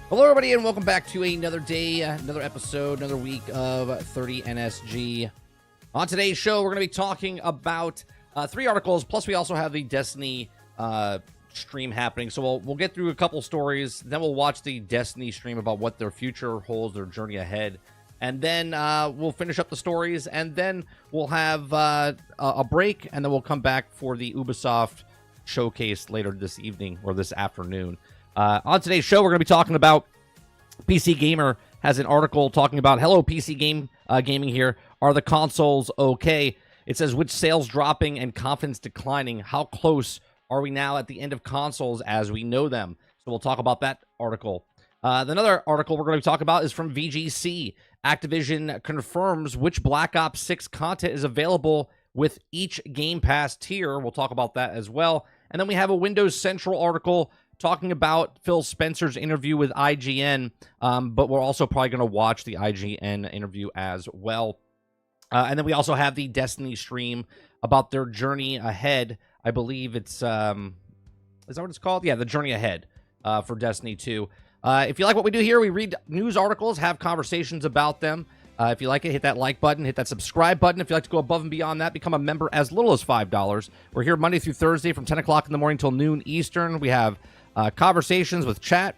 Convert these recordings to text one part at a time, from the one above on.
Hello, everybody, and welcome back to another day, another episode, another week of 30 NSG. On today's show, we're going to be talking about 3 articles, plus we also have the Destiny stream happening. So we'll get through a couple stories, then we'll watch the Destiny stream about what their future holds, their journey ahead, and then we'll finish up the stories, and then we'll have a break, and then we'll come back for the Ubisoft showcase later this evening or this afternoon. On today's show, we're going to be talking about PC Gamer has an article talking about, hello, PC gaming here. Are the consoles okay? It says, with sales dropping and confidence declining, how close are we now at the end of consoles as we know them? So we'll talk about that article. Another article we're going to talk about is from VGC. Activision confirms which Black Ops 6 content is available with each Game Pass tier. We'll talk about that as well. And then we have a Windows Central article talking about Phil Spencer's interview with IGN, but we're also probably going to watch the IGN interview as well. And then we also have the Destiny stream about their journey ahead. I believe it's, is that what it's called? Yeah, the journey ahead for Destiny 2. If you like what we do here, we read news articles, have conversations about them. If you like it, hit that like button, hit that subscribe button. If you'd like to go above and beyond that, become a member as little as $5. We're here Monday through Thursday from 10 o'clock in the morning till noon Eastern. We have conversations with chat.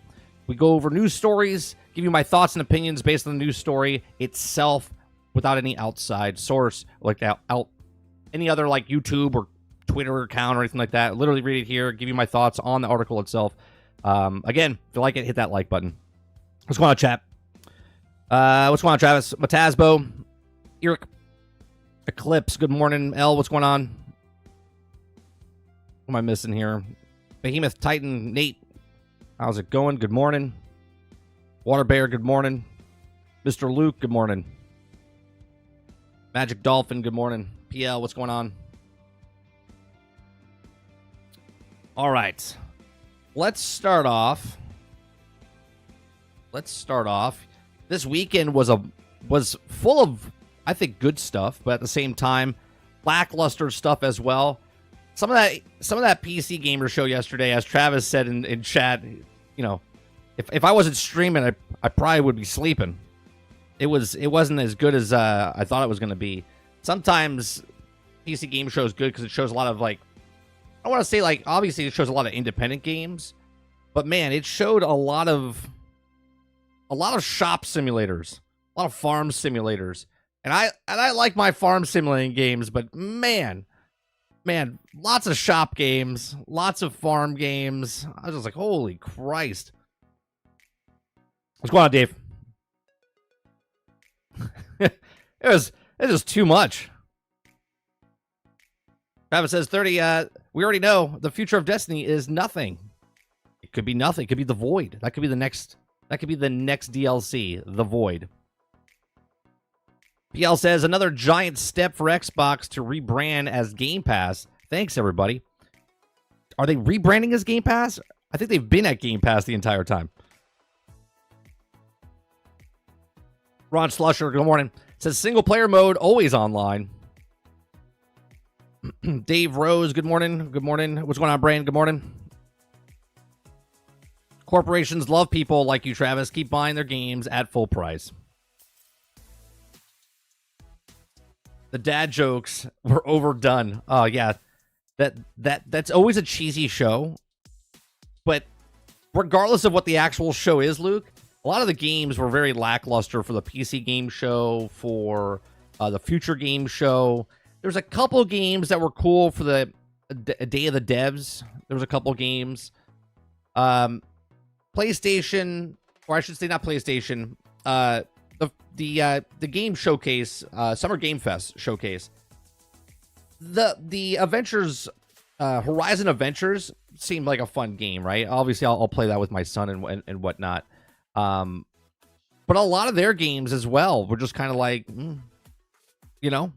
We go over news stories, give you my thoughts and opinions based on the news story itself without any outside source, like any other like YouTube or Twitter account or anything like that. Literally read it here, give you my thoughts on the article itself. Again, if you like it, hit that like button. What's going on, chat? What's going on, Travis? Matasbo, Eric, Eclipse, good morning. L, what's going on? What am I missing here? Behemoth Titan, Nate, how's it going? Good morning. Water Bear, good morning. Mr. Luke, good morning. Magic Dolphin, good morning. PL, what's going on? All right. Let's start off. This weekend was full of, I think, good stuff, but at the same time, lackluster stuff as well. Some of that PC Gamer show yesterday, as Travis said in chat, you know, if I wasn't streaming, I probably would be sleeping. It wasn't as good as I thought it was going to be. Sometimes PC Game Show is good because it shows a lot of, like, I want to say, like, obviously it shows a lot of independent games, but man, it showed a lot of shop simulators, a lot of farm simulators, and I like my farm simulating games, but man, lots of shop games, lots of farm games. I was just like, holy Christ. What's going on, Dave? it was just too much. Travis says 30, we already know the future of Destiny is nothing. It could be nothing. It could be the Void. That could be the next DLC, the Void. PL says, another giant step for Xbox to rebrand as Game Pass. Thanks, everybody. Are they rebranding as Game Pass? I think they've been at Game Pass the entire time. Ron Slusher, good morning. Says, single-player mode, always online. Dave Rose, good morning. Good morning. What's going on, Brain? Good morning. Corporations love people like you, Travis. Keep buying their games at full price. The dad jokes were overdone. Oh, yeah. That's always a cheesy show. But regardless of what the actual show is, Luke, a lot of the games were very lackluster for the PC game show, for the future game show. There's a couple games that were cool for the Day of the Devs. There was a couple games. PlayStation, or I should say not PlayStation, the game showcase, Summer Game Fest showcase. The Adventures, Horizon Adventures seemed like a fun game, right? Obviously, I'll play that with my son and whatnot. But a lot of their games as well were just kind of like, you know.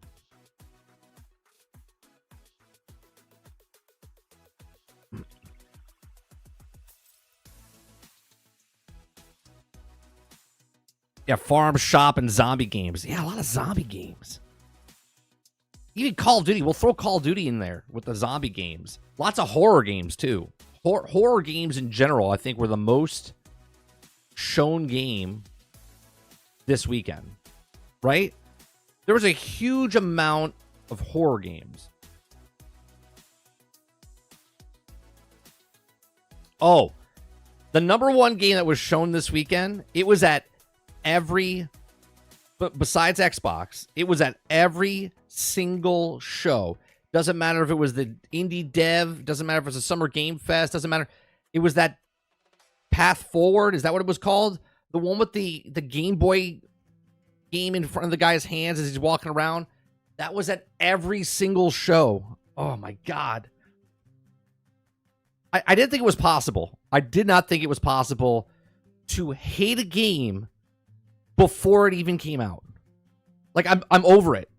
Yeah, farm, shop, and zombie games. Yeah, a lot of zombie games. Even Call of Duty. We'll throw Call of Duty in there with the zombie games. Lots of horror games, too. Horror games in general, I think, were the most shown game this weekend, right? There was a huge amount of horror games. Oh, the number one game that was shown this weekend, it was at every, but besides Xbox, it was at every single show. Doesn't matter if it was the indie dev, doesn't matter if it was a summer game fest, doesn't matter. It was that Path Forward, is that what it was called? The one with the Game Boy game in front of the guy's hands as he's walking around. That was at every single show. Oh my God. I didn't think it was possible. I did not think it was possible to hate a game before it even came out. Like, I'm over it.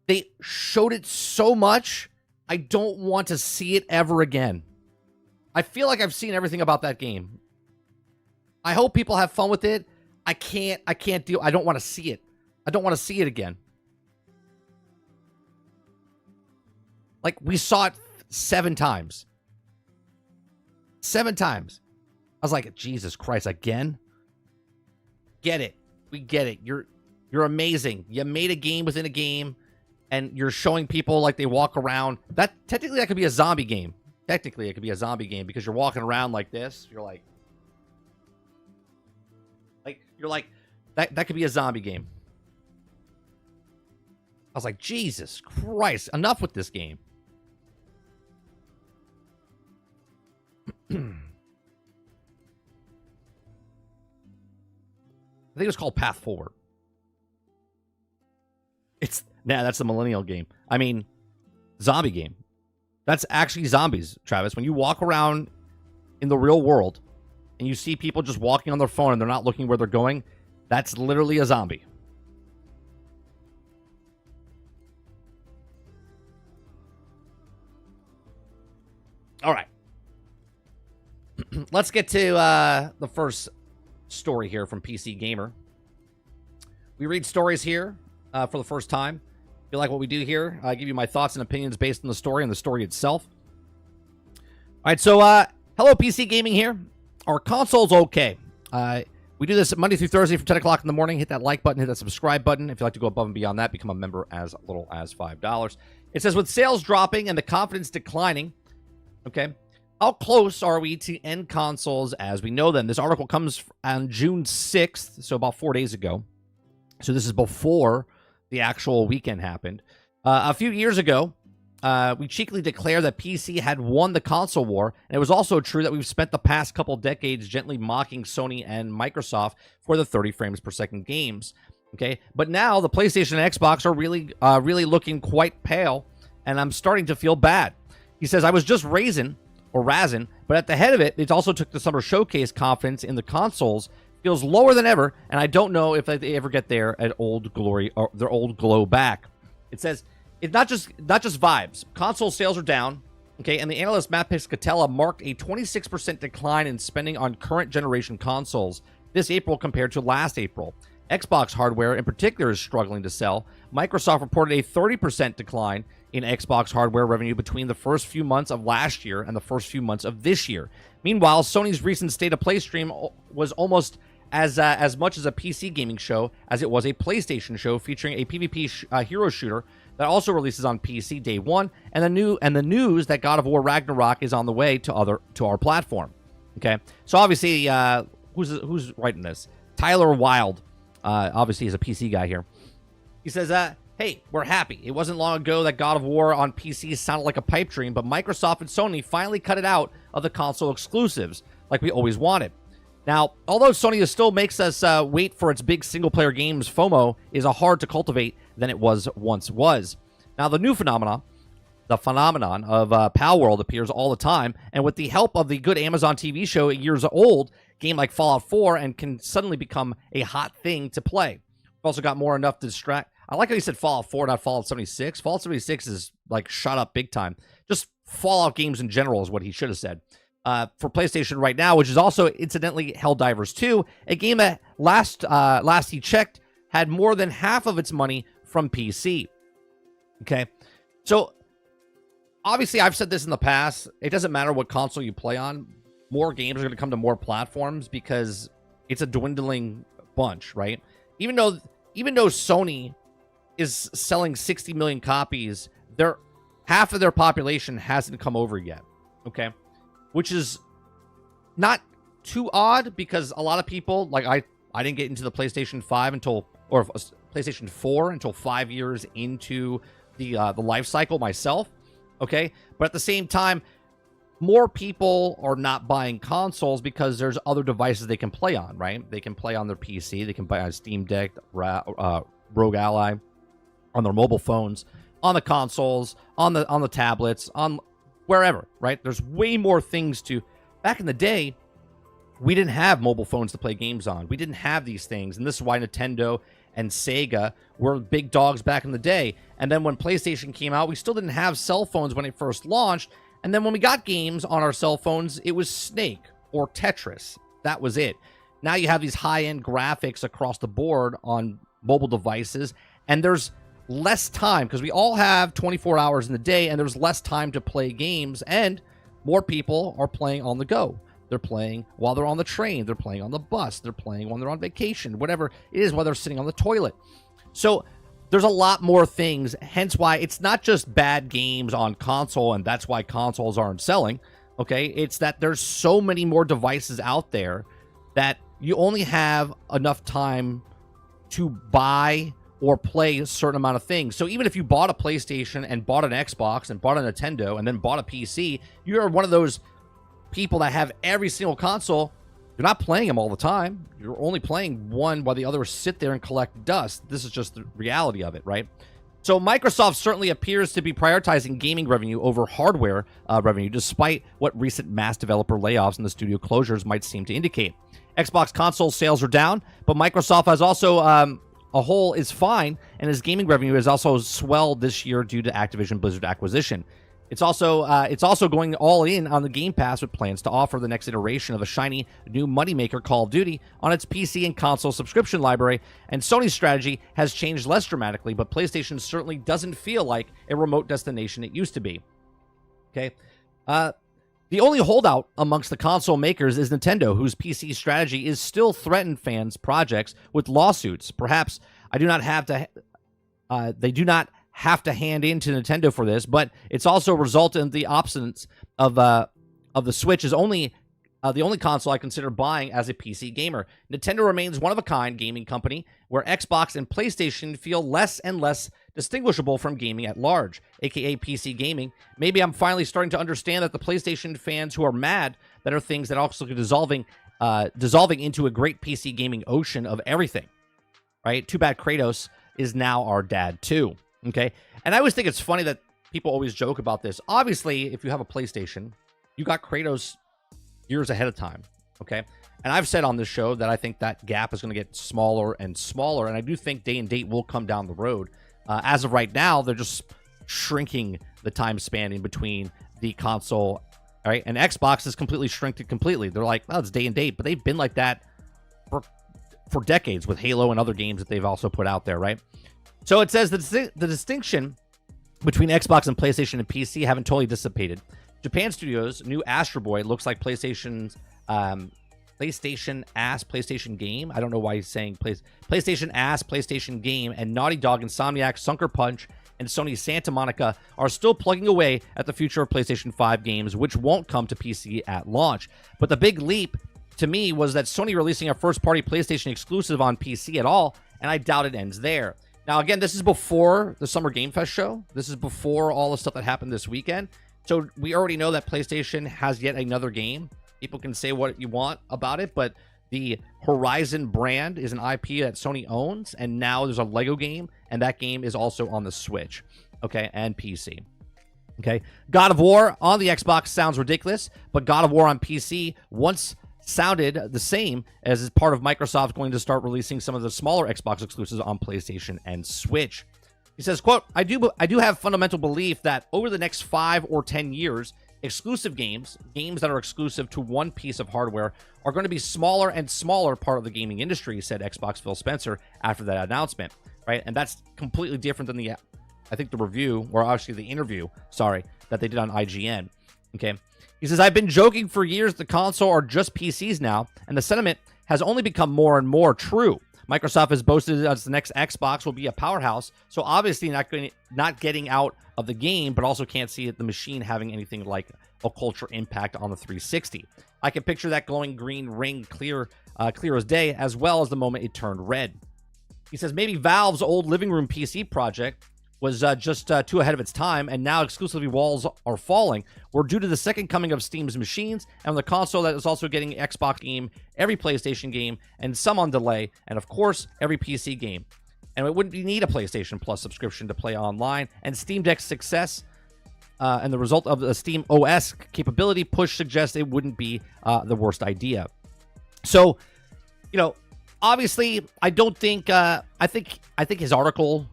They showed it so much, I don't want to see it ever again. I feel like I've seen everything about that game. I hope people have fun with it. I can't deal. I don't want to see it. I don't want to see it again. Like, we saw it 7 times. 7 times. I was like, Jesus Christ, again? Get it. We get it. You're amazing. You made a game within a game, and you're showing people like they walk around. Technically, that could be a zombie game. Technically, it could be a zombie game because you're walking around like this. You're like that could be a zombie game. I was like, Jesus Christ, enough with this game. I think it was called Path Forward. That's the millennial game. I mean, zombie game. That's actually zombies, Travis. When you walk around in the real world and you see people just walking on their phone and they're not looking where they're going, that's literally a zombie. All right. Let's get to the first story here from PC Gamer. We read stories here for the first time. If you like what we do here, I give you my thoughts and opinions based on the story and the story itself. All right, so hello, PC Gaming here. Our console's okay. We do this Monday through Thursday from 10 o'clock in the morning. Hit that like button, hit that subscribe button. If you'd like to go above and beyond that, become a member as little as $5. It says, with sales dropping and the confidence declining, okay, how close are we to end consoles as we know them? This article comes on June 6th, so about 4 days ago. So this is before the actual weekend happened. A few years ago, we cheekily declared that PC had won the console war, and it was also true that we've spent the past couple decades gently mocking Sony and Microsoft for the 30 frames per second games. Okay, but now the PlayStation and Xbox are really looking quite pale, and I'm starting to feel bad. He says, I was just razzing, but at the head of it, it also took the summer showcase confidence in the consoles feels lower than ever, and I don't know if they ever get their old glory or their old glow back. It says it's not just vibes. Console sales are down, okay, and the analyst Matt Piscatella marked a 26% decline in spending on current generation consoles this April compared to last April. Xbox hardware in particular is struggling to sell. Microsoft reported a 30% decline in Xbox hardware revenue between the first few months of last year and the first few months of this year. Meanwhile, Sony's recent State of Play stream was almost as much as a PC gaming show as it was a PlayStation show, featuring a PvP hero shooter that also releases on PC day one, and the news that God of War Ragnarok is on the way to our platform. Okay, so obviously, who's writing this? Tyler Wilde, obviously, is a PC guy here. He says, hey, we're happy. It wasn't long ago that God of War on PC sounded like a pipe dream, but Microsoft and Sony finally cut it out of the console exclusives like we always wanted. Now, although Sony still makes us wait for its big single-player games, FOMO is hard to cultivate than it once was. Now, the new phenomenon of Pal World appears all the time, and with the help of the good Amazon TV show, a years old game like Fallout 4, and can suddenly become a hot thing to play. We've also got more enough to distract. I like how you said Fallout 4, not Fallout 76. Fallout 76 is like shot up big time. Just Fallout games in general is what he should have said. For PlayStation right now, which is also incidentally Helldivers 2, a game that last he checked had more than half of its money from PC. Okay, so obviously I've said this in the past. It doesn't matter what console you play on. More games are going to come to more platforms because it's a dwindling bunch, right? Even though Sony is selling 60 million copies, half of their population hasn't come over yet, okay? Which is not too odd, because a lot of people, like I didn't get into the PlayStation 5 or PlayStation 4 until 5 years into the life cycle myself, okay? But at the same time, more people are not buying consoles because there's other devices they can play on, right? They can play on their PC, they can buy on Steam Deck, Rogue Ally, on their mobile phones, on the consoles, on the tablets, on wherever, right? There's way more things to. Back in the day, we didn't have mobile phones to play games on. We didn't have these things, and this is why Nintendo and Sega were big dogs back in the day. And then when PlayStation came out, we still didn't have cell phones when it first launched. And then when we got games on our cell phones, it was Snake or Tetris. That was it. Now you have these high-end graphics across the board on mobile devices, and there's less time because we all have 24 hours in the day, and there's less time to play games, and more people are playing on the go. They're playing while they're on the train. They're playing on the bus. They're playing when they're on vacation, whatever it is, while they're sitting on the toilet. So there's a lot more things, hence why it's not just bad games on console, and that's why consoles aren't selling, okay? It's that there's so many more devices out there that you only have enough time to buy or play a certain amount of things. So even if you bought a PlayStation and bought an Xbox and bought a Nintendo and then bought a PC, you're one of those people that have every single console. You're not playing them all the time. You're only playing one while the others sit there and collect dust. This is just the reality of it, right? So Microsoft certainly appears to be prioritizing gaming revenue over hardware revenue, despite what recent mass developer layoffs and the studio closures might seem to indicate. Xbox console sales are down, but Microsoft has also a whole is fine, and its gaming revenue has also swelled this year due to Activision Blizzard acquisition. It's also going all in on the Game Pass with plans to offer the next iteration of a shiny new moneymaker Call of Duty on its PC and console subscription library, and Sony's strategy has changed less dramatically, but PlayStation certainly doesn't feel like a remote destination it used to be. Okay? The only holdout amongst the console makers is Nintendo, whose PC strategy is still threaten fans' projects with lawsuits. Perhaps they do not have to hand in to Nintendo for this, but it's also resulted in the obsolescence of the Switch is only the only console I consider buying as a PC gamer. Nintendo remains one of a kind gaming company where Xbox and PlayStation feel less and less distinguishable from gaming at large, aka PC gaming. Maybe I'm finally starting to understand that the PlayStation fans who are mad that are things that also dissolving into a great PC gaming ocean of everything. Right? Too bad Kratos is now our dad too. Okay, and I always think it's funny that people always joke about this. Obviously, if you have a PlayStation, you got Kratos years ahead of time, okay? And I've said on this show that I think that gap is going to get smaller and smaller, and I do think day and date will come down the road. As of right now, they're just shrinking the time span in between the console, all right? And Xbox is completely shrinked it completely. They're like, well, it's day and date, but they've been like that for decades with Halo and other games that they've also put out there, right? So it says the distinction between Xbox and PlayStation and PC haven't totally dissipated. Japan Studios' new Astro Boy looks like PlayStation game. I don't know why he's saying PlayStation game, and Naughty Dog, Insomniac, Sucker Punch, and Sony's Santa Monica are still plugging away at the future of PlayStation 5 games, which won't come to PC at launch. But the big leap to me was that Sony releasing a first-party PlayStation exclusive on PC at all, and I doubt it ends there. Now, again, this is before the Summer Game Fest show. This is before all the stuff that happened this weekend. So we already know that PlayStation has yet another game. People can say what you want about it, but the Horizon brand is an IP that Sony owns, and now there's a Lego game, and that game is also on the Switch, okay, and PC. Okay, God of War on the Xbox sounds ridiculous, but God of War on PC once sounded the same as is part of Microsoft going to start releasing some of the smaller Xbox exclusives on PlayStation and Switch. He says, quote, I do have fundamental belief that over the next 5 or 10 years, exclusive games that are exclusive to one piece of hardware, are going to be smaller and smaller part of the gaming industry, said Xbox Phil Spencer after that announcement, right? And that's completely different than the review, or actually the interview, that they did on IGN, okay? He says, I've been joking for years the console are just PCs now, and the sentiment has only become more and more true. Microsoft has boasted that the next Xbox will be a powerhouse, so obviously not getting out of the game, but also can't see the machine having anything like a culture impact on the 360. I can picture that glowing green ring clear as day, as well as the moment it turned red. He says maybe Valve's old living room PC project was just too ahead of its time, and now exclusively walls are falling. We're due to the second coming of Steam's machines, and the console that is also getting Xbox game, every PlayStation game, and some on delay, and of course, every PC game. And it wouldn't need a PlayStation Plus subscription to play online, and Steam Deck's success and the result of the Steam OS capability push suggests it wouldn't be the worst idea. So, you know, obviously, I don't think I think his article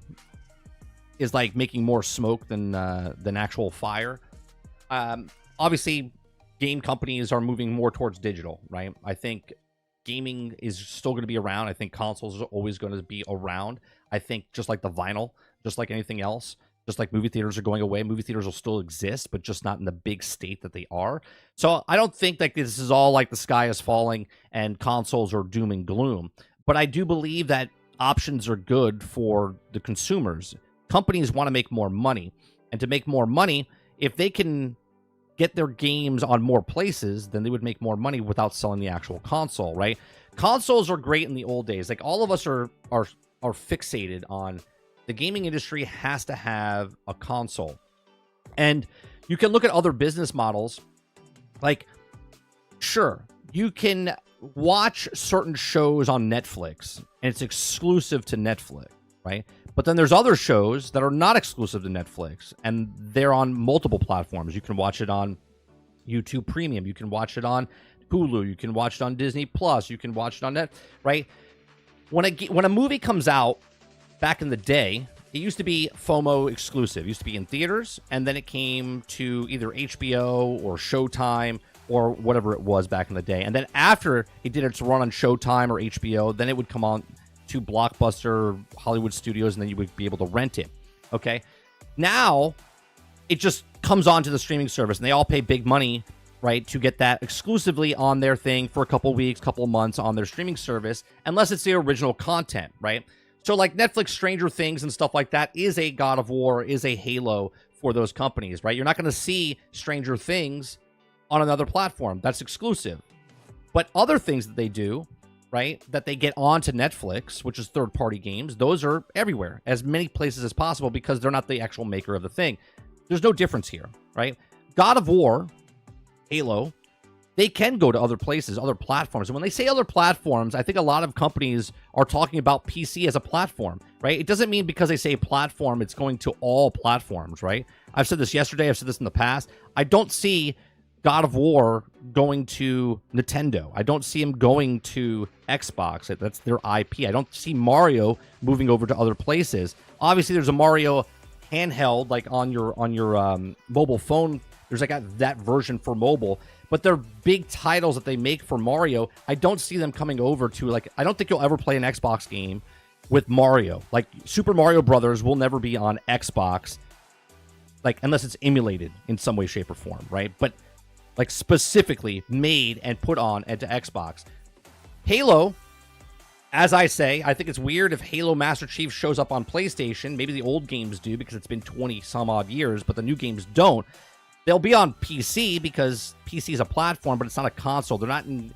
is like making more smoke than actual fire. Obviously, game companies are moving more towards digital, right? I think gaming is still going to be around. I think consoles are always going to be around. I think just like the vinyl, just like anything else, just like movie theaters are going away, movie theaters will still exist, but just not in the big state that they are. So I don't think that this is all like the sky is falling and consoles are doom and gloom. But I do believe that options are good for the consumers. Companies want to make more money. And to make more money, if they can get their games on more places, then they would make more money without selling the actual console, right? Consoles are great in the old days. Like, all of us are fixated on the gaming industry has to have a console. And you can look at other business models. Like, sure, you can watch certain shows on Netflix, and it's exclusive to Netflix, right? But then there's other shows that are not exclusive to Netflix, and they're on multiple platforms. You can watch it on YouTube Premium. You can watch it on Hulu. You can watch it on Disney Plus. You can watch it on Net, right? When a movie comes out back in the day, it used to be FOMO exclusive. It used to be in theaters, and then it came to either HBO or Showtime or whatever it was back in the day. And then after it did its run on Showtime or HBO, then it would come on to Blockbuster, Hollywood Studios, and then you would be able to rent it. Okay. Now it just comes onto the streaming service, and they all pay big money, right, to get that exclusively on their thing for a couple weeks, couple months on their streaming service, unless it's the original content, right? So like Netflix, Stranger Things and stuff like that is a God of War, is a Halo for those companies, right? You're not going to see Stranger Things on another platform. That's exclusive. But other things that they do, right, that they get onto Netflix, which is third-party games, those are everywhere, as many places as possible, because they're not the actual maker of the thing. There's no difference here, right? God of War, Halo, they can go to other places, other platforms. And when they say other platforms, I think a lot of companies are talking about PC as a platform, right? It doesn't mean because they say platform, it's going to all platforms, right? I've said this yesterday. I've said this in the past. I don't see God of War going to Nintendo. I don't see him going to Xbox. That's their IP. I don't see Mario moving over to other places. Obviously, there's a Mario handheld, like on your mobile phone. There's like that version for mobile. But they're big titles that they make for Mario. I don't see them coming over to, like, I don't think you'll ever play an Xbox game with Mario. Like, Super Mario Brothers will never be on Xbox, like, unless it's emulated in some way, shape, or form, right? But like specifically made and put on into Xbox. Halo, as I say, I think it's weird if Halo Master Chief shows up on PlayStation. Maybe the old games do because it's been 20 some odd years, but the new games don't. They'll be on PC because PC is a platform, but it's not a console. They're not in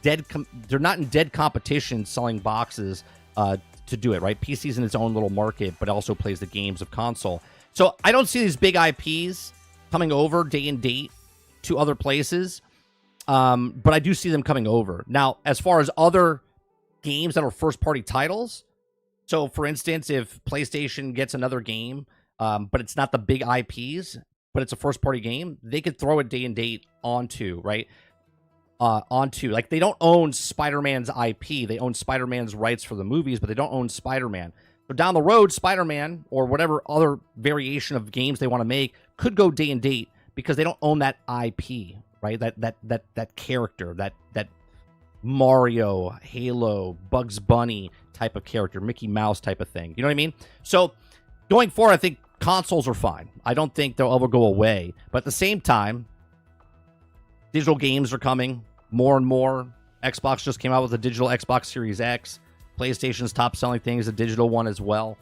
dead competition selling boxes to do it, right? PC's in its own little market, but also plays the games of console. So I don't see these big IPs coming over day and date to other places, but I do see them coming over. Now, as far as other games that are first-party titles, so for instance, if PlayStation gets another game, but it's not the big IPs, but it's a first-party game, they could throw it day and date onto, right? Like, they don't own Spider-Man's IP. They own Spider-Man's rights for the movies, but they don't own Spider-Man. So down the road, Spider-Man, or whatever other variation of games they want to make, could go day and date, because they don't own that IP, right? That character, that Mario, Halo, Bugs Bunny type of character, Mickey Mouse type of thing. You know what I mean? So going forward, I think consoles are fine. I don't think they'll ever go away. But at the same time, digital games are coming more and more. Xbox just came out with a digital Xbox Series X. PlayStation's top-selling thing is a digital one as well.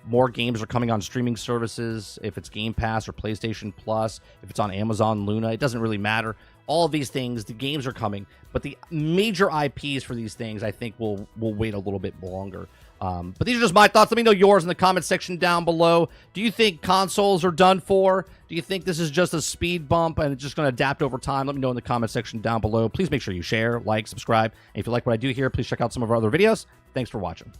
More games are coming on streaming services, if it's Game Pass or PlayStation Plus, if it's on Amazon Luna, it doesn't really matter. All of these things, the games are coming, but the major IPs for these things, I think, will wait a little bit longer. But these are just my thoughts. Let me know yours in the comment section down below. Do you think consoles are done for? Do you think this is just a speed bump and it's just going to adapt over time? Let me know in the comment section down below. Please make sure you share, like, subscribe. And if you like what I do here, please check out some of our other videos. Thanks for watching.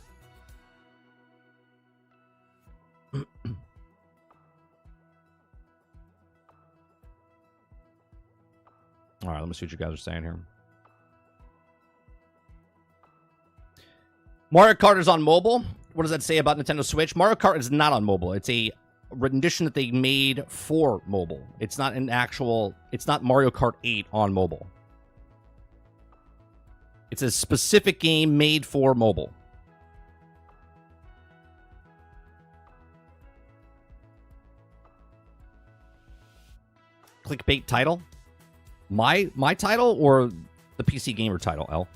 All right, let me see what you guys are saying here. Mario Kart is on mobile. What does that say about Nintendo Switch? Mario Kart is not on mobile. It's a rendition that they made for mobile. It's not an actual... It's not Mario Kart 8 on mobile. It's a specific game made for mobile. Clickbait title? My title or the PC Gamer title, L?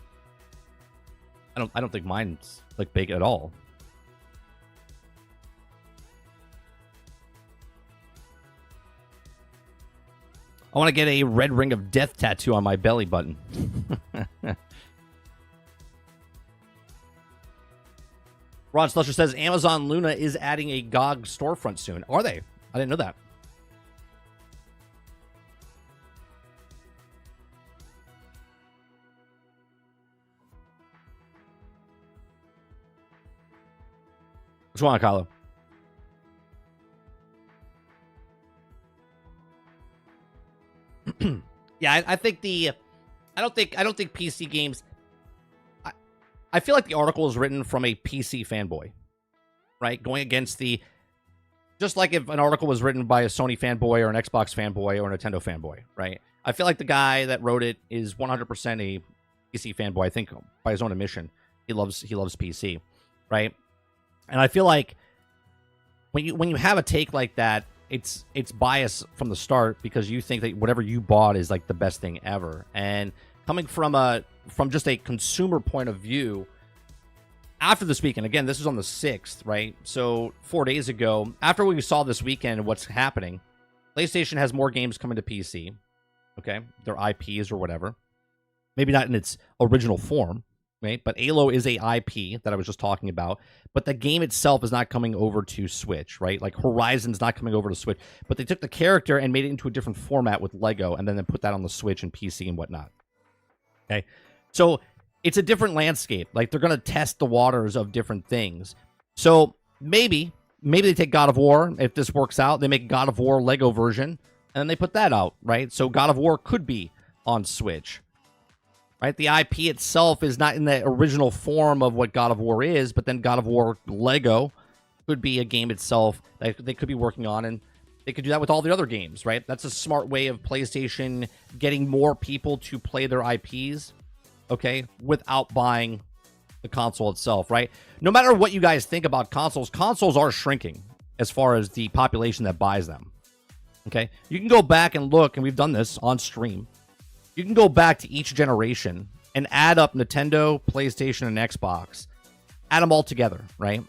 I don't think mine's clickbait at all. I want to get a red ring of death tattoo on my belly button. Rod Slusher says Amazon Luna is adding a GOG storefront soon. Are they? I didn't know that. What's going on, Kylo? Yeah, I think I don't think PC games. I feel like the article is written from a PC fanboy, right? Going against just like if an article was written by a Sony fanboy or an Xbox fanboy or a Nintendo fanboy, right? I feel like the guy that wrote it is 100% a PC fanboy. I think by his own admission, he loves PC, right? And I feel like when you have a take like that, it's biased from the start because you think that whatever you bought is like the best thing ever. And coming from just a consumer point of view, after this weekend, again, this is on the 6th, right? So 4 days ago, after we saw this weekend what's happening, PlayStation has more games coming to PC. Okay, their IPs or whatever. Maybe not in its original form. Right? But Halo is a IP that I was just talking about. But the game itself is not coming over to Switch, right? Like Horizon's not coming over to Switch. But they took the character and made it into a different format with Lego and then they put that on the Switch and PC and whatnot. Okay? So it's a different landscape. Like they're going to test the waters of different things. So maybe they take God of War. If this works out, they make God of War Lego version and then they put that out, right? So God of War could be on Switch. Right, the IP itself is not in the original form of what God of War is, but then God of War Lego could be a game itself that they could be working on, and they could do that with all the other games, right? That's a smart way of PlayStation getting more people to play their IPs, okay, without buying the console itself, right? No matter what you guys think about consoles are shrinking as far as the population that buys them, okay? You can go back and look, and we've done this on stream. You can go back to each generation and add up Nintendo, PlayStation, and Xbox. Add them all together, right?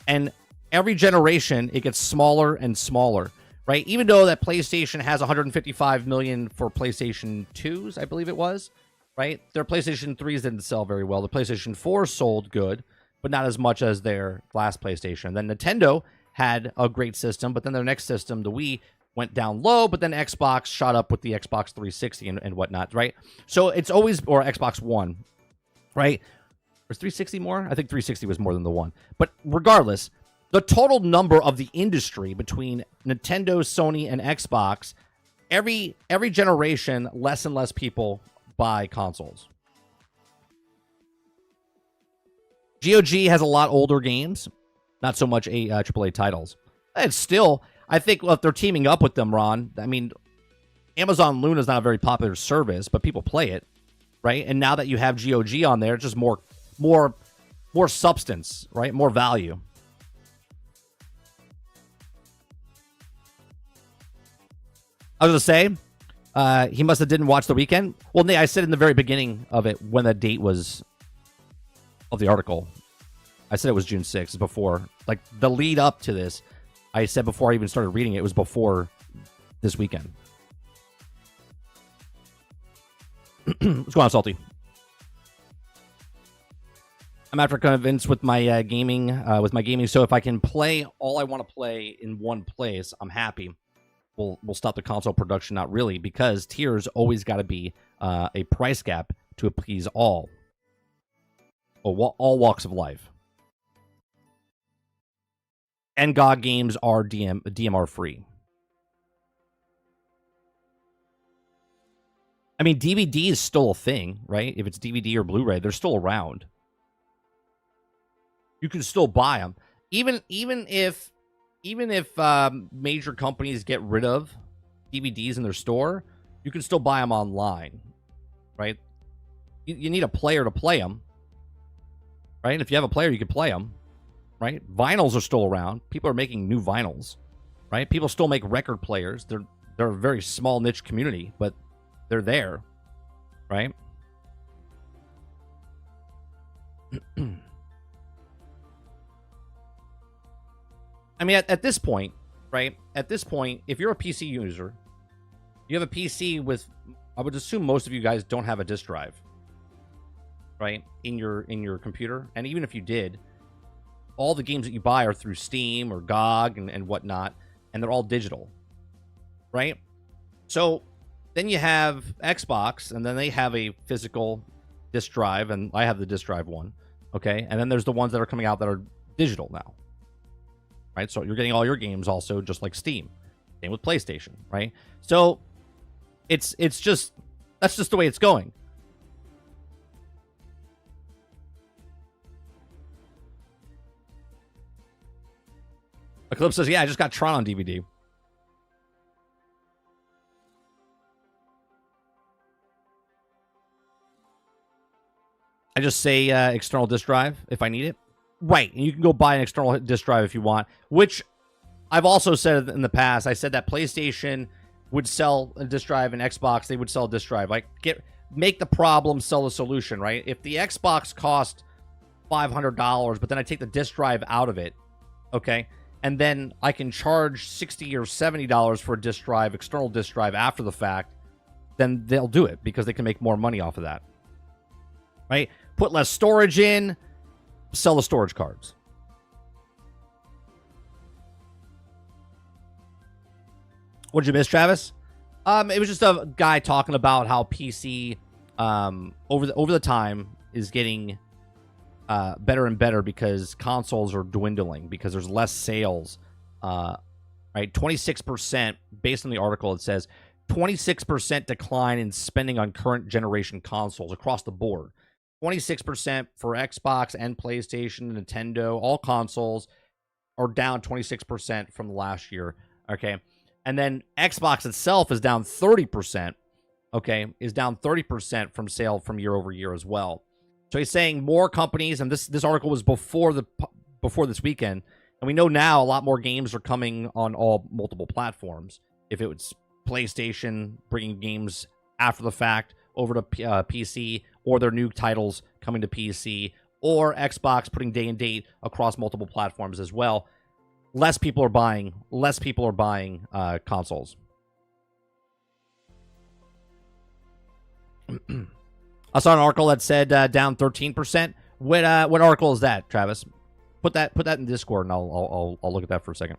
And every generation, it gets smaller and smaller, right? Even though that PlayStation has 155 million for PlayStation 2s, I believe it was, right? Their PlayStation 3s didn't sell very well. The PlayStation 4 sold good, but not as much as their last PlayStation. Then Nintendo had a great system, but then their next system, the Wii, went down low, but then Xbox shot up with the Xbox 360 and whatnot, right? So it's always, or Xbox One, right? Was 360 more? I think 360 was more than the one. But regardless, the total number of the industry between Nintendo, Sony, and Xbox, every generation, less and less people buy consoles. GOG has a lot older games, not so much AAA titles. And still, I think if they're teaming up with them, Ron, I mean, Amazon Luna is not a very popular service, but people play it, right? And now that you have GOG on there, it's just more substance, right? More value. I was going to say, He must have didn't watch the weekend. Well, I said in the very beginning of it when the date was of the article. I said it was June 6th, before, like, the lead up to this. I said before I even started reading it, it was before this weekend. What's going on, Salty? I'm after convinced with my gaming. So if I can play all I want to play in one place, I'm happy. We'll stop the console production. Not really, because tiers always got to be a price gap to appease all walks of life. And GOG games are DMR free. I mean, DVD is still a thing, right? If it's DVD or Blu-ray, they're still around. You can still buy them, even if major companies get rid of DVDs in their store. You can still buy them online, right? You need a player to play them, right? And if you have a player, you can play them, right? Vinyls are still around. People are making new vinyls, right? People still make record players. They're a very small niche community, but they're there, right? I mean, at this point, right? At this point, if you're a PC user, you have a PC with, I would assume most of you guys don't have a disk drive, right? In your computer. And even if you did, all the games that you buy are through Steam or GOG and whatnot, and they're all digital, right? So then you have Xbox, and then they have a physical disk drive, and I have the disk drive one, okay? And then there's the ones that are coming out that are digital now. Right, so you're getting all your games also just like Steam. Same with PlayStation, right? So it's just, that's just the way it's going. Eclipse says, yeah, I just got Tron on DVD. I just say external disk drive if I need it. Right, and you can go buy an external disk drive if you want, which I've also said in the past. I said that PlayStation would sell a disk drive and Xbox, they would sell a disk drive. Like, make the problem, sell the solution, right? If the Xbox cost $500, but then I take the disk drive out of it, okay, and then I can charge $60 or $70 for a disk drive, external disk drive after the fact, then they'll do it because they can make more money off of that, right? Put less storage in, sell the storage cards. What'd you miss, Travis? It was just a guy talking about how PC over the time is getting better and better because consoles are dwindling because there's less sales. Right, 26% based on the article. It says 26% decline in spending on current generation consoles across the board. 26% for Xbox and PlayStation, Nintendo, all consoles are down 26% from last year. Okay. And then Xbox itself is down 30%. Okay. Is down 30% from sale from year over year as well. So he's saying more companies, and this article was before this weekend. And we know now a lot more games are coming on all multiple platforms. If it was PlayStation bringing games after the fact over to PC, or their new titles coming to PC, or Xbox putting day and date across multiple platforms as well. Less people are buying consoles. I saw an article that said down 13%. What article is that, Travis? Put that in Discord, and I'll look at that for a second.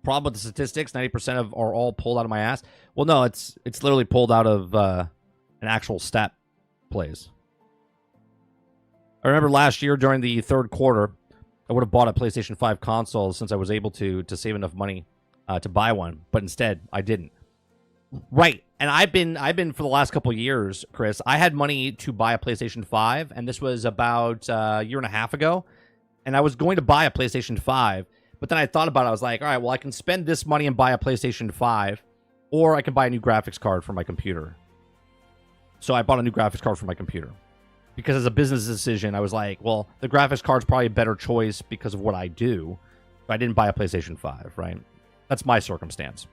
Problem with the statistics, 90% are all pulled out of my ass. Well, no, it's literally pulled out of an actual stat plays. I remember last year during the third quarter, I would have bought a PlayStation 5 console since I was able to save enough money to buy one, but instead I didn't. Right, and I've been for the last couple of years, Chris. I had money to buy a PlayStation 5, and this was about a year and a half ago, and I was going to buy a PlayStation 5. But then I thought about it. I was like, all right, well, I can spend this money and buy a PlayStation 5, or I can buy a new graphics card for my computer. So I bought a new graphics card for my computer. Because as a business decision, I was like, well, the graphics card's probably a better choice because of what I do. I didn't buy a PlayStation 5, right? That's my circumstance.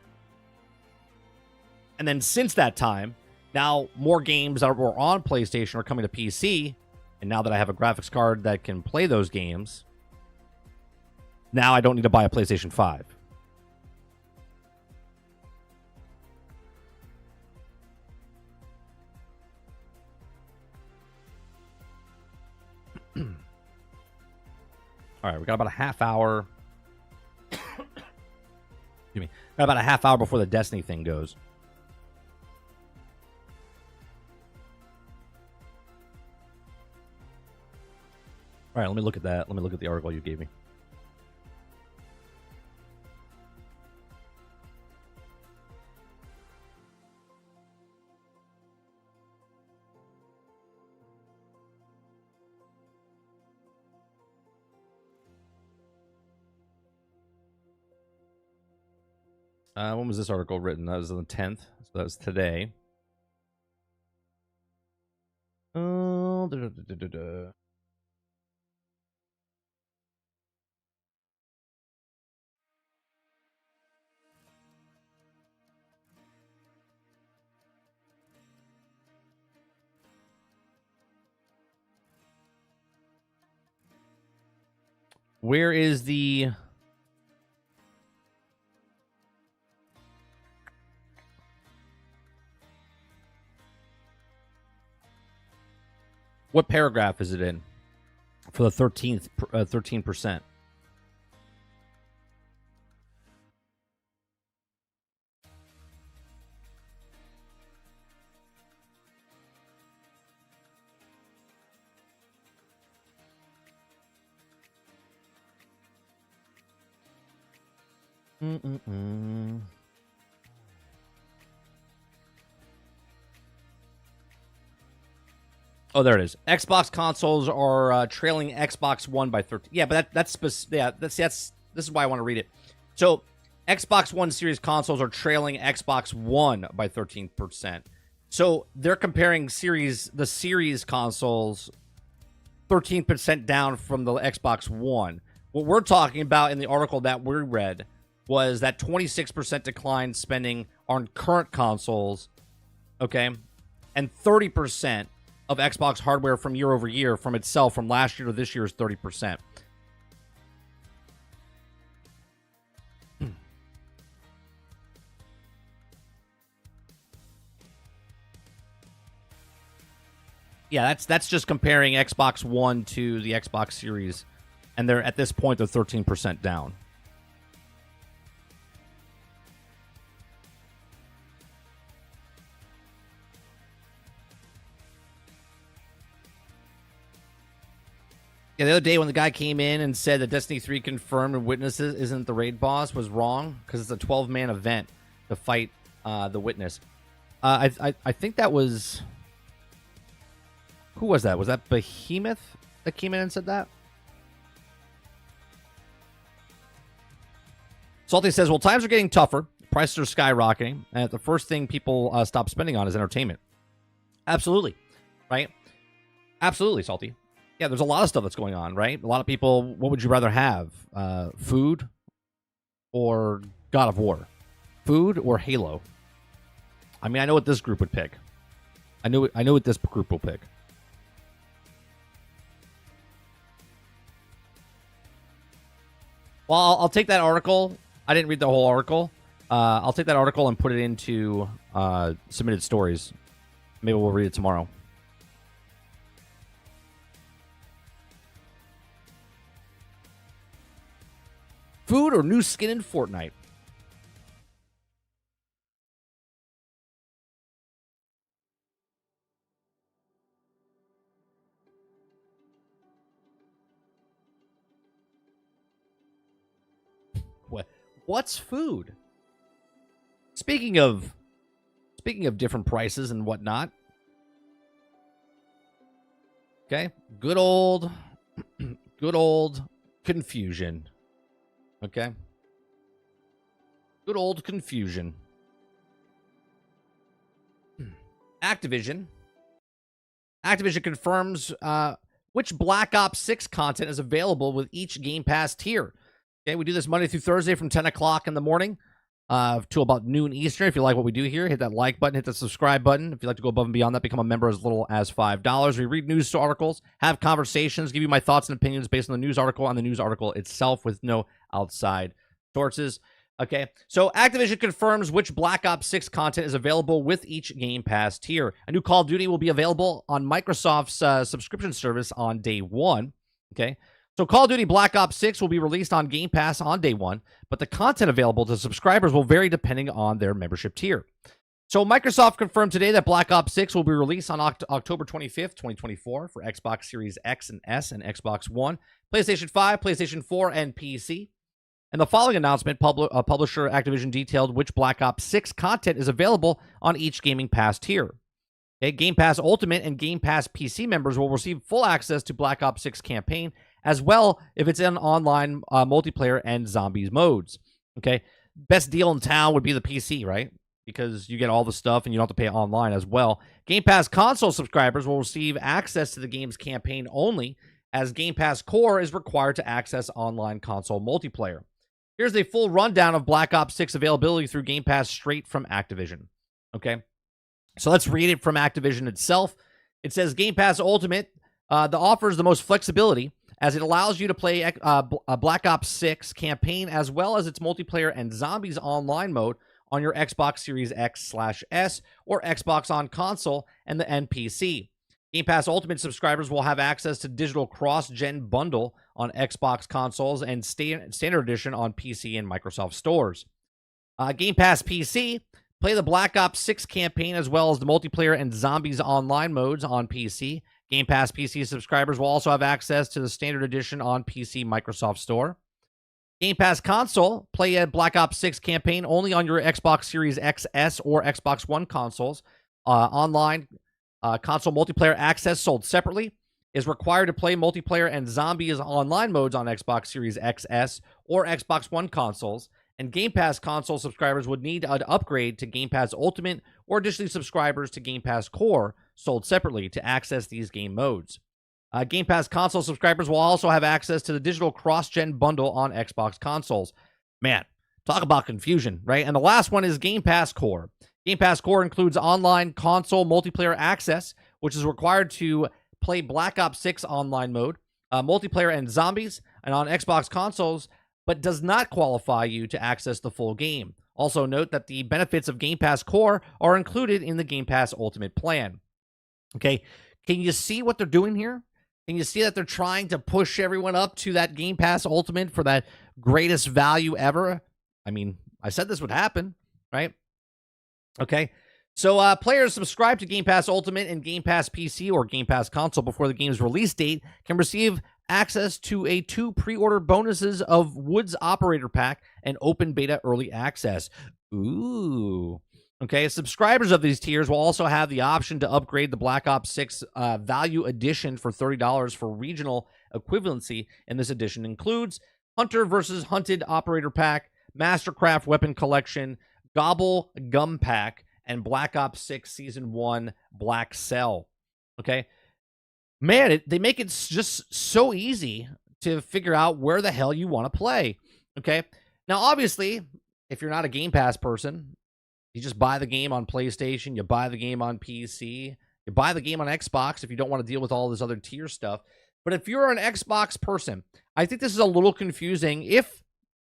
And then since that time, now more games that were on PlayStation are coming to PC. And now that I have a graphics card that can play those games, now I don't need to buy a PlayStation 5. All right, we got about a half hour. Excuse me. Got about a half hour before the Destiny thing goes. All right, let me look at that. Let me look at the article you gave me. When was this article written? That was on the 10th. So that was today. Where is the... What paragraph is it in for the 13%? Oh, there it is. Xbox consoles are trailing Xbox One by 13. Yeah, but that's this is why I want to read it. So, Xbox One Series consoles are trailing Xbox One by 13%. So they're comparing the Series consoles 13% down from the Xbox One. What we're talking about in the article that we read was that 26% decline spending on current consoles, okay, and 30% of Xbox hardware from year over year from itself from last year to this year is 30%. Yeah, that's just comparing Xbox One to the Xbox Series, and they're at this point they're 13% down. Yeah, the other day when the guy came in and said that Destiny 3 confirmed and Witnesses isn't the raid boss was wrong because it's a 12-man event to fight the Witness. I think that was... Who was that? Was that Behemoth that came in and said that? Salty says, well, times are getting tougher. Prices are skyrocketing. And the first thing people stop spending on is entertainment. Absolutely. Right? Absolutely, Salty. Yeah, there's a lot of stuff that's going on, right? A lot of people, what would you rather have? Food or God of War? Food or Halo? I mean, I know what this group would pick. I know what this group will pick. Well, I'll take that article. I didn't read the whole article. I'll take that article and put it into submitted stories. Maybe we'll read it tomorrow. Food or new skin in Fortnite? What's food? Speaking of different prices and whatnot. Okay, good old confusion. Okay, good old confusion. Activision confirms which Black Ops 6 content is available with each Game Pass tier. Okay, we do this Monday through Thursday from 10 o'clock in the morning to about noon Eastern. If you like what we do here, hit that like button, hit the subscribe button. If you'd like to go above and beyond that, become a member as little as $5. We read news articles, have conversations, give you my thoughts and opinions based on the news article itself with no outside sources. Okay, so Activision confirms which Black Ops 6 content is available with each Game Pass tier. A new Call of Duty will be available on Microsoft's subscription service on day one. Okay, so Call of Duty Black Ops 6 will be released on Game Pass on day one, but the content available to subscribers will vary depending on their membership tier. So Microsoft confirmed today that Black Ops 6 will be released on October 25th, 2024 for Xbox Series X and S and Xbox One, PlayStation 5, PlayStation 4, and PC. And the following announcement, publisher Activision detailed which Black Ops 6 content is available on each Gaming Pass tier. Okay, Game Pass Ultimate and Game Pass PC members will receive full access to Black Ops 6 campaign, as well if it's in online multiplayer and zombies modes. Okay, best deal in town would be the PC, right? Because you get all the stuff and you don't have to pay online as well. Game Pass console subscribers will receive access to the game's campaign only, as Game Pass Core is required to access online console multiplayer. Here's a full rundown of Black Ops 6 availability through Game Pass straight from Activision. Okay, so let's read it from Activision itself. It says Game Pass Ultimate offers the most flexibility, as it allows you to play a Black Ops 6 campaign as well as its multiplayer and zombies online mode on your Xbox Series X/S or Xbox on console and the NPC. Game Pass Ultimate subscribers will have access to digital cross-gen bundle on Xbox consoles and standard edition on PC and Microsoft stores. Game Pass PC, play the Black Ops 6 campaign as well as the multiplayer and zombies online modes on PC. Game Pass PC subscribers will also have access to the standard edition on PC Microsoft Store. Game Pass console, play a Black Ops 6 campaign only on your Xbox Series XS or Xbox One consoles. Online console multiplayer access sold separately is required to play multiplayer and zombies online modes on Xbox Series XS or Xbox One consoles, and Game Pass console subscribers would need an upgrade to Game Pass Ultimate or additionally subscribers to Game Pass Core sold separately to access these game modes. Game Pass console subscribers will also have access to the digital cross-gen bundle on Xbox consoles. Man, talk about confusion, right? And the last one is Game Pass Core. Game Pass Core includes online console multiplayer access, which is required to play Black Ops 6 online mode, multiplayer and zombies, and on Xbox consoles, but does not qualify you to access the full game. Also note that the benefits of Game Pass Core are included in the Game Pass Ultimate plan. Okay, can you see what they're doing here? Can you see that they're trying to push everyone up to that Game Pass Ultimate for that greatest value ever? I mean, I said this would happen, right? Okay, so players subscribe to Game Pass Ultimate and Game Pass PC or Game Pass Console before the game's release date can receive access to 2 pre-order bonuses of Woods Operator Pack and Open Beta Early Access. Ooh. Okay, subscribers of these tiers will also have the option to upgrade the Black Ops 6 Value Edition for $30 for regional equivalency, and this edition includes Hunter vs. Hunted Operator Pack, Mastercraft Weapon Collection, Gobble Gum Pack, and Black Ops 6 Season 1 Black Cell. Okay, man, they make it just so easy to figure out where the hell you want to play. Okay, now obviously, if you're not a Game Pass person, you just buy the game on PlayStation, you buy the game on PC, you buy the game on Xbox if you don't want to deal with all this other tier stuff. But if you're an Xbox person, I think this is a little confusing if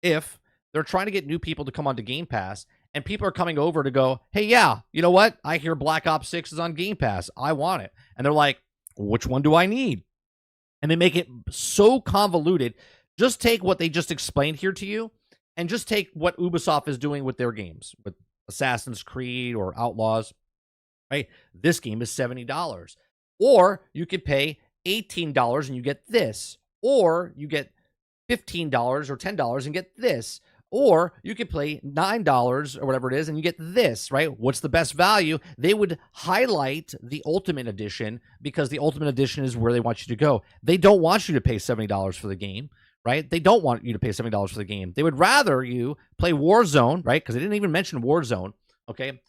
they're trying to get new people to come onto Game Pass and people are coming over to go, hey, yeah, you know what? I hear Black Ops 6 is on Game Pass. I want it. And they're like, which one do I need? And they make it so convoluted. Just take what they just explained here to you and just take what Ubisoft is doing with their games, with Assassin's Creed or Outlaws, right? This game is $70. Or you could pay $18 and you get this. Or you get $15 or $10 and get this. Or you could pay $9 or whatever it is and you get this, right? What's the best value? They would highlight the Ultimate Edition because the Ultimate Edition is where they want you to go. They don't want you to pay $70 for the game, right? They don't want you to pay $70 for the game. They would rather you play Warzone, right? Because they didn't even mention Warzone, okay?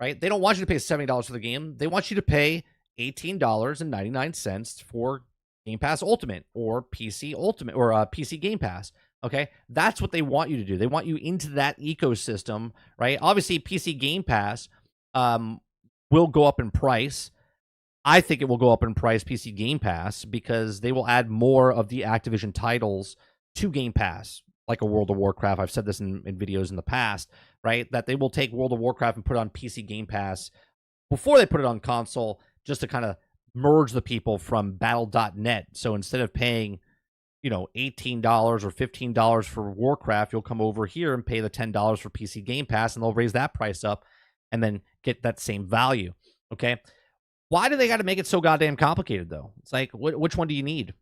Right? They don't want you to pay $70 for the game. They want you to pay $18.99 for Game Pass Ultimate or PC Ultimate or PC Game Pass. Okay, that's what they want you to do. They want you into that ecosystem, right? Obviously, PC Game Pass will go up in price. I think it will go up in price, PC Game Pass, because they will add more of the Activision titles to Game Pass, like a World of Warcraft. I've said this in videos in the past, right? That they will take World of Warcraft and put it on PC Game Pass before they put it on console, just to kind of merge the people from Battle.net. So instead of paying, $18 or $15 for Warcraft, you'll come over here and pay the $10 for PC Game Pass, and they'll raise that price up and then get that same value. Okay. Why do they got to make it so goddamn complicated, though? It's like, which one do you need?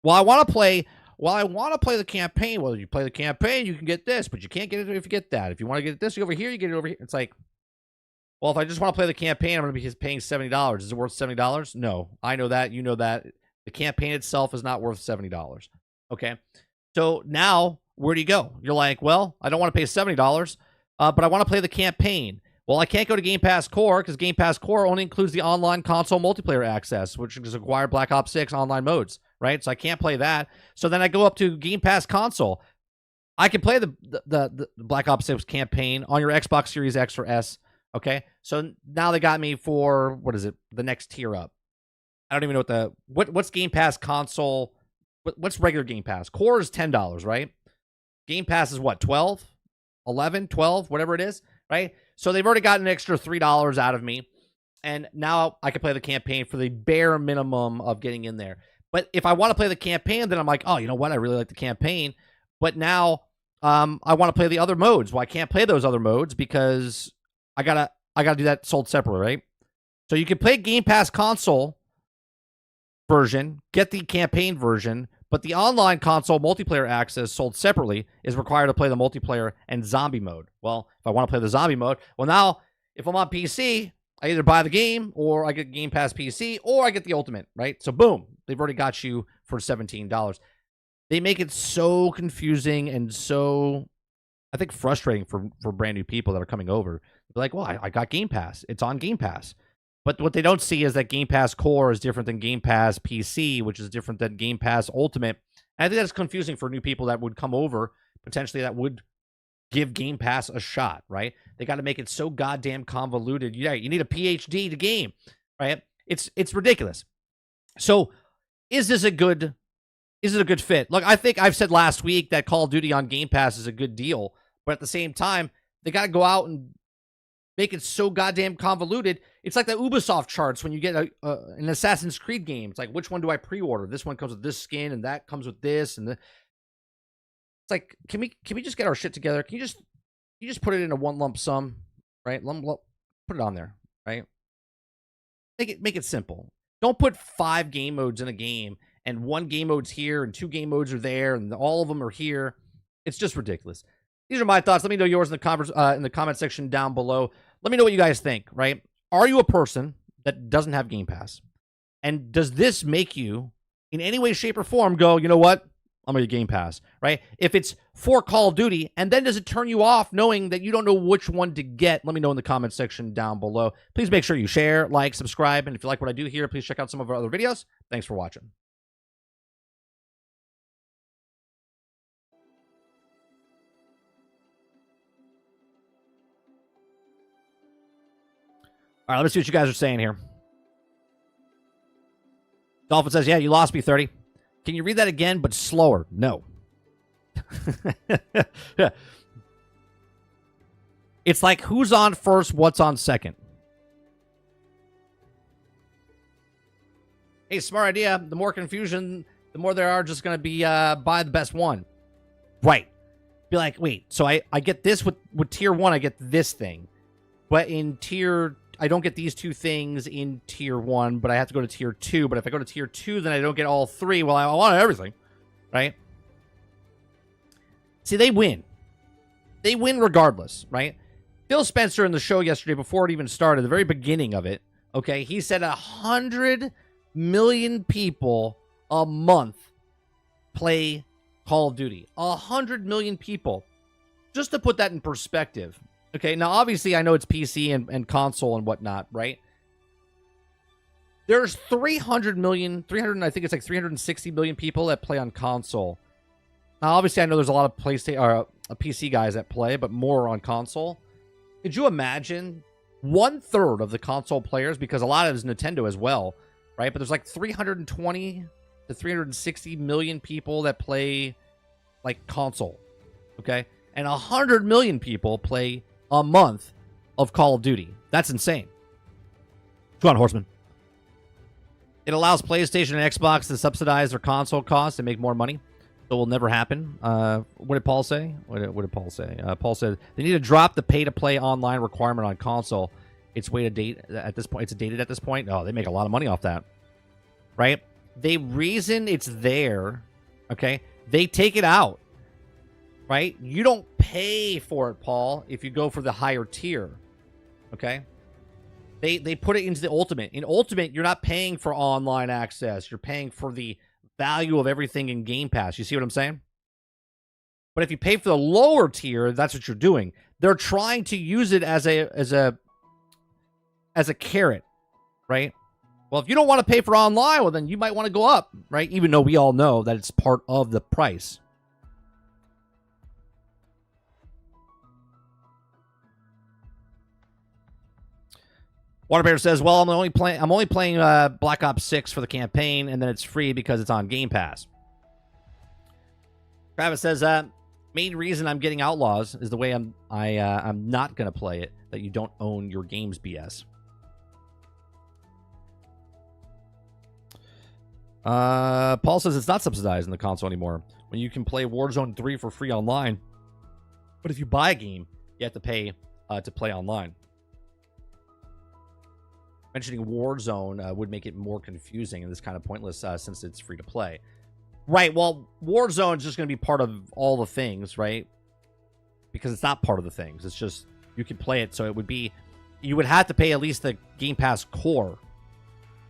Well, I want to play the campaign. Well, you play the campaign, you can get this, but you can't get it if you get that. If you want to get this over here, you get it over here. It's like, well, if I just want to play the campaign, I'm going to be paying $70. Is it worth $70? No. I know that. You know that. The campaign itself is not worth $70. Okay? So now, where do you go? You're like, well, I don't want to pay $70, but I want to play the campaign. Well, I can't go to Game Pass Core because Game Pass Core only includes the online console multiplayer access, which is acquired Black Ops 6 online modes, right? So I can't play that. So then I go up to Game Pass Console. I can play the Black Ops 6 campaign on your Xbox Series X or S, okay? So now they got me for, what is it, the next tier up. I don't even know what's Game Pass Console, what's regular Game Pass? Core is $10, right? Game Pass is what, 12? 11, 12, whatever it is, right? So they've already gotten an extra $3 out of me, and now I can play the campaign for the bare minimum of getting in there. But if I want to play the campaign, then I'm like, oh, you know what? I really like the campaign, but now I want to play the other modes. Well, I can't play those other modes because I gotta do that sold separately, right? So you can play Game Pass Console version, get the campaign version, but the online console multiplayer access sold separately is required to play the multiplayer and zombie mode. Well, if I want to play the zombie mode, well, now, if I'm on PC, I either buy the game, or I get Game Pass PC, or I get the Ultimate, right? So, boom, they've already got you for $17. They make it so confusing and so, I think, frustrating for brand new people that are coming over. They're like, well, I got Game Pass. It's on Game Pass. But what they don't see is that Game Pass Core is different than Game Pass PC, which is different than Game Pass Ultimate. And I think that's confusing for new people that would come over, potentially, that would give Game Pass a shot, right? They got to make it so goddamn convoluted. Yeah, you need a PhD to game, right? It's ridiculous. So, is it a good fit? Look, I think I've said last week that Call of Duty on Game Pass is a good deal, but at the same time, they got to go out and make it so goddamn convoluted. It's like the Ubisoft charts when you get an Assassin's Creed game. It's like, which one do I pre-order? This one comes with this skin, and that comes with this, and it's like, can we just get our shit together? Can you just put it in a one lump sum, right? Put it on there, right? Make it simple. Don't put 5 game modes in a game, and 1 game mode's here, and 2 game modes are there, and all of them are here. It's just ridiculous. These are my thoughts. Let me know yours in the comment section down below. Let me know what you guys think, right? Are you a person that doesn't have Game Pass? And does this make you, in any way, shape, or form, go, you know what? I'm going to Game Pass, right? If it's for Call of Duty, and then does it turn you off knowing that you don't know which one to get? Let me know in the comment section down below. Please make sure you share, like, subscribe, and if you like what I do here, please check out some of our other videos. Thanks for watching. All right, let me see what you guys are saying here. Dolphin says, yeah, you lost me, 30. Can you read that again, but slower? No. Yeah. It's like, who's on first, what's on second? Hey, smart idea. The more confusion, the more there are just going to be buy the best one. Right. Be like, wait, so I get this with tier 1, I get this thing. But in tier, I don't get these 2 things in tier 1, but I have to go to tier 2. But if I go to tier 2, then I don't get all 3. Well, I want everything, right? See, they win. They win regardless, right? Phil Spencer in the show yesterday, before it even started, the very beginning of it, okay, he said 100 million people a month play Call of Duty. 100 million people. Just to put that in perspective. Okay, now obviously I know it's PC and console and whatnot, right? There's 300 million, 300, I think it's like 360 million people that play on console. Now, obviously, I know there's a lot of PlayStation or PC guys that play, but more on console. Could you imagine 1/3 of the console players, because a lot of it is Nintendo as well, right? But there's like 320 to 360 million people that play like console, okay? And 100 million people play a month of Call of Duty. That's insane. Go on, Horseman. It allows PlayStation and Xbox to subsidize their console costs and make more money. So it will never happen. What did Paul say? What did Paul say? Paul said they need to drop the pay-to-play online requirement on console. It's way to date at this point. It's dated at this point. Oh, they make a lot of money off that, right? The reason it's there, okay? They take it out, right? You don't pay for it, Paul, if you go for the higher tier, okay? They put it into the Ultimate. In Ultimate, you're not paying for online access. You're paying for the value of everything in Game Pass. You see what I'm saying? But if you pay for the lower tier, that's what you're doing. They're trying to use it as a carrot, right? Well, if you don't want to pay for online, well, then you might want to go up, right? Even though we all know that it's part of the price. Waterbear says, "Well, I'm only playing Black Ops 6 for the campaign, and then it's free because it's on Game Pass." Travis says, "Main reason I'm getting Outlaws is the way I'm not gonna play it. That you don't own your games, BS." Paul says it's not subsidized in the console anymore. When you can play Warzone 3 for free online, but if you buy a game, you have to pay to play online. Mentioning Warzone would make it more confusing and this kind of pointless since it's free to play. Right, well, Warzone is just going to be part of all the things, right? Because it's not part of the things. It's just, you can play it, so it would be, you would have to pay at least the Game Pass core,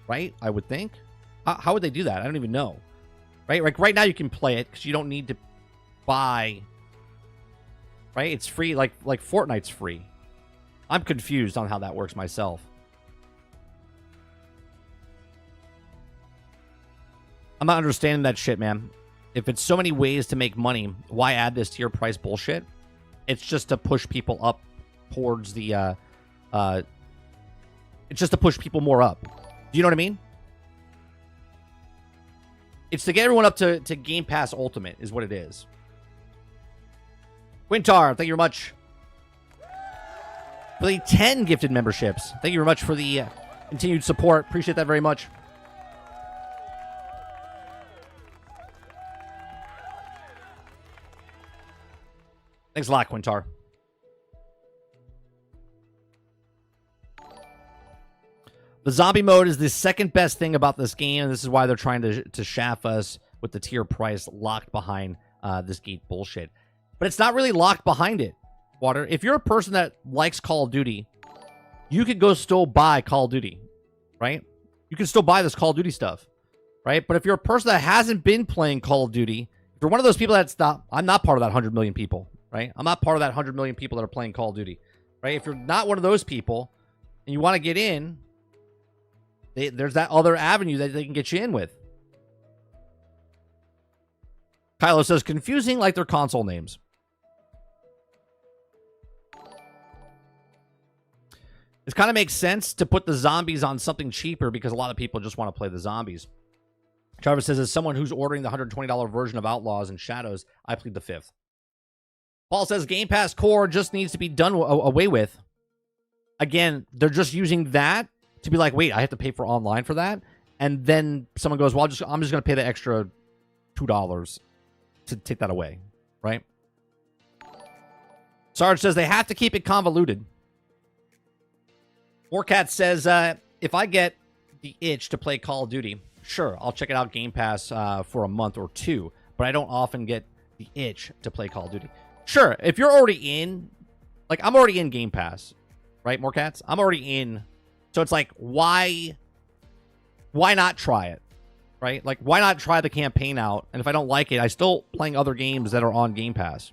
right? I would think. How would they do that? I don't even know. Right? Like, right now you can play it because you don't need to buy, right? It's free, like Fortnite's free. I'm confused on how that works myself. I'm not understanding that shit, man. If it's so many ways to make money, why add this tier price bullshit? It's just to push people up towards the, it's just to push people more up. Do you know what I mean? It's to get everyone up to Game Pass Ultimate is what it is. Quintar, thank you very much for the 10 gifted memberships. Thank you very much for the continued support. Appreciate that very much. Thanks a lot, Quintar. The zombie mode is the second best thing about this game, and this is why they're trying to shaft us with the tier price locked behind this gate bullshit. But it's not really locked behind it, Water. If you're a person that likes Call of Duty, you could go still buy Call of Duty, right? You can still buy this Call of Duty stuff, right? But if you're a person that hasn't been playing Call of Duty, if you're one of those people that's not, I'm not part of that 100 million people. Right? I'm not part of that 100 million people that are playing Call of Duty. Right? If you're not one of those people and you want to get in, there's that other avenue that they can get you in with. Kylo says, confusing like their console names. This kind of makes sense to put the zombies on something cheaper because a lot of people just want to play the zombies. Travis says, as someone who's ordering the $120 version of Outlaws and Shadows, I plead the fifth. Paul says Game Pass Core just needs to be done away with. Again, they're just using that to be like, wait, I have to pay for online for that? And then someone goes, well, I'm just going to pay the extra $2 to take that away, right? Sarge says they have to keep it convoluted. Warcat says, if I get the itch to play Call of Duty, sure, I'll check it out Game Pass for a month or two, but I don't often get the itch to play Call of Duty. Sure, if you're already in, like, I'm already in Game Pass, right, more cats? I'm already in, so it's like, why not try it, right? Like, why not try the campaign out, and if I don't like it, I still playing other games that are on Game Pass.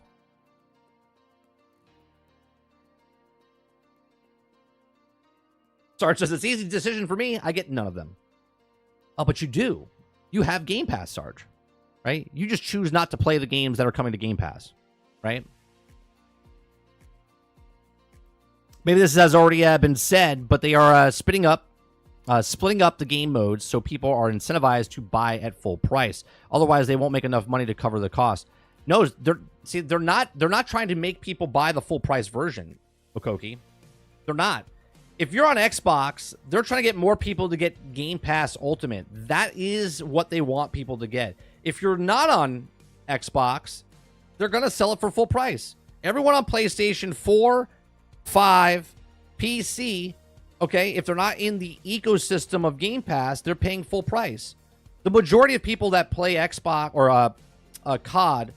Sarge says, it's an easy decision for me, I get none of them. Oh, but you do. You have Game Pass, Sarge, right? You just choose not to play the games that are coming to Game Pass, right? Maybe this has already been said, but they are splitting up the game modes so people are incentivized to buy at full price. Otherwise, they won't make enough money to cover the cost. No, they're not trying to make people buy the full price version, Okoki. They're not. If you're on Xbox, they're trying to get more people to get Game Pass Ultimate. That is what they want people to get. If you're not on Xbox, they're going to sell it for full price. Everyone on PlayStation 4, 5, PC, okay, if they're not in the ecosystem of Game Pass, they're paying full price. The majority of people that play Xbox or COD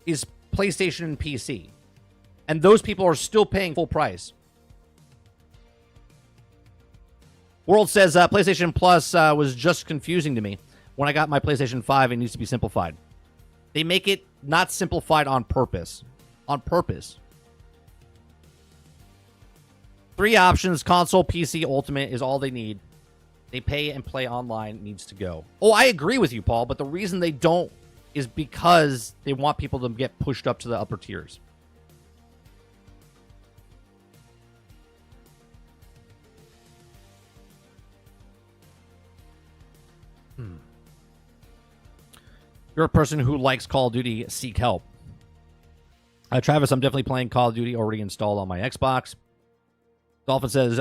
is PlayStation and PC. And those people are still paying full price. World says PlayStation Plus was just confusing to me. When I got my PlayStation 5, it needs to be simplified. They make it not simplified on purpose. On purpose. 3 options, console, PC, Ultimate is all they need. They pay and play online needs to go. Oh, I agree with you, Paul, but the reason they don't is because they want people to get pushed up to the upper tiers. You're a person who likes Call of Duty, seek help. Travis, I'm definitely playing Call of Duty, already installed on my Xbox. Dolphin says,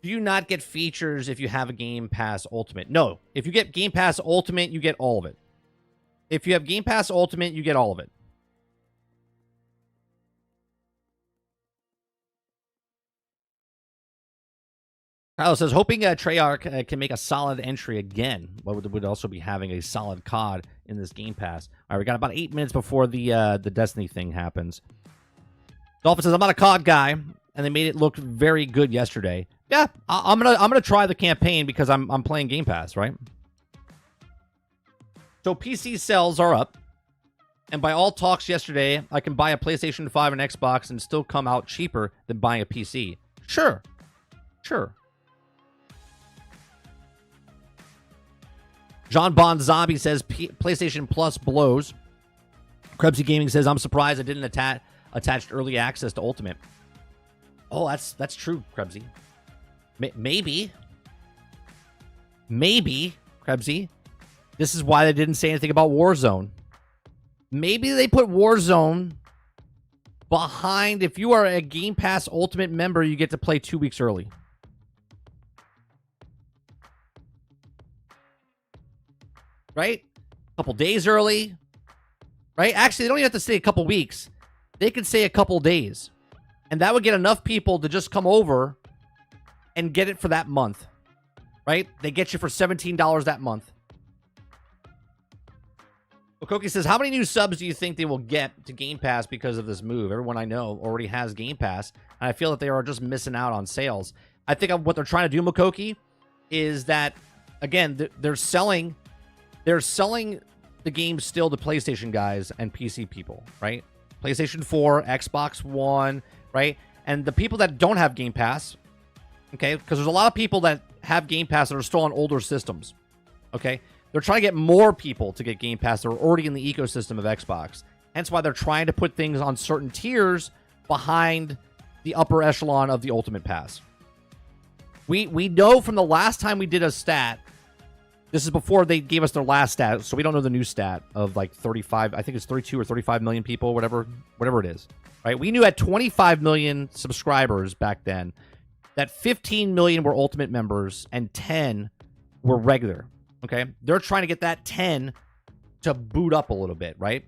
do you not get features if you have a Game Pass Ultimate? No. If you get Game Pass Ultimate, you get all of it. If you have Game Pass Ultimate, you get all of it. Kyle says, hoping Treyarch can make a solid entry again, but would also be having a solid COD in this Game Pass. All right, we got about 8 minutes before the Destiny thing happens. Dolphin says, I'm not a COD guy, and they made it look very good yesterday. Yeah, I'm gonna try the campaign because I'm playing Game Pass, right? So PC sales are up, and by all talks yesterday, I can buy a PlayStation 5 and Xbox and still come out cheaper than buying a PC. Sure. John Bond Zombie says PlayStation Plus blows. Krebsy Gaming says, I'm surprised I didn't attach early access to Ultimate. Oh, that's true, Krebsy. Maybe, Krebsy. This is why they didn't say anything about Warzone. Maybe they put Warzone behind. If you are a Game Pass Ultimate member, you get to play 2 weeks early. Right? A couple days early. Right? Actually, they don't even have to say a couple weeks. They could say a couple days. And that would get enough people to just come over and get it for that month. Right? They get you for $17 that month. Okoki says, how many new subs do you think they will get to Game Pass because of this move? Everyone I know already has Game Pass, and I feel that they are just missing out on sales. I think what they're trying to do, Mokoki, is that, again, they're selling the game still to PlayStation guys and PC people, right? PlayStation 4, Xbox One, right? And the people that don't have Game Pass, okay, because there's a lot of people that have Game Pass that are still on older systems, okay? They're trying to get more people to get Game Pass that are already in the ecosystem of Xbox. Hence why they're trying to put things on certain tiers behind the upper echelon of the Ultimate Pass. We know from the last time we did a stat, this is before they gave us their last stat, so we don't know the new stat of like 35, I think it's 32 or 35 million people, whatever it is. Right? We knew at 25 million subscribers back then that 15 million were Ultimate members and 10 were regular. Okay? They're trying to get that 10 to boot up a little bit, right?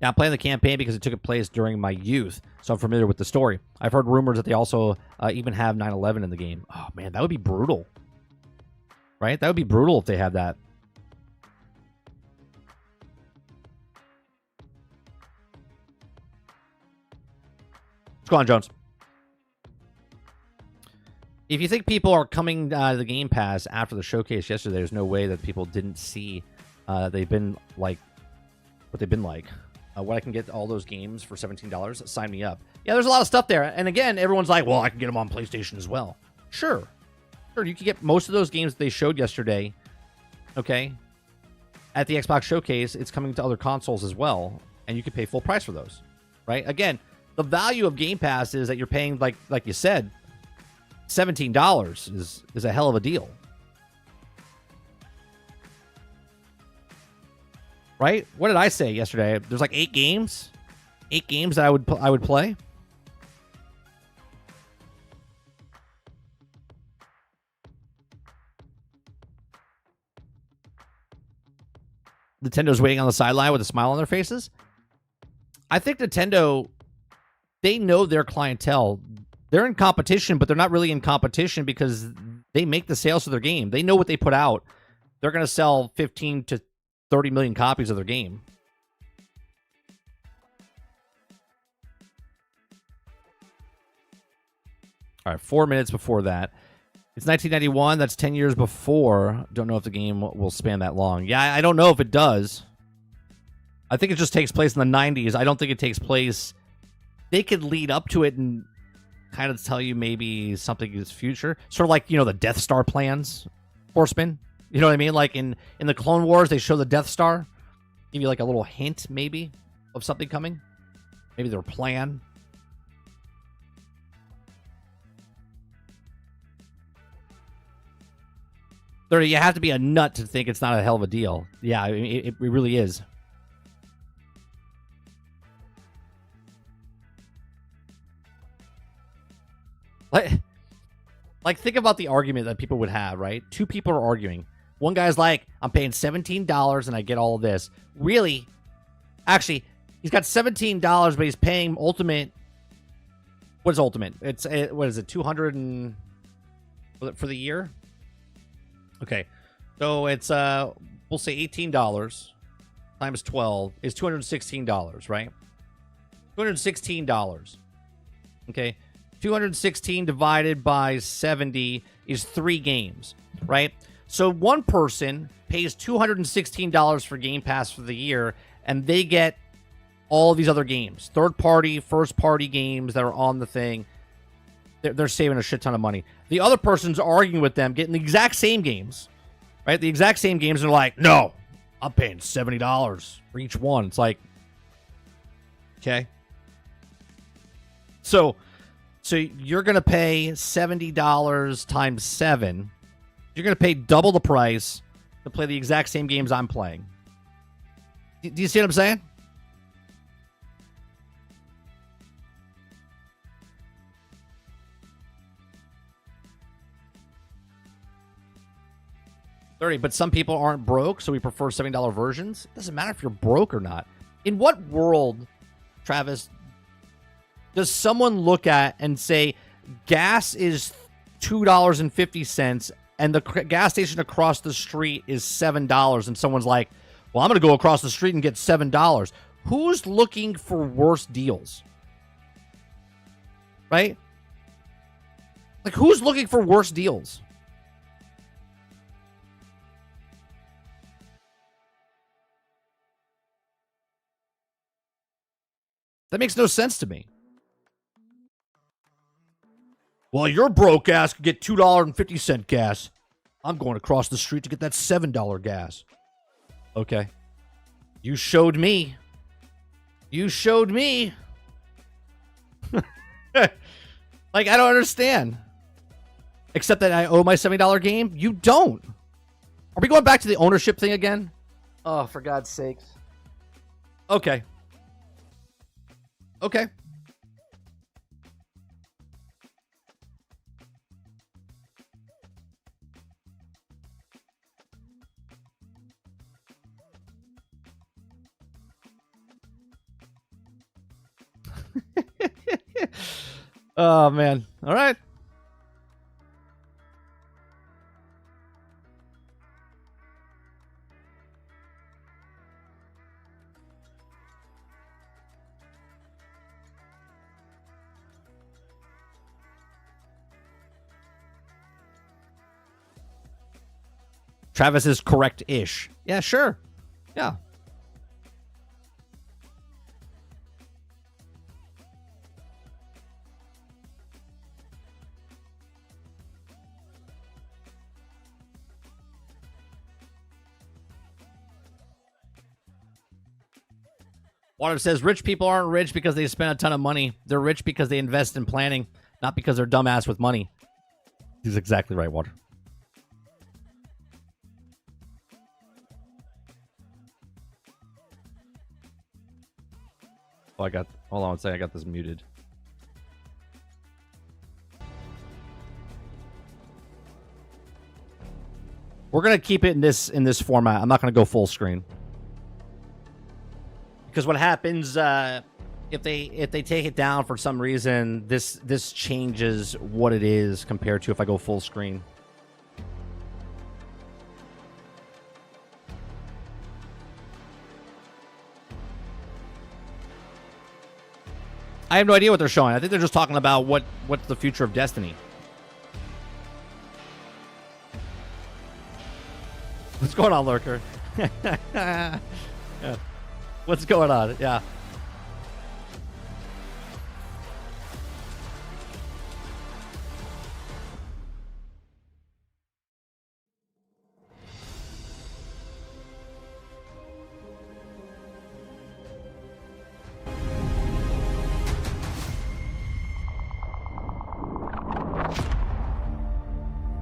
Now, I'm playing the campaign because it took place during my youth, so I'm familiar with the story. I've heard rumors that they also even have 9/11 in the game. Oh, man, that would be brutal. Right? That would be brutal if they had that. What's going on, Jones? If you think people are coming to the Game Pass after the showcase yesterday, there's no way that people didn't see they've been like what they've been like. What I can get all those games for $17, sign me up. Yeah, there's a lot of stuff there. And again, everyone's like, well, I can get them on PlayStation as well. Sure. Sure, you can get most of those games that they showed yesterday, okay, at the Xbox Showcase. It's coming to other consoles as well, and you can pay full price for those, right? Again, the value of Game Pass is that you're paying, like you said, $17 is a hell of a deal. Right? What did I say yesterday? There's like 8 games. 8 games that I would play. Nintendo's waiting on the sideline with a smile on their faces. I think Nintendo, they know their clientele. They're in competition, but they're not really in competition because they make the sales of their game. They know what they put out. They're going to sell 15 to 30 million copies of their game. All right, 4 minutes before that. It's 1991. That's 10 years before. Don't know if the game will span that long. Yeah, I don't know if it does. I think it just takes place in the 90s. I don't think it takes place... They could lead up to it and kind of tell you maybe something is future. Sort of like, the Death Star plans, Horseman. You know what I mean? Like in the Clone Wars, they show the Death Star. Give you like a little hint, maybe, of something coming. Maybe their plan. You have to be a nut to think it's not a hell of a deal. Yeah, it really is. Like, think about the argument that people would have, right? 2 people are arguing. One guy's like, I'm paying $17 and I get all of this. Really? Actually, he's got $17, but he's paying Ultimate. What is Ultimate? What is it? 200 and for the year? Okay. So it's we'll say $18 times 12 is $216, right? $216. Okay. 216 divided by 70 is 3 games, right? So one person pays $216 for Game Pass for the year, and they get all of these other games, third-party, first-party games that are on the thing. They're saving a shit ton of money. The other person's arguing with them, getting the exact same games, right? The exact same games, and they're like, no, I'm paying $70 for each one. It's like, okay. So you're going to pay $70 times 7. You're going to pay double the price to play the exact same games I'm playing. Do you see what I'm saying? But some people aren't broke, so we prefer $7 versions. It doesn't matter if you're broke or not. In what world, Travis, does someone look at and say gas is $2.50 and the gas station across the street is $7, and someone's like, well, I'm going to go across the street and get $7. Who's looking for worse deals? Right? Like, who's looking for worse deals? That makes no sense to me. Well, your broke ass could get $2.50 gas. I'm going across the street to get that $7 gas. Okay. You showed me. You showed me. Like, I don't understand. Except that I owe my $70 game? You don't. Are we going back to the ownership thing again? Oh, for God's sakes. Okay. Okay. Oh, man. All right. Travis is correct-ish. Yeah, sure. Yeah. Water says rich people aren't rich because they spend a ton of money. They're rich because they invest in planning, not because they're dumbass with money. He's exactly right, Water. Oh, hold on one second, I got this muted. We're gonna keep it in this format. I'm not gonna go full screen. Because what happens if they take it down for some reason, this changes what it is compared to if I go full screen. I have no idea what they're showing. I think they're just talking about what's the future of Destiny. What's going on, Lurker? Yeah. What's going on? Yeah.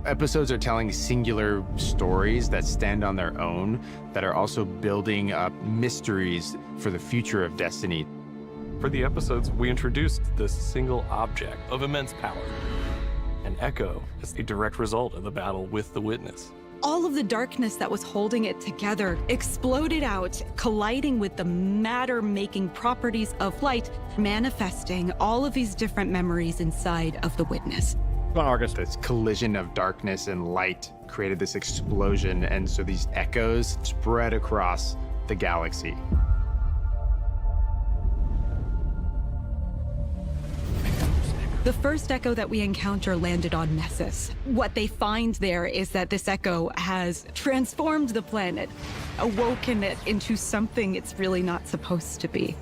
Episodes are telling singular stories that stand on their own, that are also building up mysteries for the future of Destiny. For the episodes, we introduced this single object of immense power. An echo is a direct result of the battle with the Witness. All of the darkness that was holding it together exploded out, colliding with the matter-making properties of light, manifesting all of these different memories inside of the Witness. Go on, Argus. This collision of darkness and light created this explosion, and so these echoes spread across the galaxy. The first echo that we encounter landed on Nessus. What they find there is that this echo has transformed the planet, awoken it into something it's really not supposed to be.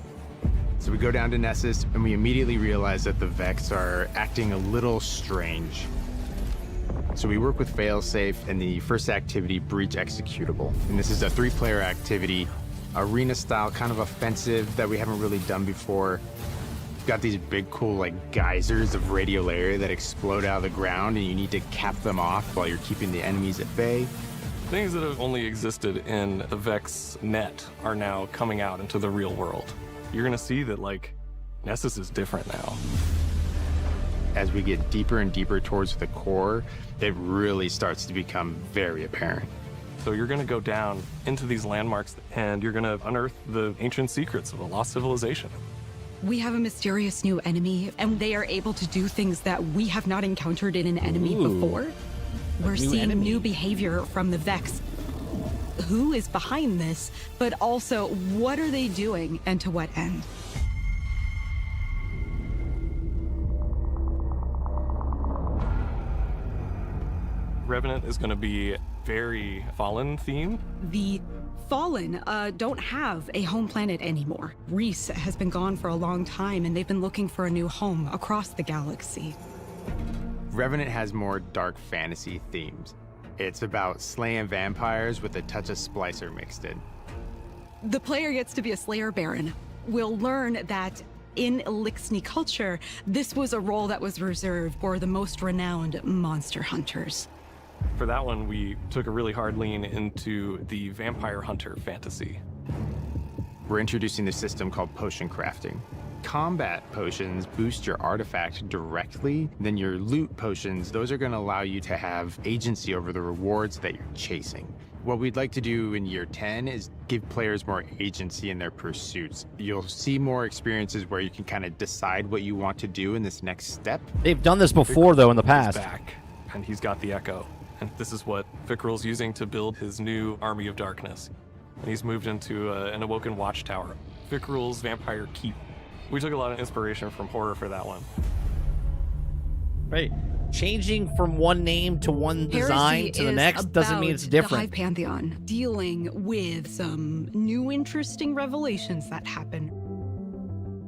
So we go down to Nessus, and we immediately realize that the Vex are acting a little strange. So we work with Failsafe and the first activity, Breach Executable. And this is a 3-player activity, arena style, kind of offensive that we haven't really done before. Got these big, cool, like, geysers of radiolaria that explode out of the ground, and you need to cap them off while you're keeping the enemies at bay. Things that have only existed in the Vex net are now coming out into the real world. You're gonna see that, like, Nessus is different now. As we get deeper and deeper towards the core, it really starts to become very apparent. So you're gonna go down into these landmarks, and you're gonna unearth the ancient secrets of a lost civilization. We have a mysterious new enemy, and they are able to do things that we have not encountered in an enemy before. We're seeing new behavior from the Vex. Who is behind this, but also what are they doing and to what end? Revenant is gonna be very Fallen themed. The Fallen don't have a home planet anymore. Reese has been gone for a long time, and they've been looking for a new home across the galaxy. Revenant has more dark fantasy themes. It's about slaying vampires with a touch of Splicer mixed in. The player gets to be a Slayer Baron. We'll learn that in Elixni culture, this was a role that was reserved for the most renowned monster hunters. For that one, we took a really hard lean into the vampire hunter fantasy. We're introducing the system called potion crafting. Combat potions boost your artifact directly, then your loot potions, those are going to allow you to have agency over the rewards that you're chasing. What we'd like to do in year 10 is give players more agency in their pursuits. You'll see more experiences where you can kind of decide what you want to do in this next step. They've done this before, though, in the past. He's back, and he's got the Echo. And this is what Fickrel's using to build his new Army of Darkness. And he's moved into an Awoken Watchtower. Fickrel's Vampire Keep. We took a lot of inspiration from horror for that one. Right. Changing from one name to one design to the next doesn't mean it's different. The Hive Pantheon, dealing with some new interesting revelations that happen.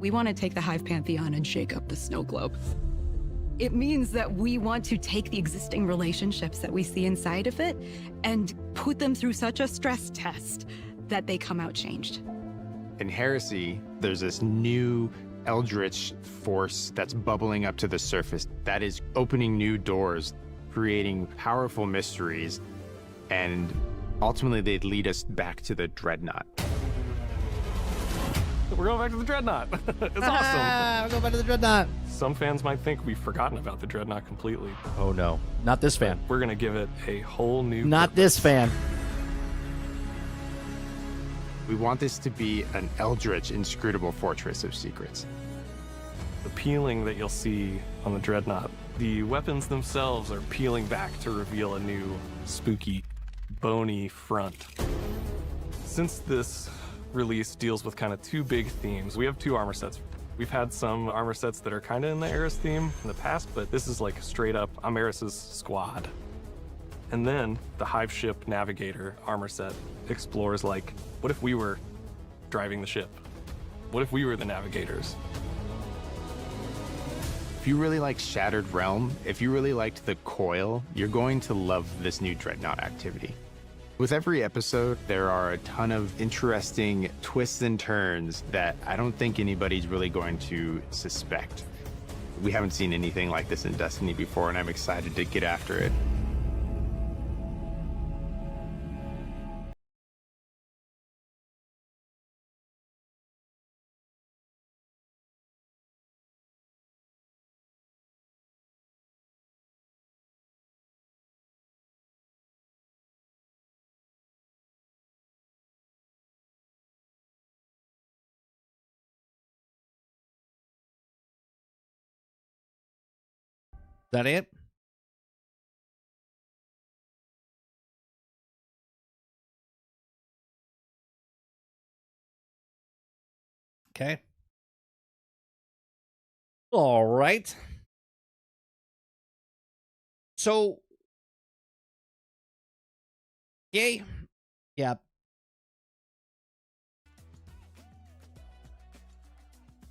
We want to take the Hive Pantheon and shake up the snow globe. It means that we want to take the existing relationships that we see inside of it and put them through such a stress test that they come out changed. In Heresy, there's this new eldritch force that's bubbling up to the surface that is opening new doors, creating powerful mysteries, and ultimately they'd lead us back to the Dreadnought. We're going back to the Dreadnought. It's awesome. We're going back to the Dreadnought. Some fans might think we've forgotten about the Dreadnought completely. Oh no, not this fan. We're going to give it a whole new Not this fan. We want this to be an eldritch, inscrutable fortress of secrets. The peeling that you'll see on the Dreadnought, the weapons themselves are peeling back to reveal a new, spooky, bony front. Since this release deals with kind of two big themes, we have two armor sets. We've had some armor sets that are kind of in the Eris theme in the past, but this is like straight up, I'm Eris's squad. And then the Hive Ship Navigator armor set explores like, what if we were driving the ship? What if we were the navigators? If you really like Shattered Realm, if you really liked the Coil, you're going to love this new Dreadnought activity. With every episode, there are a ton of interesting twists and turns that I don't think anybody's really going to suspect. We haven't seen anything like this in Destiny before, and I'm excited to get after it. That it? Okay. All right. So, yay. Yeah.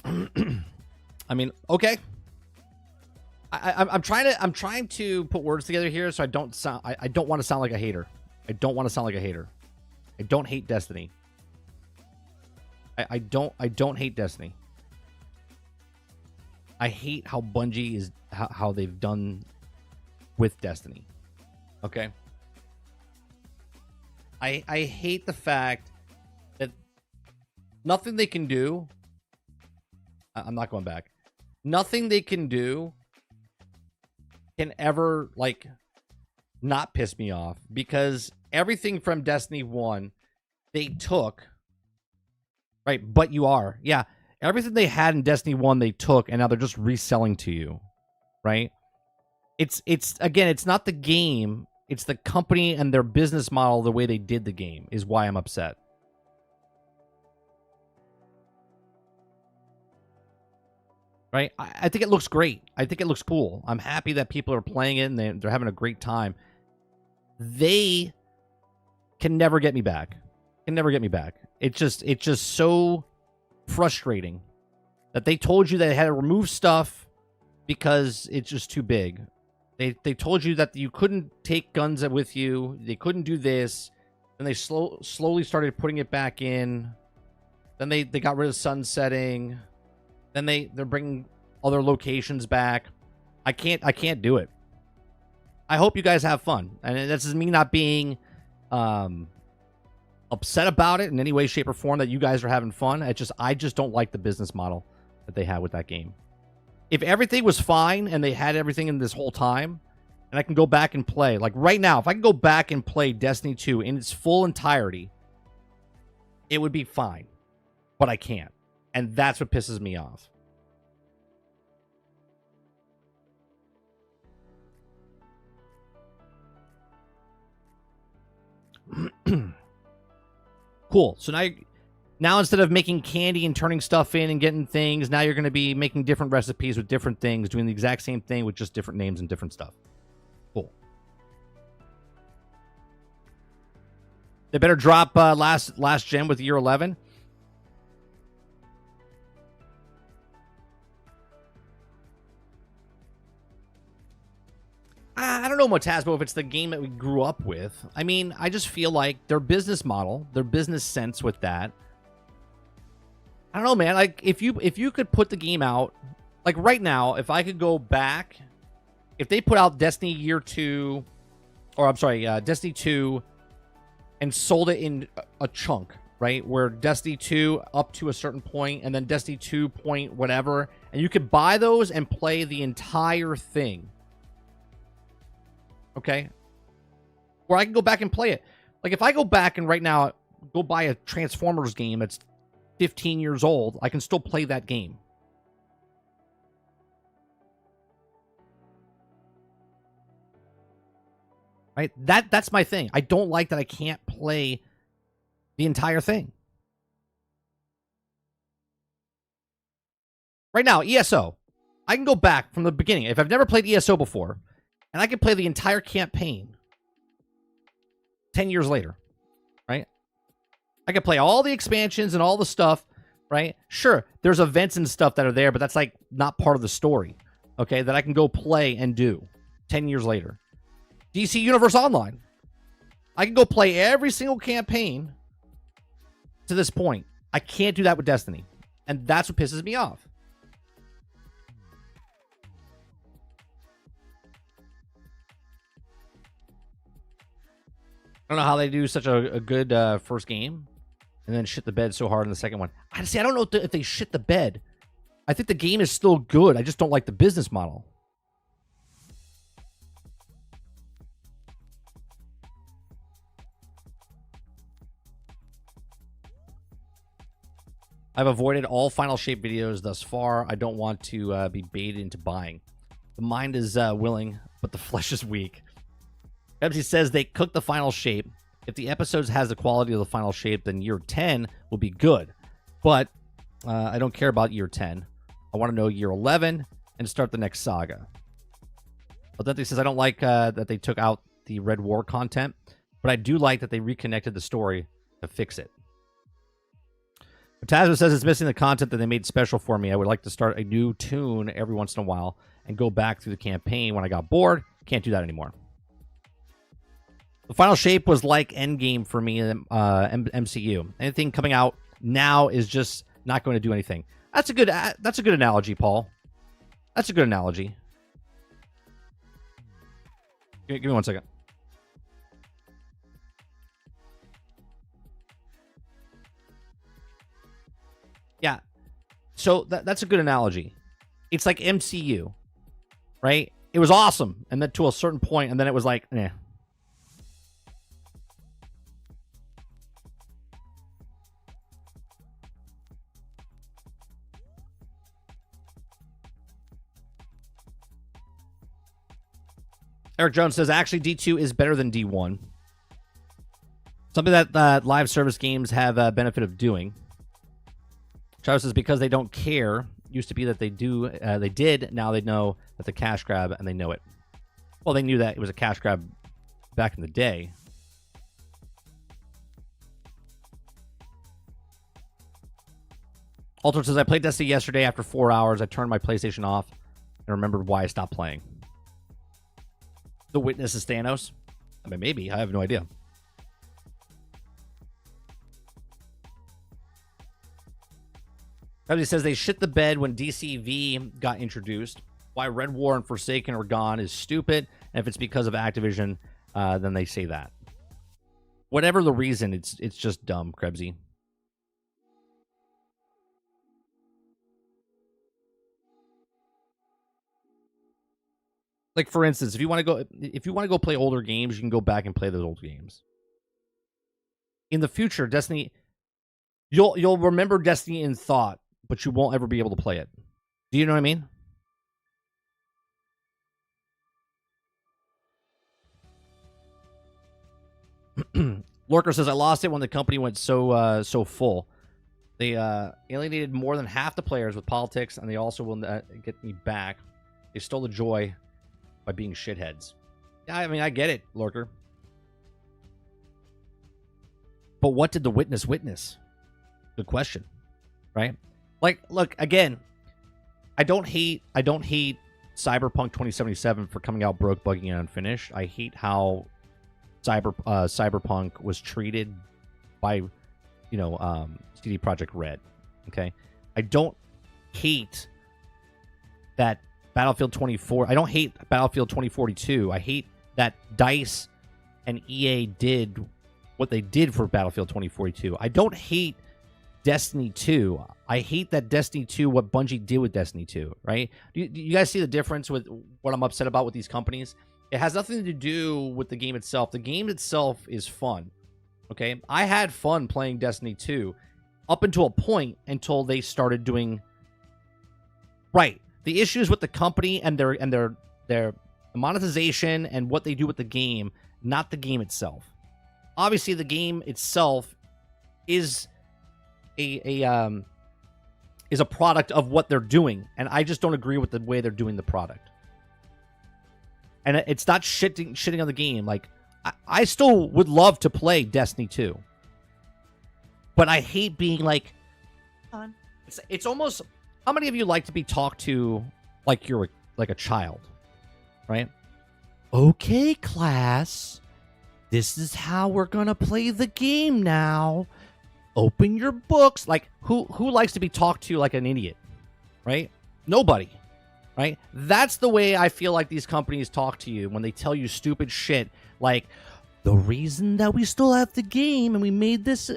I mean, okay. I'm trying to put words together here so I don't sound I don't want to sound like a hater. I don't want to sound like a hater. I don't hate Destiny. I don't hate Destiny. I hate how Bungie is how they've done with Destiny. Okay? I hate the fact that nothing they can do, I'm not going back. Nothing they can do can ever, like, not piss me off, because everything from Destiny 1 they took, right? But you are, yeah, everything they had in Destiny 1 they took, and now they're just reselling to you, right? It's again, it's not the game, it's the company and their business model, the way they did the game is why I'm upset. Right? I think it looks great. I think it looks cool. I'm happy that people are playing it and they're having a great time. They can never get me back. Can never get me back. It's just so frustrating that they told you they had to remove stuff because it's just too big. They told you that you couldn't take guns with you. They couldn't do this. Then they slowly started putting it back in. Then they got rid of sunsetting. Then they're bringing other locations back. I can't do it. I hope you guys have fun. And this is me not being upset about it in any way, shape, or form that you guys are having fun. I just don't like the business model that they have with that game. If everything was fine and they had everything in this whole time, and I can go back and play, like right now, if I can go back and play Destiny 2 in its full entirety, it would be fine. But I can't. And that's what pisses me off. Cool. So now instead of making candy and turning stuff in and getting things, now you're going to be making different recipes with different things, doing the exact same thing with just different names and different stuff. Cool. They better drop last gen with year 11. I don't know, Motasbo, if it's the game that we grew up with. I mean, I just feel like their business model, their business sense with that I don't know, man. Like if you could put the game out, like right now, if I could go back, if they put out Destiny Year 2, or I'm sorry, Destiny 2, and sold it in a chunk, right? Where Destiny 2 up to a certain point, and then Destiny 2 point whatever, and you could buy those and play the entire thing. Okay? Or I can go back and play it. Like if I go back and right now go buy a Transformers game that's 15 years old, I can still play that game. Right? That's my thing. I don't like that I can't play the entire thing. Right now, ESO. I can go back from the beginning. If I've never played ESO before, and I can play the entire campaign 10 years later, right? I can play all the expansions and all the stuff, right? Sure, there's events and stuff that are there, but that's like not part of the story, okay? That I can go play and do 10 years later. DC Universe Online. I can go play every single campaign to this point. I can't do that with Destiny. And that's what pisses me off. I don't know how they do such a good first game and then shit the bed so hard in the second one. I don't know if they shit the bed. I think the game is still good. I just don't like the business model. I've avoided all Final Shape videos thus far. I don't want to be baited into buying. The mind is willing, but the flesh is weak. Pepsi says they cook the Final Shape. If the episodes has the quality of the Final Shape, then year 10 will be good. But I don't care about year 10. I want to know year 11 and start the next saga. But Dante says I don't like that they took out the Red War content, but I do like that they reconnected the story to fix it. Tasma says it's missing the content that they made special for me. I would like to start a new tune every once in a while and go back through the campaign when I got bored. Can't do that anymore. The Final Shape was like Endgame for me in MCU. Anything coming out now is just not going to do anything. That's a good analogy, Paul. That's a good analogy. Give me 1 second. Yeah. So that's a good analogy. It's like MCU, right? It was awesome, and then to a certain point, and then it was like, eh. Eric Jones says, actually, D2 is better than D1. Something that live service games have a benefit of doing. Charles says, because they don't care. Used to be that they did. Now they know that's a cash grab, and they know it. Well, they knew that it was a cash grab back in the day. Alter says, I played Destiny yesterday after 4 hours. I turned my PlayStation off and remembered why I stopped playing. The witness is Thanos? I mean, maybe. I have no idea. He says they shit the bed when DCV got introduced. Why Red War and Forsaken are gone is stupid. And if it's because of Activision, then they say that. Whatever the reason, it's just dumb, Krebsy. Like, for instance, if you want to go play older games, you can go back and play those old games. In the future, Destiny, you'll remember Destiny in thought, but you won't ever be able to play it. Do you know what I mean? Lorker says, I lost it when the company went so full. They alienated more than half the players with politics, and they also will get me back. They stole the joy by being shitheads. Yeah, I mean, I get it, Lorker. But what did the witness witness? Good question, right? Like, look, again, I don't hate Cyberpunk 2077 for coming out broke, buggy, and unfinished. I hate how Cyberpunk was treated by, CD Projekt Red. Okay, I don't hate that Battlefield 24. I don't hate Battlefield 2042. I hate that DICE and EA did what they did for Battlefield 2042. I don't hate Destiny 2. I hate that Destiny 2, what Bungie did with Destiny 2, right? Do you guys see the difference with what I'm upset about with these companies? It has nothing to do with the game itself. The game itself is fun, okay? I had fun playing Destiny 2 up until a point until they started doing... Right. The issues with the company and their monetization and what they do with the game, not the game itself. Obviously, the game itself is a product of what they're doing, and I just don't agree with the way they're doing the product. And it's not shitting on the game. Like, I still would love to play Destiny 2, but I hate being like, it's almost. How many of you like to be talked to like you're like a child, right? Okay, class, this is how we're gonna play the game now. Open your books. Like, who likes to be talked to like an idiot, right? Nobody, right? That's the way I feel like these companies talk to you when they tell you stupid shit like, the reason that we still have the game and we made this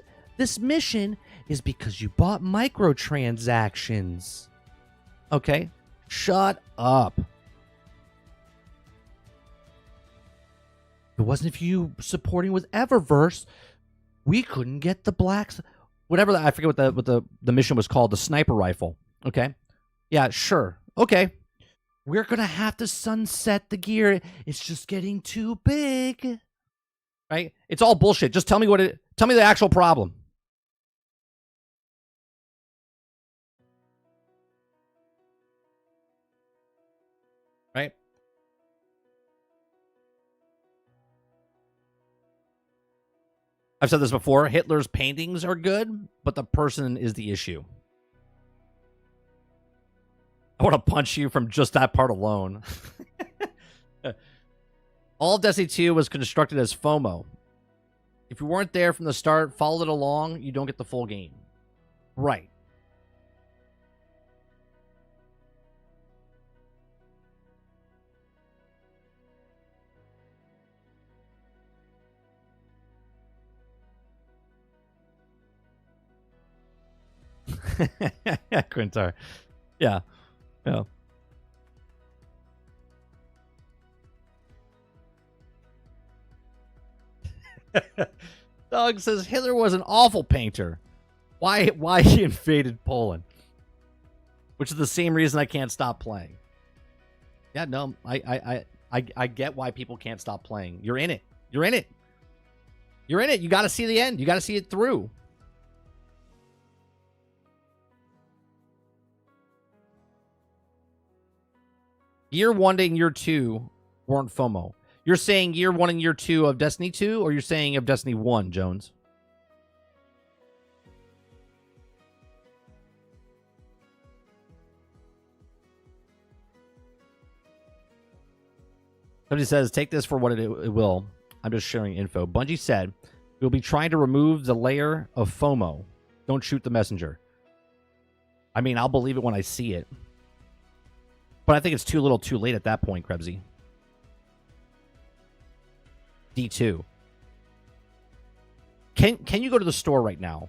mission is because you bought microtransactions. Okay? Shut up. If it wasn't for you supporting with Eververse, we couldn't get the blacks. Whatever, I forget what the mission was called, the sniper rifle. Okay? Yeah, sure. Okay. We're going to have to sunset the gear. It's just getting too big. Right? It's all bullshit. Just tell me tell me the actual problem. Right? I've said this before. Hitler's paintings are good, but the person is the issue. I want to punch you from just that part alone. All of Destiny 2 was constructed as FOMO. If you weren't there from the start, followed it along, you don't get the full game. Right. Quintar. Yeah. Yeah. Doug says Hitler was an awful painter. Why he invaded Poland? Which is the same reason I can't stop playing. Yeah, no, I get why people can't stop playing. You're in it. You're in it. You're in it. You got to see the end. You got to see it through. Year 1 and Year 2 weren't FOMO. You're saying Year 1 and Year 2 of Destiny 2, or you're saying of Destiny 1, Jones? Somebody says, take this for what it will. I'm just sharing info. Bungie said, we'll be trying to remove the layer of FOMO. Don't shoot the messenger. I mean, I'll believe it when I see it. But I think it's too little too late at that point, Krebsy. D2. Can you go to the store right now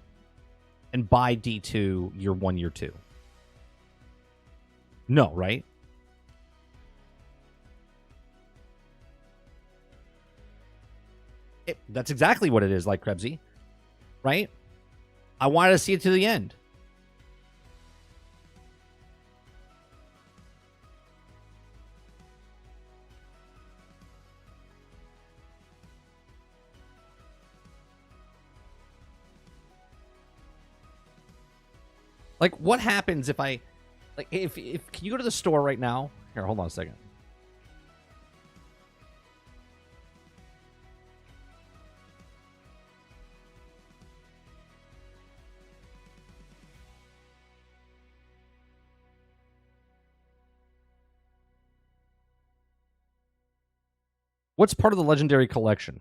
and buy D2 Year 1, Year 2? No, right? That's exactly what it is, like Krebsy. Right? I wanted to see it to the end. Like, what happens if I... Like, if can you go to the store right now? Here, hold on a second. What's part of the Legendary Collection?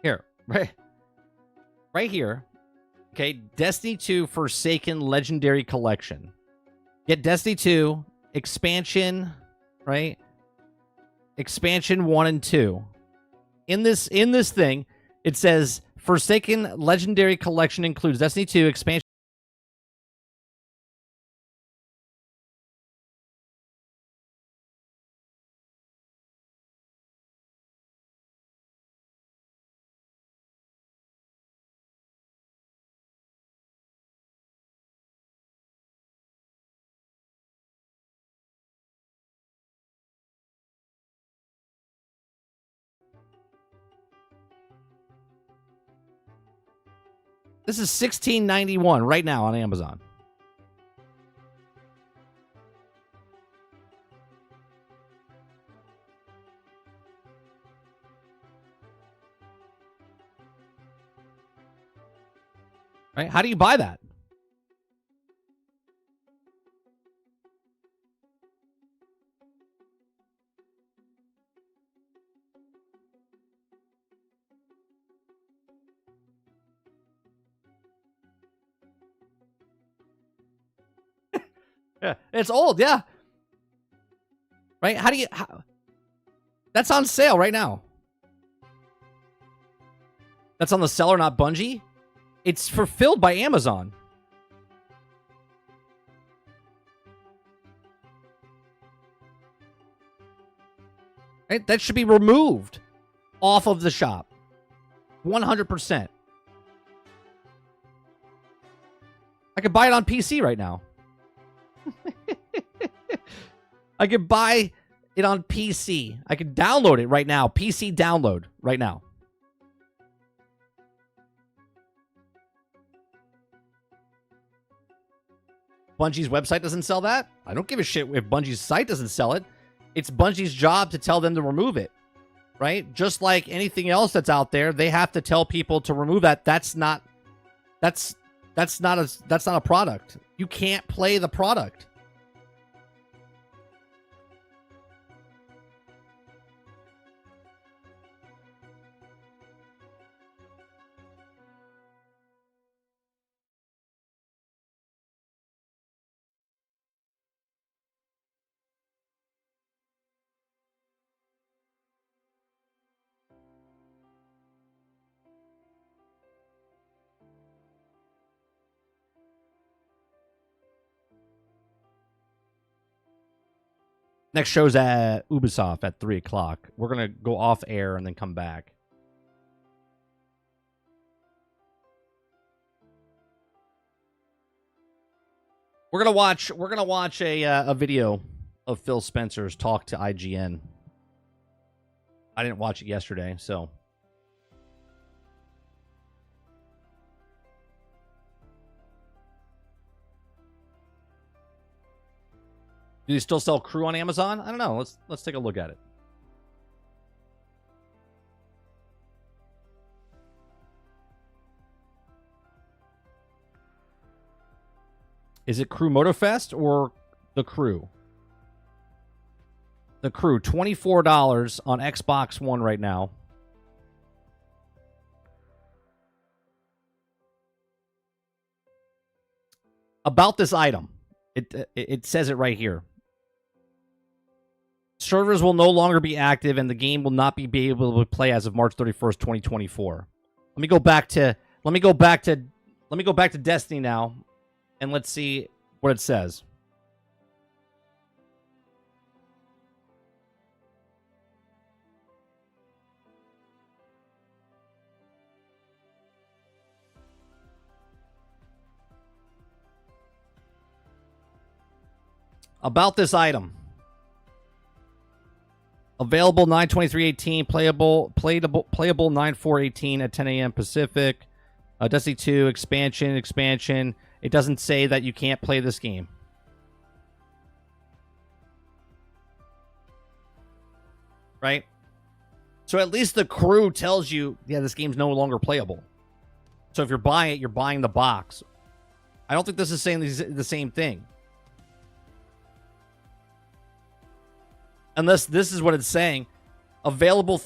Here, right here. Okay, Destiny 2 Forsaken Legendary Collection. Get Destiny 2 expansion, right? Expansion 1 and 2. In this thing, it says Forsaken Legendary Collection includes Destiny 2 expansion. This is $16.91 right now on Amazon. Right? How do you buy that? Yeah, it's old, yeah. Right? That's on sale right now. That's on the seller, not Bungie. It's fulfilled by Amazon. Right? That should be removed off of the shop. 100%. I could buy it on PC right now. I could buy it on PC. I could download it right now. PC download right now. Bungie's website doesn't sell that. I don't give a shit if Bungie's site doesn't sell it. It's Bungie's job to tell them to remove it, right? Just like anything else that's out there, they have to tell people to remove that. That's not a product. You can't play the product. Next show's at Ubisoft at 3 o'clock. We're going to go off air and then come back. We're gonna watch a video of Phil Spencer's talk to IGN. I didn't watch it yesterday, so. Do you still sell Crew on Amazon? I don't know. Let's take a look at it. Is it Crew MotoFest or the Crew? The Crew, $24 on Xbox One right now. About this item, it says it right here. Servers will no longer be active, and the game will not be able to play as of March 31st, 2024. Let me go back to Destiny now, and let's see what it says. About this item. Available 9/23/18, playable 9/4/18 at 10 a.m. Pacific. Destiny 2 expansion. It doesn't say that you can't play this game. Right? So at least the Crew tells you, yeah, this game's no longer playable. So if you're buying it, you're buying the box. I don't think this is saying the same thing. Unless this is what it's saying. Available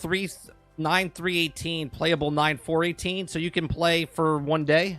9.3.18, playable 9.4.18, so you can play for one day.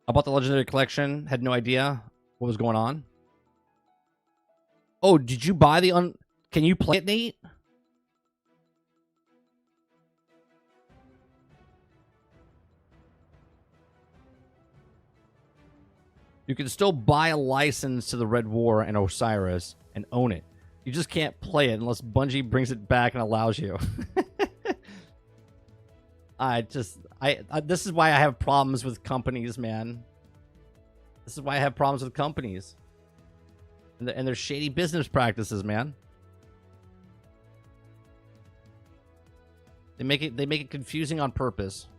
About the Legendary Collection, had no idea what was going on. Oh, did you buy the Can you play it, Nate? You can still buy a license to the Red War and Osiris and own it. You just can't play it unless Bungie brings it back and allows you. This is why I have problems with companies, man. This is why I have problems with companies. And their shady business practices, man. They make it confusing on purpose.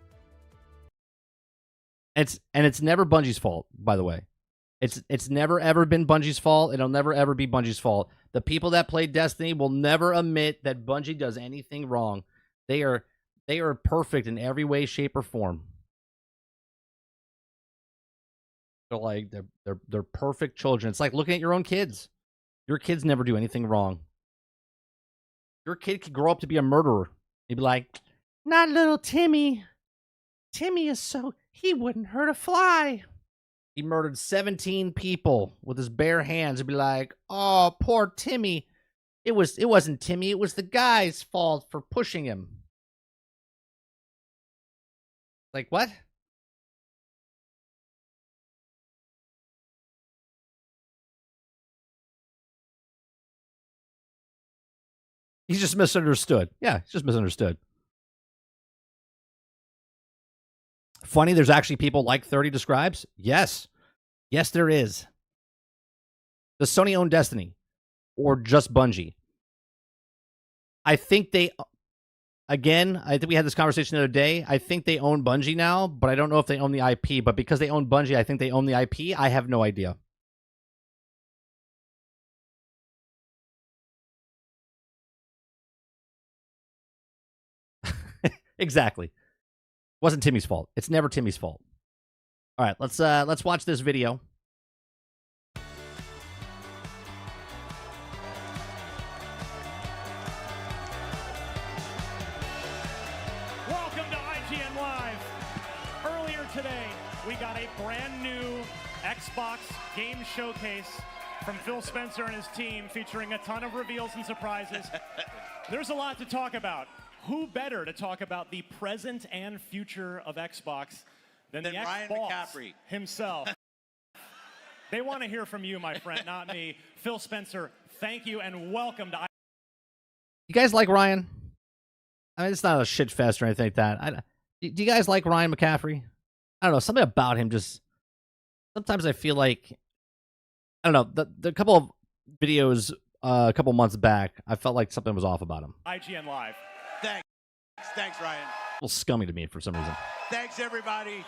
And it's never Bungie's fault, by the way. It's never ever been Bungie's fault. It'll never ever be Bungie's fault. The people that play Destiny will never admit that Bungie does anything wrong. They are perfect in every way, shape, or form. They're like they're perfect children. It's like looking at your own kids. Your kids never do anything wrong. Your kid could grow up to be a murderer. You'd be like, not little Timmy. Timmy is he wouldn't hurt a fly. He murdered 17 people with his bare hands. You'd be like, oh, poor Timmy. It wasn't Timmy. It was the guy's fault for pushing him. Like, what? He's just misunderstood. Yeah, he's just misunderstood. Funny, there's actually people like 30 Describes? Yes. Yes, there is. Does Sony own Destiny? Or just Bungie? I think they... Again, I think we had this conversation the other day. I think they own Bungie now, but I don't know if they own the IP. But because they own Bungie, I think they own the IP. I have no idea. Exactly. Wasn't Timmy's fault. It's never Timmy's fault. All right, let's watch this video. Welcome to IGN Live. Earlier today, we got a brand new Xbox game showcase from Phil Spencer and his team, featuring a ton of reveals and surprises. There's a lot to talk about. Who better to talk about the present and future of Xbox than the Ryan Xbox McCaffrey himself? They want to hear from you, my friend, not me. Phil Spencer, thank you and welcome to. You guys like Ryan? I mean, it's not a shit fest or anything like that. Do you guys like Ryan McCaffrey? I don't know. Something about him just... Sometimes I feel like... I don't know. The couple of videos a couple months back, I felt like something was off about him. IGN Live. Thanks, Ryan. A little scummy to me for some reason. Thanks, everybody.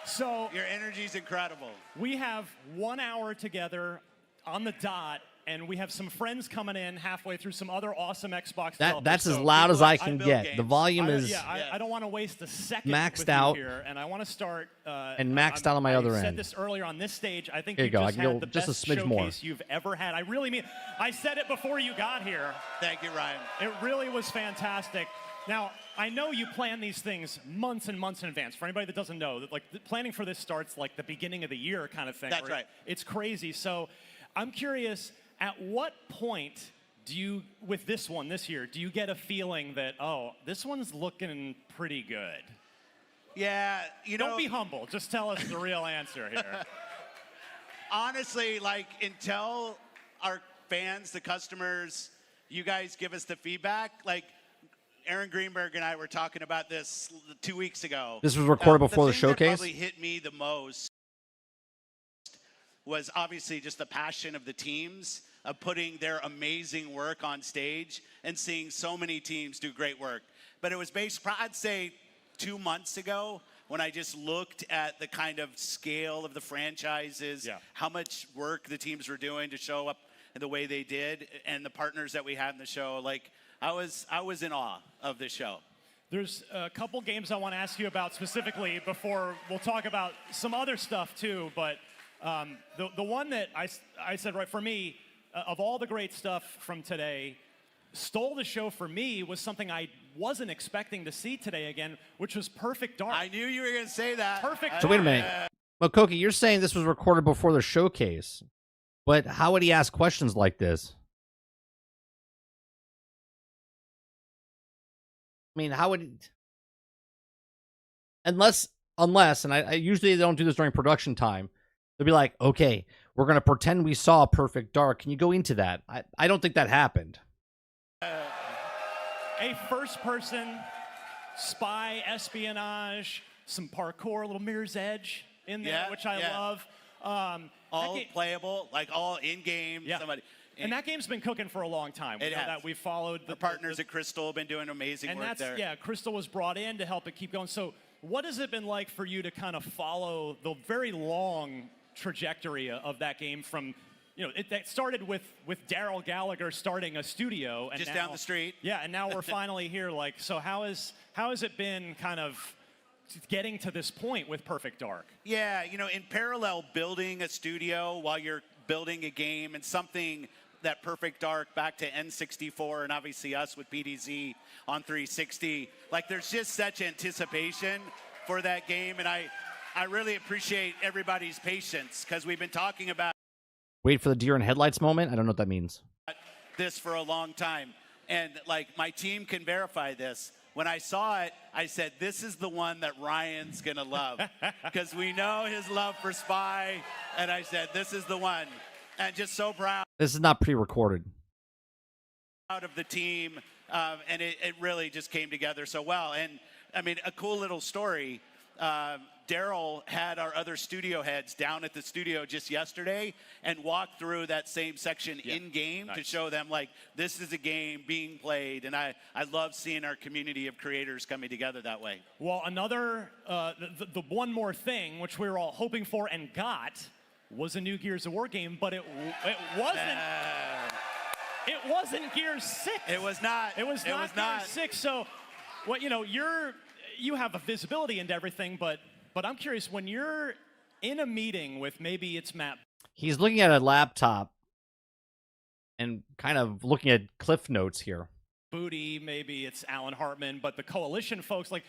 So your energy's incredible. We have 1 hour together on the dot, and we have some friends coming in halfway through some other awesome Xbox developers. That's as So loud as I can get. games. The volume is I don't want to waste a second maxed with you out. here, and I want to start And maxed out on my other I end. said this earlier on this stage. I think Here you you go. just I can had go the just a best smidge more. showcase you've ever had. I really mean. I said it before you got here. Thank you, Ryan. It really was fantastic. Now, I know you plan these things months and months in advance. For anybody that doesn't know, that like the planning for this starts like the beginning of the year kind of thing. That's right. It's crazy. So I'm curious, at what point do you, with this one this year, do you get a feeling that, oh, this one's looking pretty good? Yeah, you know. Don't be humble. Just tell us the real answer here. Honestly, like, until our fans, the customers, you guys give us the feedback, like, Aaron Greenberg and I were talking about this 2 weeks ago. This was recorded before the thing that showcase? probably hit me the most was obviously just the passion of the teams of putting their amazing work on stage and seeing so many teams do great work. But it was based, I'd say 2 months ago, when I just looked at the kind of scale of the franchises, how much work the teams were doing to show up in the way they did, and the partners that we had in the show. Like, I was in awe of the show. There's a couple games I want to ask you about specifically before we'll talk about some other stuff too. But the one that I said, right, for me, of all the great stuff from today, stole the show for me was something I wasn't expecting to see today again, which was Perfect Dark. I knew you were going to say that. Perfect. So wait a minute. Well, Koki, you're saying this was recorded before the showcase, but how would he ask questions like this? I mean, how would he... Unless, and I usually don't do this during production time. They'll be like, okay, we're going to pretend we saw Perfect Dark. Can you go into that? I don't think that happened. A first-person spy espionage, some parkour, a little Mirror's Edge in there, which I love. All playable, like all in-game. Somebody. And that game's been cooking for a long time. It has. That we've followed. The partners at Crystal have been doing amazing work there. Yeah, Crystal was brought in to help it keep going. So what has it been like for you to kind of follow the very long trajectory of that game from, you know, that started with Daryl Gallagher starting a studio. And just now, down the street. Yeah, and now we're finally here. Like, so how has it been kind of getting to this point with Perfect Dark? Yeah, you know, in parallel building a studio while you're building a game, and something that Perfect Dark back to N64 and obviously us with PDZ on 360, like there's just such anticipation for that game, and I really appreciate everybody's patience because we've been talking about Wait for the deer in headlights moment? I don't know what that means. this for a long time, and like my team can verify this. When I saw it, I said, this is the one that Ryan's gonna love because we know his love for Spy, and I said, this is the one. And just so proud. This is not pre-recorded. Of the team, and it really just came together so well. And I mean, a cool little story. Daryl had our other studio heads down at the studio just yesterday and walked through that same section in-game to show them, like, this is a game being played. And I love seeing our community of creators coming together that way. Well, another, the one more thing, which we were all hoping for and got, was a new Gears of War game, but it wasn't. It wasn't Gears 6. It was not. It was not Gears 6. So, what you have a visibility into everything, but I'm curious, when you're in a meeting with maybe it's Matt. He's looking at a laptop and kind of looking at cliff notes here. Booty, maybe it's Alan Hartman, but the Coalition folks, like,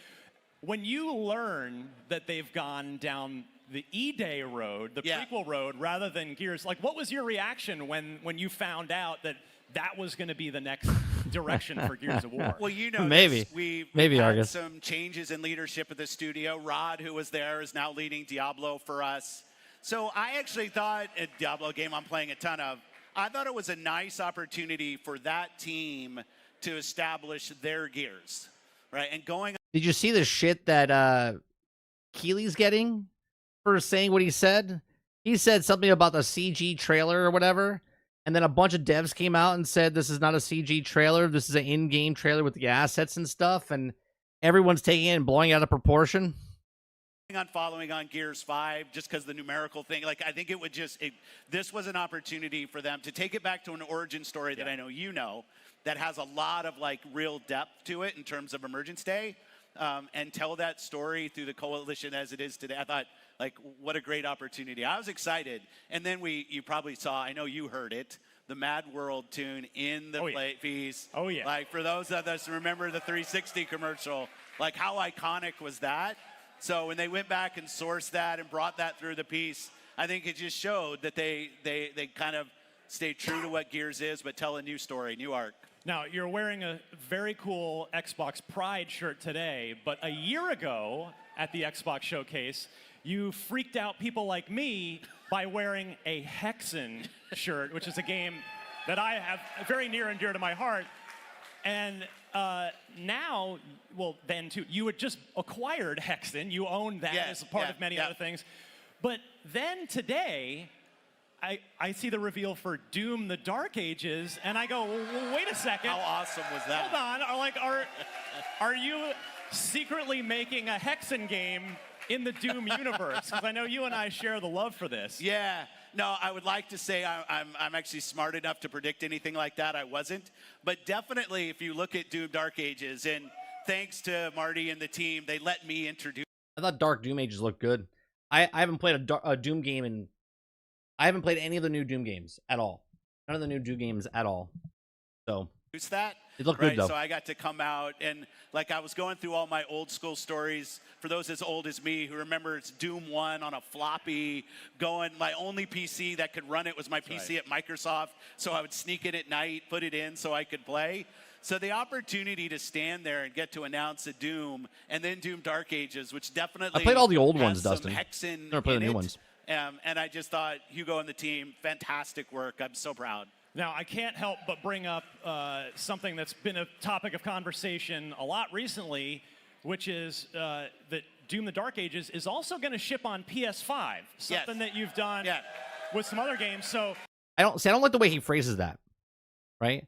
when you learn that they've gone down the E-Day road, the prequel road, rather than Gears, like, what was your reaction when you found out that was going to be the next direction for Gears of War? Well, you know, maybe we've had Argus. Some changes in leadership at the studio. Rod, who was there, is now leading Diablo for us. So I actually thought, a Diablo game I'm playing a ton of, I thought it was a nice opportunity for that team to establish their Gears, right? And going. Did you see the shit that Keely's getting for saying what he said? He said something about the CG trailer or whatever, and then a bunch of devs came out and said this is not a CG trailer, this is an in-game trailer with the assets and stuff, and everyone's taking it and blowing it out of proportion. On following on Gears 5 just because the numerical thing, like, I think it would just, this was an opportunity for them to take it back to an origin story that I know you know, that has a lot of, like, real depth to it in terms of Emergence Day, and tell that story through the Coalition as it is today. I thought, like, what a great opportunity. I was excited. And then you probably saw, I know you heard it, the Mad World tune in the play piece. Oh, yeah. Like, for those of us who remember the 360 commercial, like, how iconic was that? So when they went back and sourced that and brought that through the piece, I think it just showed that they kind of stayed true to what Gears is, but tell a new story, new arc. Now, you're wearing a very cool Xbox Pride shirt today, but a year ago at the Xbox Showcase, you freaked out people like me by wearing a Hexen shirt, which is a game that I have very near and dear to my heart. And now, well, then too, you had just acquired Hexen. You owned that as a part of many other things. But then today, I see the reveal for Doom: The Dark Ages, and I go, well, wait a second. How awesome was that? Hold on. Are you secretly making a Hexen game in the Doom universe? Because I know you and I share the love for this. Yeah. No, I would like to say I'm actually smart enough to predict anything like that. I wasn't. But definitely, if you look at Doom: Dark Ages, and thanks to Marty and the team, they let me introduce. I thought Dark Doom Ages looked good. I haven't played a Doom game and I haven't played any of the new Doom games at all. None of the new Doom games at all. So That it looked right, good though. So I got to come out and like I was going through all my old school stories. For those as old as me who remember it's Doom 1 on a floppy going. My only PC that could run it was my PC at Microsoft. So I would sneak it at night, put it in so I could play. So the opportunity to stand there and get to announce a Doom and then Doom: Dark Ages, which definitely I played all the old ones, has Dustin. some Hexen Never played in the new it. ones. And I just thought Hugo and the team, fantastic work. I'm so proud. Now, I can't help but bring up something that's been a topic of conversation a lot recently, which is that Doom: The Dark Ages is also going to ship on PS5, something that you've done with some other games. So I don't like the way he phrases that, right?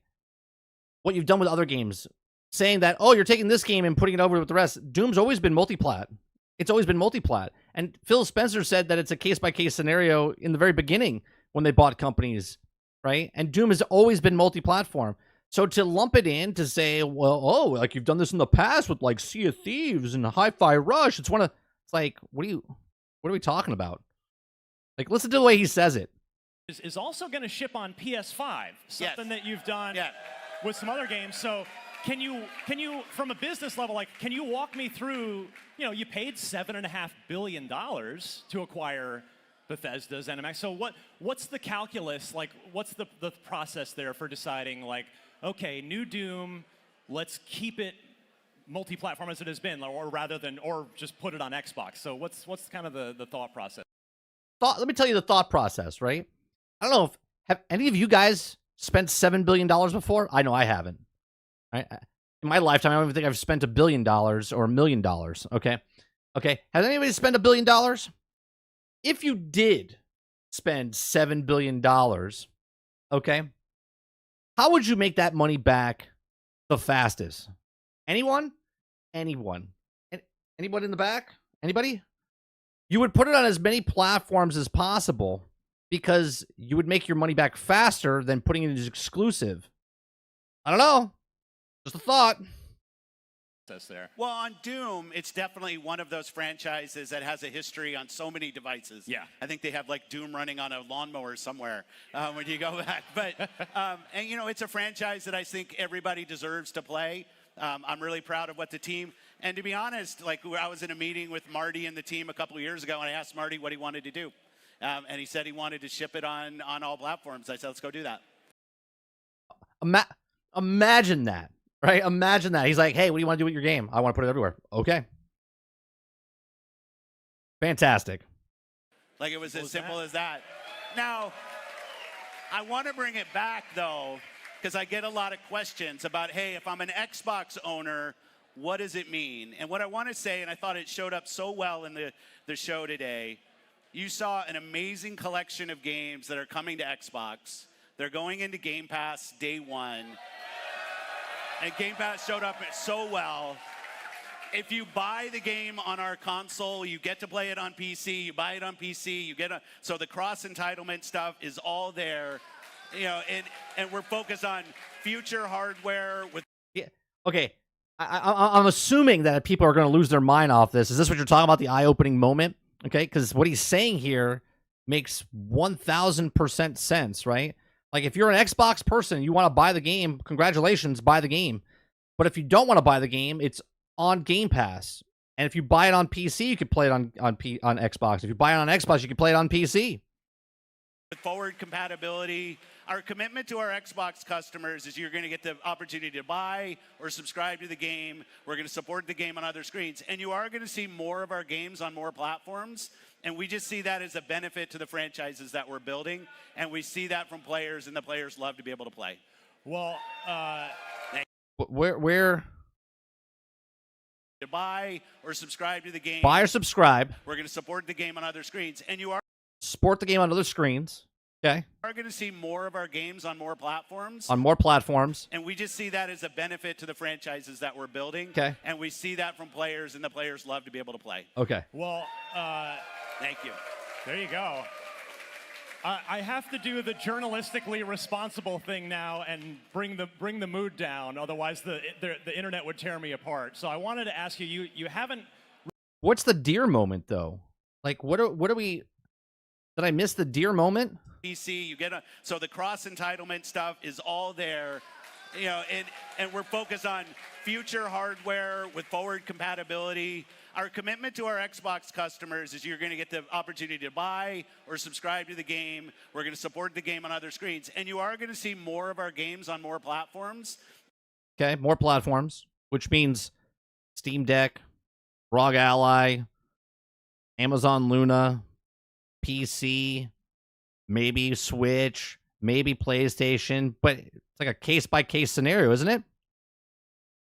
What you've done with other games, saying that, oh, you're taking this game and putting it over with the rest. Doom's always been multiplat. It's always been multiplat. And Phil Spencer said that it's a case-by-case scenario in the very beginning when they bought companies, right? And Doom has always been multi-platform. So to lump it in to say, well, oh, like you've done this in the past with like Sea of Thieves and Hi-Fi Rush, it's like, what are we talking about? Like, listen to the way he says it. is also going to ship on PS5, something that you've done with some other games. So can you, from a business level, like, can you walk me through, you paid $7.5 billion to acquire Bethesda's ZeniMax. So what's the calculus? Like, what's the process there for deciding, like, okay, new Doom, let's keep it multi-platform as it has been, or just put it on Xbox. So what's kind of the thought process? Let me tell you the thought process, right? I don't know if have any of you guys spent $7 billion before? I know I haven't. Right? In my lifetime, I don't even think I've spent $1 billion or $1 million. Okay. Has anybody spent $1 billion? If you did spend $7 billion, okay, how would you make that money back the fastest? Anyone? Anyone in the back? Anybody? You would put it on as many platforms as possible because you would make your money back faster than putting it as exclusive. I don't know. Just a thought. There. Well, on Doom, it's definitely one of those franchises that has a history on so many devices. Yeah. I think they have like Doom running on a lawnmower somewhere when you go back. But, and it's a franchise that I think everybody deserves to play. I'm really proud of what the team, and to be honest, like I was in a meeting with Marty and the team a couple of years ago, and I asked Marty what he wanted to do. And he said he wanted to ship it on all platforms. I said, let's go do that. Imagine that. Right? Imagine that. He's like, hey, what do you want to do with your game? I want to put it everywhere. Okay. Fantastic. Like it was as simple as that. Now, I want to bring it back, though, because I get a lot of questions about, hey, if I'm an Xbox owner, what does it mean? And what I want to say, and I thought it showed up so well in the show today, you saw an amazing collection of games that are coming to Xbox. They're going into Game Pass day one. And Game Pass showed up so well. If you buy the game on our console, you get to play it on PC. You buy it on PC, you get so the cross entitlement stuff is all there, and we're focused on future hardware with. Yeah. Okay. I'm assuming that people are going to lose their mind off this. Is this what you're talking about? The eye-opening moment? Okay, because what he's saying here makes 1,000% sense, right? Like, if you're an Xbox person, you want to buy the game, congratulations, buy the game. But if you don't want to buy the game, it's on Game Pass. And if you buy it on PC, you could play it on Xbox. If you buy it on Xbox, you can play it on PC. With forward compatibility, our commitment to our Xbox customers is you're going to get the opportunity to buy or subscribe to the game. We're going to support the game on other screens. And you are going to see more of our games on more platforms. And we just see that as a benefit to the franchises that we're building. And we see that from players, and the players love to be able to play. Well, where to buy or subscribe to the game. Buy or subscribe. We're going to support the game on other screens. And you are support the game on other screens. Okay. We're going to see more of our games on more platforms. On more platforms. And we just see that as a benefit to the franchises that we're building. Okay. And we see that from players, and the players love to be able to play. Okay. Well, Thank you. there you go. I have to do the journalistically responsible thing now and bring the mood down. Otherwise, the internet would tear me apart. So I wanted to ask you, you haven't. What's the deer moment though? Like, what are we? Did I miss the deer moment? PC, you get so the cross entitlement stuff is all there, you know, and we're focused on future hardware with forward compatibility. Our commitment to our Xbox customers is you're going to get the opportunity to buy or subscribe to the game. We're going to support the game on other screens, and you are going to see more of our games on more platforms. Okay, more platforms, which means Steam Deck, ROG Ally, Amazon Luna, PC, maybe Switch, maybe PlayStation, but it's like a case-by-case scenario, isn't it?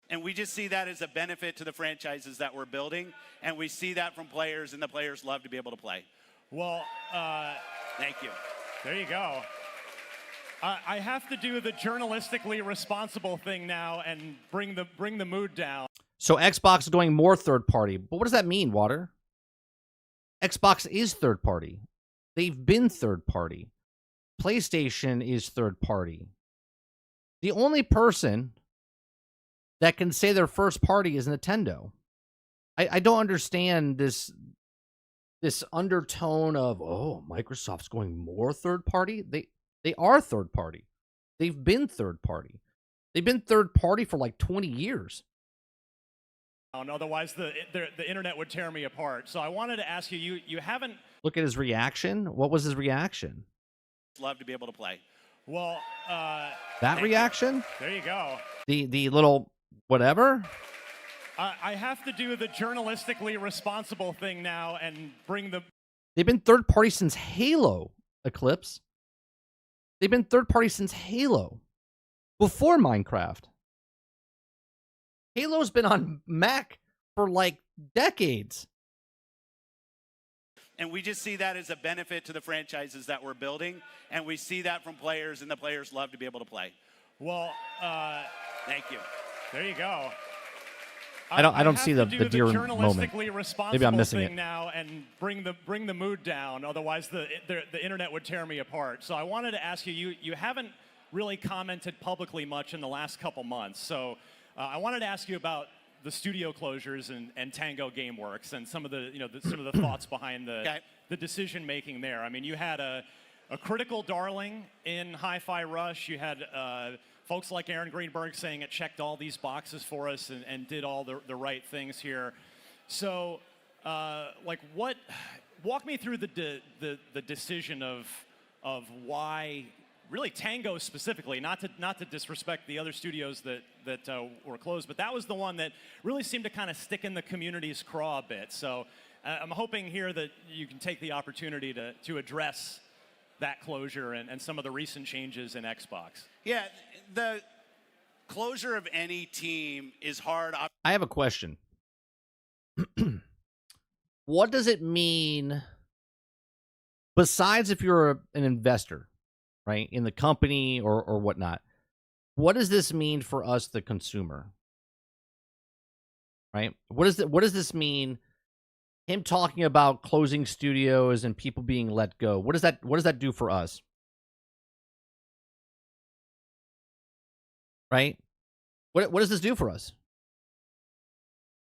And we just see that as a benefit to the franchises that we're building, and we see that from players, and the players love to be able to play. Well, Thank you. there you go. I have to do the journalistically responsible thing now and bring the mood down. So Xbox is going more third-party. But what does that mean, Water? Xbox is third-party. They've been third-party. PlayStation is third-party. The only person that can say they're first-party is Nintendo. I don't understand this undertone of, oh, Microsoft's going more third-party. They are third-party. They've been third-party. They've been third-party for like 20 years. Otherwise, the internet would tear me apart. So I wanted to ask you, you haven't. Look at his reaction. What was his reaction? Love to be able to play. Well, That reaction? there you go. The little whatever? I have to do the journalistically responsible thing now and bring the. They've been third party since Halo, Eclipse. They've been third party since Halo. Before Minecraft. Halo's been on Mac for like decades. And we just see that as a benefit to the franchises that we're building, and we see that from players, and the players love to be able to play. Well, Thank you. there you go. I don't have see to the do deer journalistically moment. responsible Maybe I'm missing thing it. now and bring the mood down. Otherwise, the internet would tear me apart. So I wanted to ask you, you haven't really commented publicly much in the last couple months. So I wanted to ask you about the studio closures and Tango Gameworks and some of the some of the thoughts behind the decision making there. I mean, you had a critical darling in Hi-Fi Rush. You had folks like Aaron Greenberg saying it checked all these boxes for us and did all the right things here. So, walk me through the decision of why, really Tango specifically, not to disrespect the other studios that were closed, but that was the one that really seemed to kind of stick in the community's craw a bit. So I'm hoping here that you can take the opportunity to address that closure and some of the recent changes in Xbox. Yeah, the closure of any team is hard. I have a question. What does it mean, besides if you're an investor, right, in the company or whatnot, what does this mean for us, the consumer? Right? What does this mean? Him talking about closing studios and people being let go. What does that do for us? Right? What does this do for us?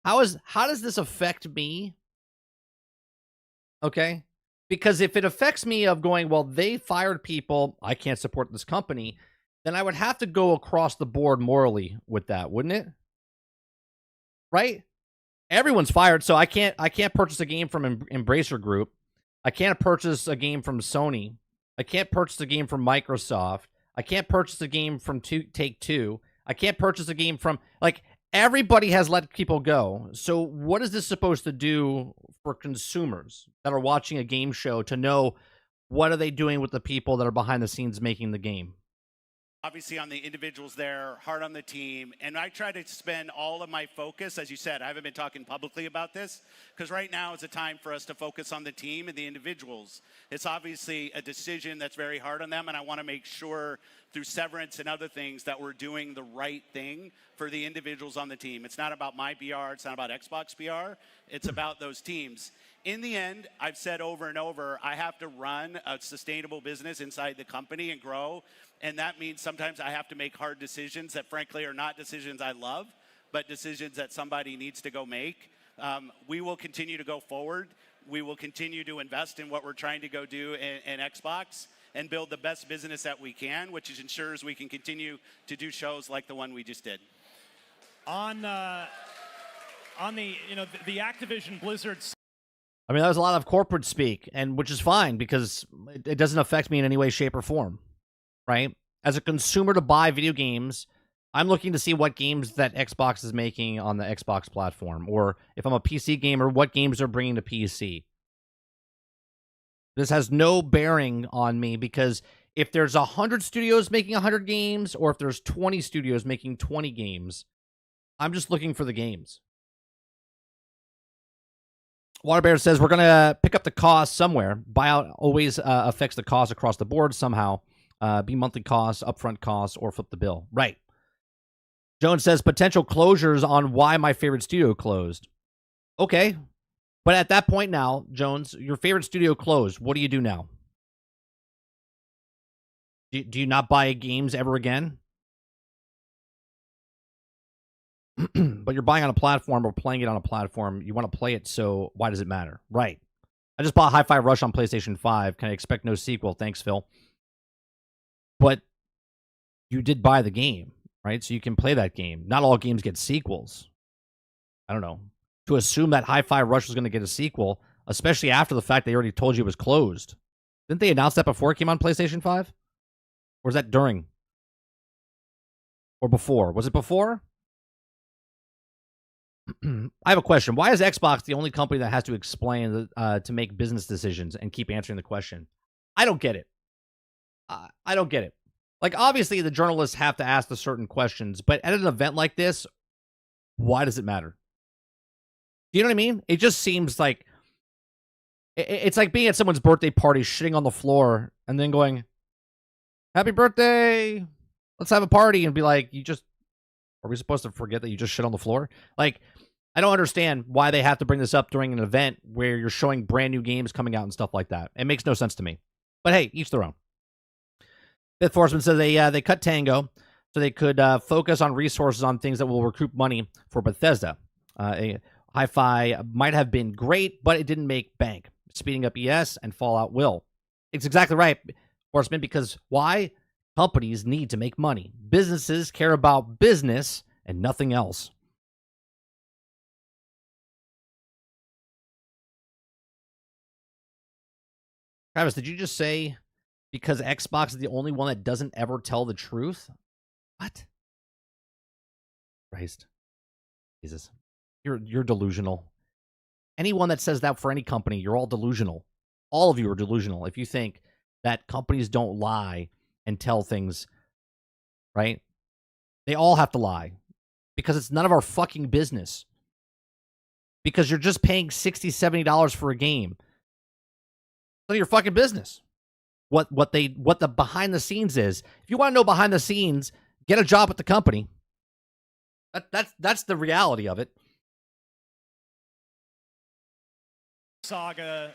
How does this affect me? Okay? Because if it affects me of going, well, they fired people, I can't support this company, then I would have to go across the board morally with that, wouldn't it? Right? Everyone's fired, so I can't purchase a game from Embracer Group. I can't purchase a game from Sony. I can't purchase a game from Microsoft. I can't purchase a game from Take-Two. I can't purchase a game from, like, everybody has let people go. So what is this supposed to do for consumers that are watching a game show to know what are they doing with the people that are behind the scenes making the game? obviously on the individuals there, hard on the team, and I try to spend all of my focus, as you said, I haven't been talking publicly about this, because right now is a time for us to focus on the team and the individuals. It's obviously a decision that's very hard on them, and I want to make sure through severance and other things that we're doing the right thing for the individuals on the team. It's not about my PR, it's not about Xbox PR, it's about those teams. In the end, I've said over and over, I have to run a sustainable business inside the company and grow. And that means sometimes I have to make hard decisions that frankly are not decisions I love, but decisions that somebody needs to go make. We will continue to go forward. We will continue to invest in what we're trying to go do in Xbox and build the best business that we can, which ensures we can continue to do shows like the one we just did. On the the Activision Blizzard. I mean, that was a lot of corporate speak, and which is fine because it doesn't affect me in any way, shape, or form, right? As a consumer to buy video games, I'm looking to see what games that Xbox is making on the Xbox platform, or if I'm a PC gamer, what games they're bringing to PC. This has no bearing on me because if there's 100 studios making 100 games, or if there's 20 studios making 20 games, I'm just looking for the games. Waterbear says, we're going to pick up the cost somewhere. Buyout always affects the cost across the board somehow. Be monthly costs, upfront costs, or flip the bill. Right. Jones says, potential closures on why my favorite studio closed. Okay. But at that point now, Jones, your favorite studio closed. What do you do now? Do you not buy games ever again? But you're buying on a platform or playing it on a platform. You want to play it, so why does it matter? Right. I just bought Hi-Fi Rush on PlayStation 5. Can I expect no sequel? Thanks, Phil. But you did buy the game, right? So you can play that game. Not all games get sequels. I don't know. To assume that Hi-Fi Rush was going to get a sequel, especially after the fact they already told you it was closed. Didn't they announce that before it came on PlayStation 5? Or was that during? Or before? Was it before? I have a question. Why is Xbox the only company that has to explain to make business decisions and keep answering the question? I don't get it. I don't get it. Like, obviously, the journalists have to ask the certain questions, but at an event like this, why does it matter? Do you know what I mean? It just seems like it's like being at someone's birthday party, shitting on the floor, and then going, "Happy birthday! Let's have a party," and be like, are we supposed to forget that you just shit on the floor? Like, I don't understand why they have to bring this up during an event where you're showing brand new games coming out and stuff like that. It makes no sense to me. But hey, each their own. Fifth Horseman says they cut Tango so they could focus on resources on things that will recoup money for Bethesda. Hi-Fi might have been great, but it didn't make bank. Speeding up ES and Fallout will. It's exactly right, Horseman, because why? Companies need to make money. Businesses care about business and nothing else. Travis, did you just say because Xbox is the only one that doesn't ever tell the truth? What? Christ. Jesus. You're delusional. Anyone that says that for any company, you're all delusional. All of you are delusional if you think that companies don't lie and tell things, right? They all have to lie because it's none of our fucking business. Because you're just paying $60, $70 for a game. None of your fucking business. What the behind the scenes is. If you want to know behind the scenes, get a job at the company. That's the reality of it. Saga,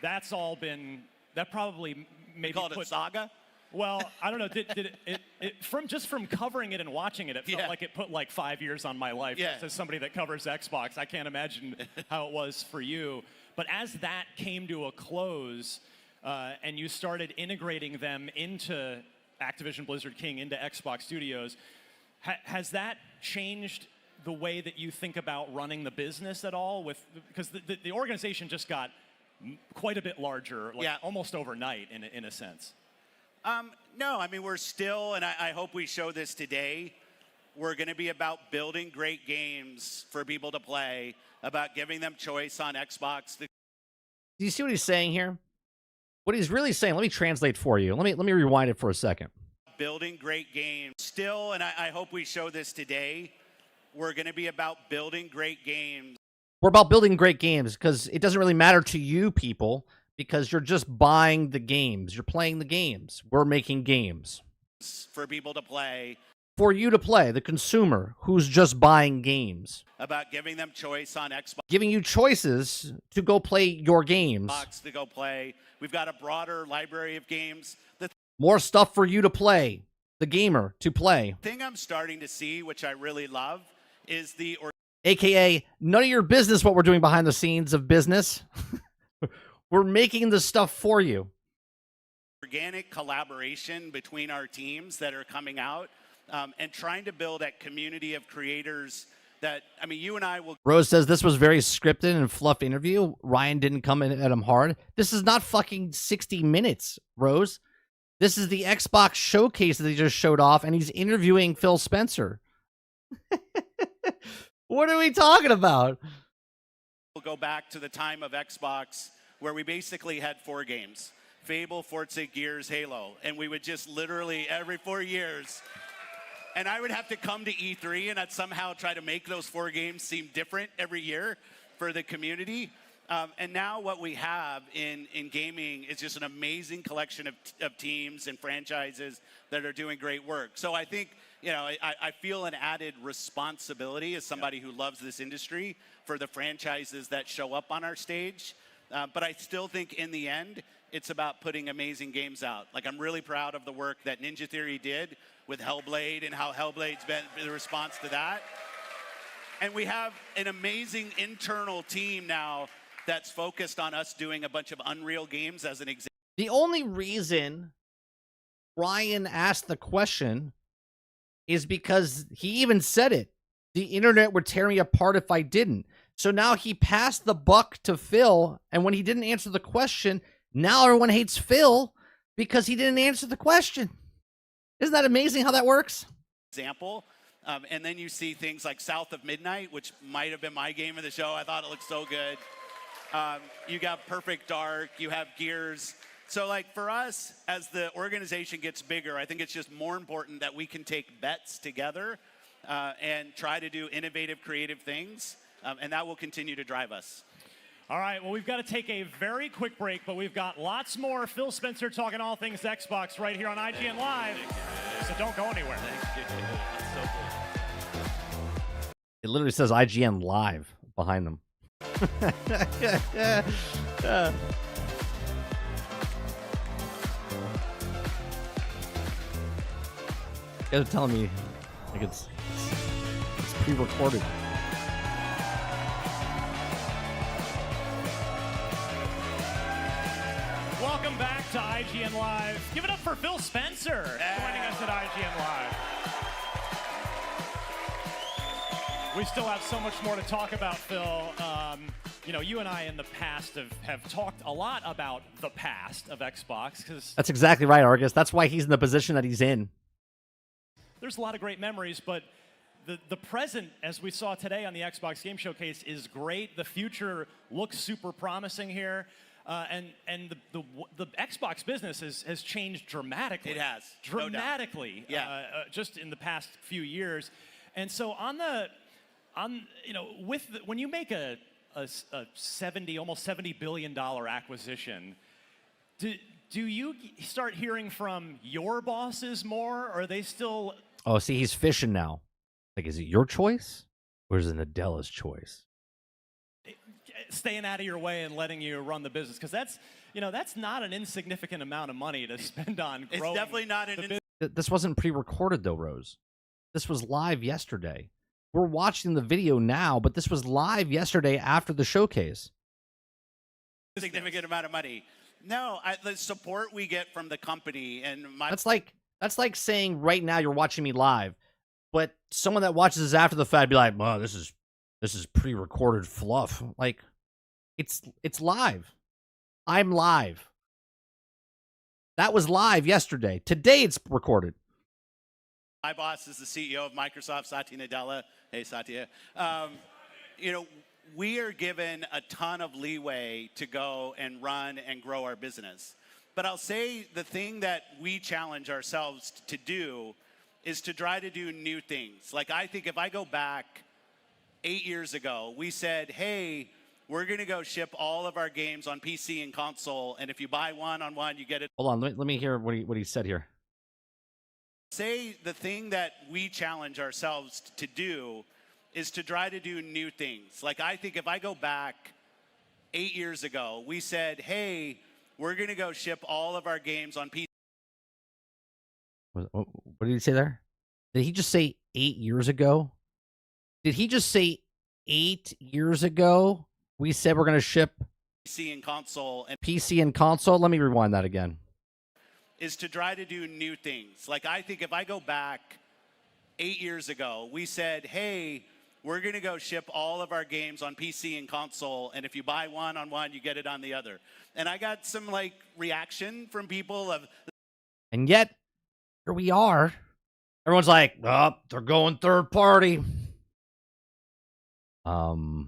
that's all been, that probably maybe called it Saga? Well, I don't know. Did it from covering it and watching it, it felt like it put like 5 years on my life. Yeah. As somebody that covers Xbox, I can't imagine how it was for you. But as that came to a close, and you started integrating them into Activision Blizzard King, into Xbox Studios, has that changed the way that you think about running the business at all? Because the organization just got quite a bit larger, almost overnight in a sense. No, I mean, we're still, and I hope we show this today, we're going to be about building great games for people to play, about giving them choice on Xbox. Do you see what he's saying here? What he's really saying, let me translate for you. Let me rewind it for a second. building great games. Still, and I hope we show this today, we're going to be about building great games. We're about building great games because it doesn't really matter to you people because you're just buying the games. You're playing the games. We're making games. For people to play. For you to play, the consumer who's just buying games. About giving them choice on Xbox. Giving you choices to go play your games. To go play. We've got a broader library of games. More stuff for you to play. The gamer to play. The thing I'm starting to see, which I really love, is the... AKA, none of your business what we're doing behind the scenes of business. We're making the stuff for you. Organic collaboration between our teams that are coming out and trying to build a community of creators that, I mean, you and I will... Rose says this was very scripted and fluff interview. Ryan didn't come in at him hard. This is not fucking 60 minutes, Rose. This is the Xbox showcase that they just showed off, and he's interviewing Phil Spencer. What are we talking about? We'll go back to the time of Xbox where we basically had 4 games. Fable, Forza, Gears, Halo. And we would just literally every 4 years... And I would have to come to E3 and I'd somehow try to make those 4 games seem different every year for the community. And now what we have in gaming is just an amazing collection of teams and franchises that are doing great work. So I think, you know, I feel an added responsibility as somebody who loves this industry for the franchises that show up on our stage. But I still think in the end, it's about putting amazing games out. Like, I'm really proud of the work that Ninja Theory did with Hellblade and how Hellblade's been the response to that. And we have an amazing internal team now that's focused on us doing a bunch of Unreal games as an example. The only reason Ryan asked the question is because he even said it. The internet would tear me apart if I didn't. So now he passed the buck to Phil, and when he didn't answer the question, now everyone hates Phil because he didn't answer the question. Isn't that amazing how that works? Example. And then you see things like South of Midnight, which might have been my game of the show. I thought it looked so good. You got Perfect Dark. You have Gears. So, like, for us, as the organization gets bigger, I think it's just more important that we can take bets together and try to do innovative, creative things. And that will continue to drive us. All right, well, we've got to take a very quick break, but we've got lots more. Phil Spencer talking all things Xbox right here on IGN Live. So don't go anywhere. It literally says IGN Live behind them. You guys are telling me like it's pre-recorded. Welcome back to IGN Live. Give it up for Phil Spencer joining us at IGN Live. We still have so much more to talk about, Phil. You know, you and I in the past have talked a lot about the past of Xbox. Because That's exactly right, Argus. That's why he's in the position that he's in. There's a lot of great memories, but the present, as we saw today on the Xbox Game Showcase, is great. The future looks super promising here. And the Xbox business has changed dramatically. It has. Dramatically. No doubt. Yeah. Just in the past few years. And so when you make a almost $70 billion acquisition, do you start hearing from your bosses more, or are they still... Oh, see, he's fishing now. Like, is it your choice, or is it Nadella's choice? Staying out of your way and letting you run the business, because that's not an insignificant amount of money to spend on growing. It's definitely not an... This wasn't pre-recorded, though, Rose. This was live yesterday. We're watching the video now, but this was live yesterday after the showcase. Significant amount of money. No, the support we get from the company and my... That's like saying right now you're watching me live, but someone that watches this after the fact be like, "Oh, this is pre-recorded fluff." Like, it's live. I'm live. That was live yesterday. Today it's recorded. My boss is the CEO of Microsoft, Satya Nadella. Hey, Satya. We are given a ton of leeway to go and run and grow our business. But I'll say the thing that we challenge ourselves to do is to try to do new things. Like, I think if I go back 8 years ago, we said, hey, we're going to go ship all of our games on PC and console, and if you buy one on one, you get it. Hold on, let me hear what he said here. Say the thing that we challenge ourselves to do is to try to do new things. Like, I think if I go back 8 years ago, we said, hey, we're going to go ship all of our games on PC. What did he say there? Did he just say 8 years ago? Did he just say 8 years ago we said we're going to ship PC and console? And PC and console? Let me rewind that again. Is to try to do new things. Like, I think if I go back 8 years ago, we said, hey, we're going to go ship all of our games on PC and console, and if you buy one on one, you get it on the other. And I got some, like, reaction from people of... And yet, here we are. Everyone's like, oh, they're going third party. Okay.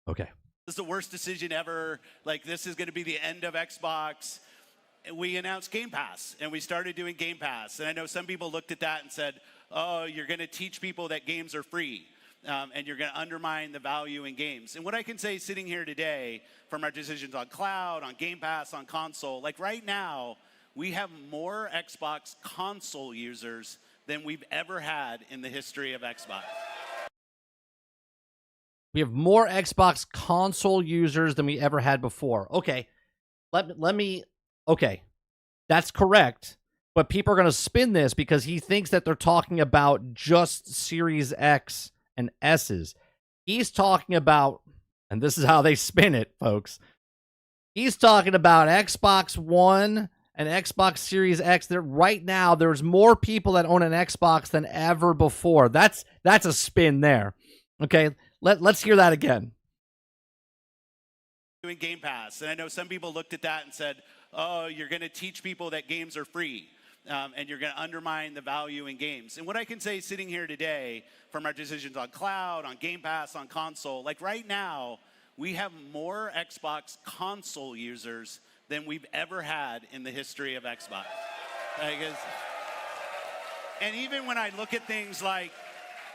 This is the worst decision ever. Like, this is going to be the end of Xbox. We announced Game Pass, and we started doing Game Pass. And I know some people looked at that and said, oh, you're going to teach people that games are free, and you're going to undermine the value in games. And what I can say sitting here today, from our decisions on cloud, on Game Pass, on console, like right now, we have more Xbox console users than we've ever had in the history of Xbox. We have more Xbox console users than we ever had before. Okay. Let me okay. That's correct. But people are going to spin this because he thinks that they're talking about just Series X and S's. He's talking about, and this is how they spin it, folks. He's talking about Xbox One and Xbox Series X. There right now, there's more people that own an Xbox than ever before. That's a spin there. Okay, let's hear that again. Doing Game Pass, and I know some people looked at that and said, oh, you're going to teach people that games are free, and you're going to undermine the value in games. And what I can say sitting here today, from our decisions on cloud, on Game Pass, on console, like right now, we have more Xbox console users than we've ever had in the history of Xbox. And even when I look at things like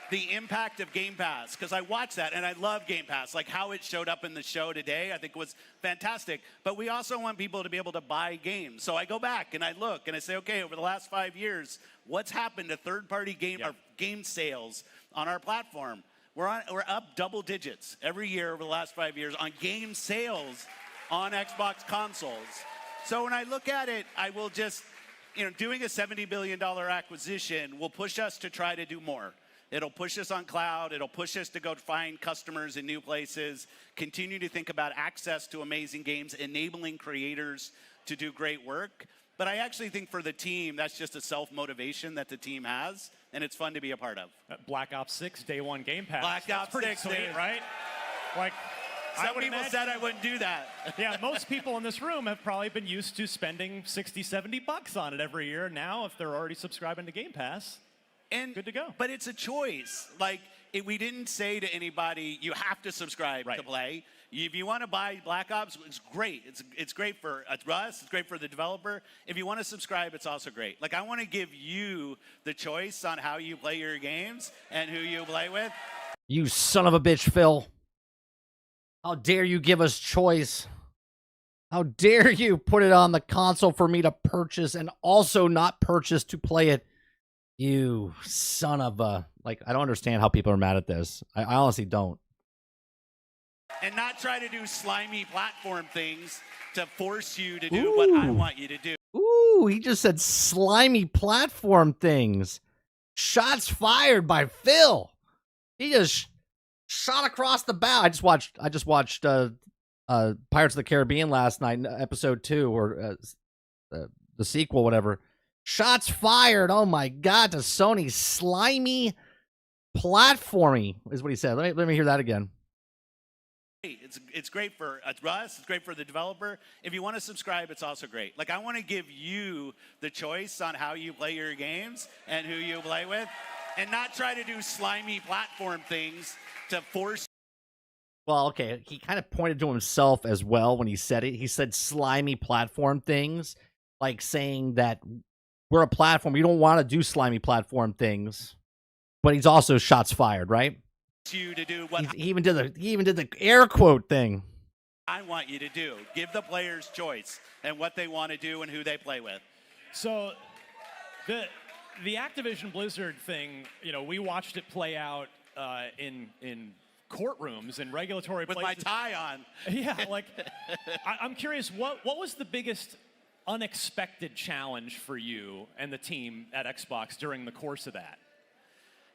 the impact of Game Pass, because I watch that and I love Game Pass, like how it showed up in the show today, I think was fantastic. But we also want people to be able to buy games. So I go back and I look and I say, okay, over the last 5 years, what's happened to third-party game sales on our platform? We're up double digits every year over the last 5 years on game sales on Xbox consoles. So when I look at it, I will just, doing a $70 billion acquisition will push us to try to do more. It'll push us on cloud. It'll push us to go find customers in new places, continue to think about access to amazing games, enabling creators to do great work. But I actually think for the team, that's just a self-motivation that the team has, and it's fun to be a part of. Black Ops 6 Day 1 Game Pass. Black Ops 6, sweet, right? Like, some people said I wouldn't do that. Yeah, most people in this room have probably been used to spending 60, 70 bucks on it every year. Now, if they're already subscribing to Game Pass, and good to go. But it's a choice. Like, we didn't say to anybody, you have to subscribe to play. If you want to buy Black Ops, it's great. It's great for us. It's great for the developer. If you want to subscribe, it's also great. Like, I want to give you the choice on how you play your games and who you play with. You son of a bitch, Phil. How dare you give us choice? How dare you put it on the console for me to purchase and also not purchase to play it? You son of a... Like, I don't understand how people are mad at this. I honestly don't. And not try to do slimy platform things to force you to do what I want you to do. Ooh, he just said slimy platform things. Shots fired by Phil. He just shot across the bow. I just watched Pirates of the Caribbean last night, episode 2, or the sequel, whatever. Shots fired. Oh my God, to Sony. Slimy platforming is what he said. Let me hear that again. It's great for us. It's great for the developer. If you want to subscribe, it's also great. Like, I want to give you the choice on how you play your games and who you play with, and not try to do slimy platform things to force. Well, okay, he kind of pointed to himself as well when he said it. He said slimy platform things, like saying that we're a platform. We don't want to do slimy platform things. But he's also shots fired, right? You to do what He even did the air quote thing. I want you to do. Give the players choice and what they want to do and who they play with. So the Activision Blizzard thing, you know, we watched it play out in courtrooms and regulatory with places. my tie on. Yeah, like I'm curious, what was the biggest unexpected challenge for you and the team at Xbox during the course of that?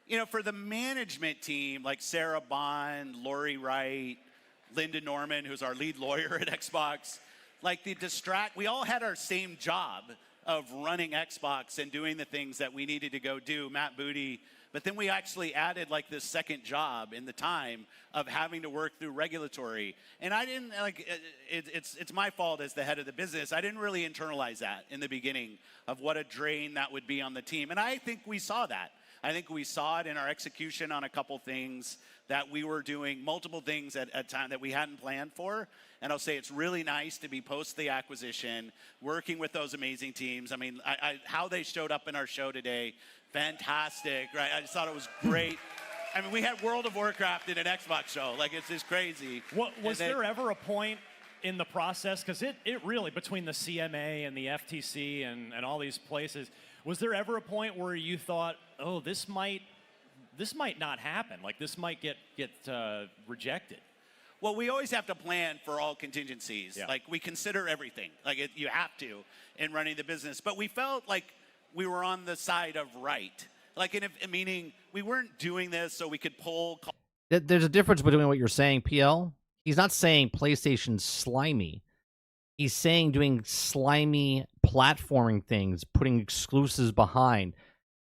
You know, for the management team, like Sarah Bond, Lori Wright, Linda Norman, who's our lead lawyer at Xbox, like we all had our same job of running Xbox and doing the things that we needed to go do, Matt Booty. But then we actually added like this second job in the time of having to work through regulatory. And I didn't it's my fault as the head of the business. I didn't really internalize that in the beginning of what a drain that would be on the team. And I think we saw that. I think we saw it in our execution on a couple things that we were doing, multiple things at a time that we hadn't planned for. And I'll say it's really nice to be post the acquisition, working with those amazing teams. I mean, how they showed up in our show today, fantastic, right? I just thought it was great. I mean, we had World of Warcraft in an Xbox show. Like, it's just crazy. Was there ever a point in the process, because it really, between the CMA and the FTC and all these places, was there ever a point where you thought, oh, this might not happen, like this might get rejected? Well, we always have to plan for all contingencies. Yeah. Like, we consider everything. Like, you have to in running the business. But we felt like we were on the side of right. Like, meaning we weren't doing this so we could pull. There's a difference between what you're saying, PL. He's not saying PlayStation's slimy. He's saying doing slimy platforming things, putting exclusives behind.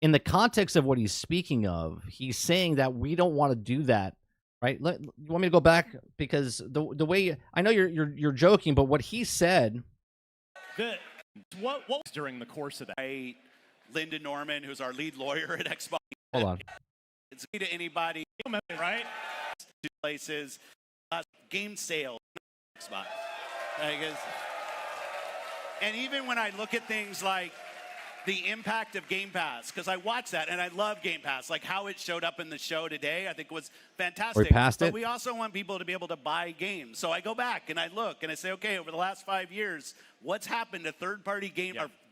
In the context of what he's speaking of, he's saying that we don't want to do that, right? You want me to go back, because the way I know you're joking, but what he said. What was during the course of that? Linda Norman, who's our lead lawyer at Xbox. Hold on. It's to anybody, right? To places, game sales, Xbox. And even when I look at things like the impact of Game Pass, because I watch that and I love Game Pass, like how it showed up in the show today, I think was fantastic. We passed it. But we also want people to be able to buy games. So I go back and I look and I say, okay, over the last 5 years, what's happened to third-party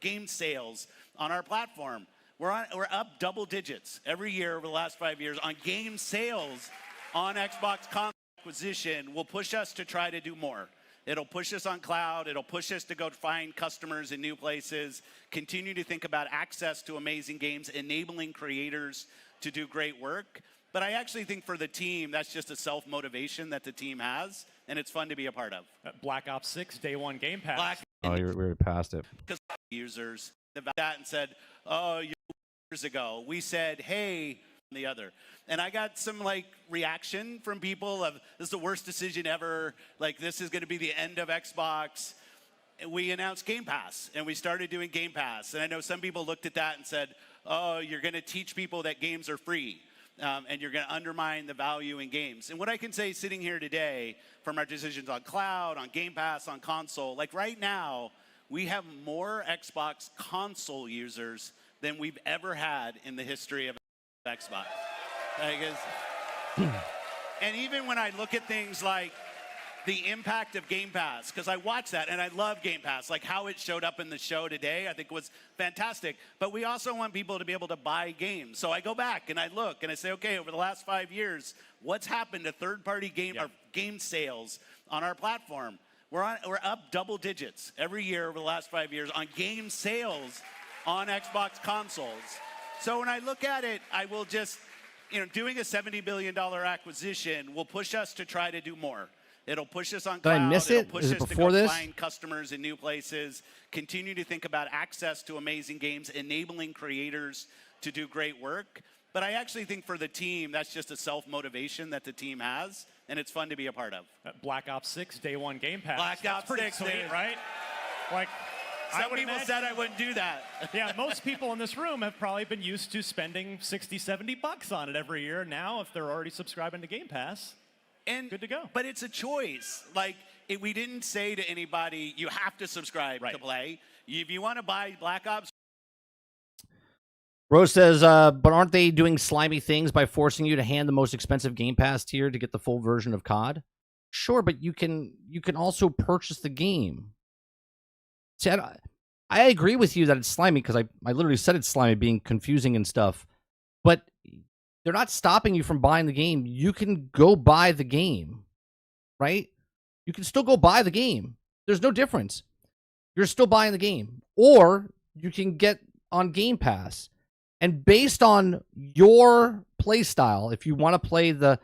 game sales on our platform? We're up double digits every year over the last 5 years on game sales on Xbox console. Acquisition will push us to try to do more. It'll push us on cloud. It'll push us to go find customers in new places, continue to think about access to amazing games, enabling creators to do great work. But I actually think for the team, that's just a self-motivation that the team has, and it's fun to be a part of. Black Ops 6 Day 1 Game Pass. Oh, we were past it. Because users that and said, oh, years ago, we said, hey, the other. And I got some like reaction from people of, this is the worst decision ever. Like, this is going to be the end of Xbox. And we announced Game Pass and we started doing Game Pass. And I know some people looked at that and said, oh, you're going to teach people that games are free. And you're going to undermine the value in games. And what I can say sitting here today from our decisions on cloud, on Game Pass, on console, like right now, we have more Xbox console users than we've ever had in the history of Xbox. And even when I look at things like the impact of Game Pass, because I watch that and I love Game Pass, like how it showed up in the show today, I think was fantastic. But we also want people to be able to buy games. So I go back and I look and I say, okay, over the last 5 years, what's happened to third-party game sales on our platform? We're up double digits every year over the last 5 years on game sales on Xbox consoles. So when I look at it, I will just, doing a $70 billion acquisition will push us to try to do more. It'll push us on cloud. Did I miss it? It'll push Is it us before to go this? find customers in new places, continue to think about access to amazing games, enabling creators to do great work. But I actually think for the team, that's just a self-motivation that the team has, and it's fun to be a part of. Black Ops 6 Day 1 Game Pass. Black Ops 6, sweet, right? Like, some people said I wouldn't do that. Yeah, most people in this room have probably been used to spending $60, $70 on it every year. Now, if they're already subscribing to Game Pass, And good to go. But it's a choice. Like, we didn't say to anybody, you have to subscribe to play. If you want to buy Black Ops. Rose says, but aren't they doing slimy things by forcing you to hand the most expensive Game Pass tier to get the full version of COD? Sure, but you can also purchase the game. See, I agree with you that it's slimy because I literally said it's slimy, being confusing and stuff. But they're not stopping you from buying the game. You can go buy the game, right? You can still go buy the game. There's no difference. You're still buying the game. Or you can get on Game Pass. And based on your play style, if you want to play the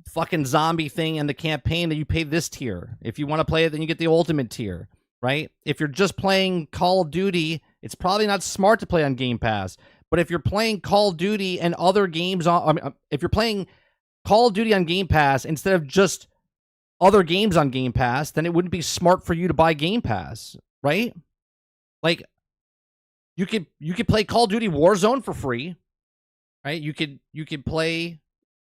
fucking zombie thing and the campaign, then you pay this tier. If you want to play it, then you get the ultimate tier, right? If you're just playing Call of Duty, it's probably not smart to play on Game Pass. But if you're playing Call of Duty and other games if you're playing Call of Duty on Game Pass instead of just other games on Game Pass, then it wouldn't be smart for you to buy Game Pass, right? Like, you could play Call of Duty Warzone for free, right? You could play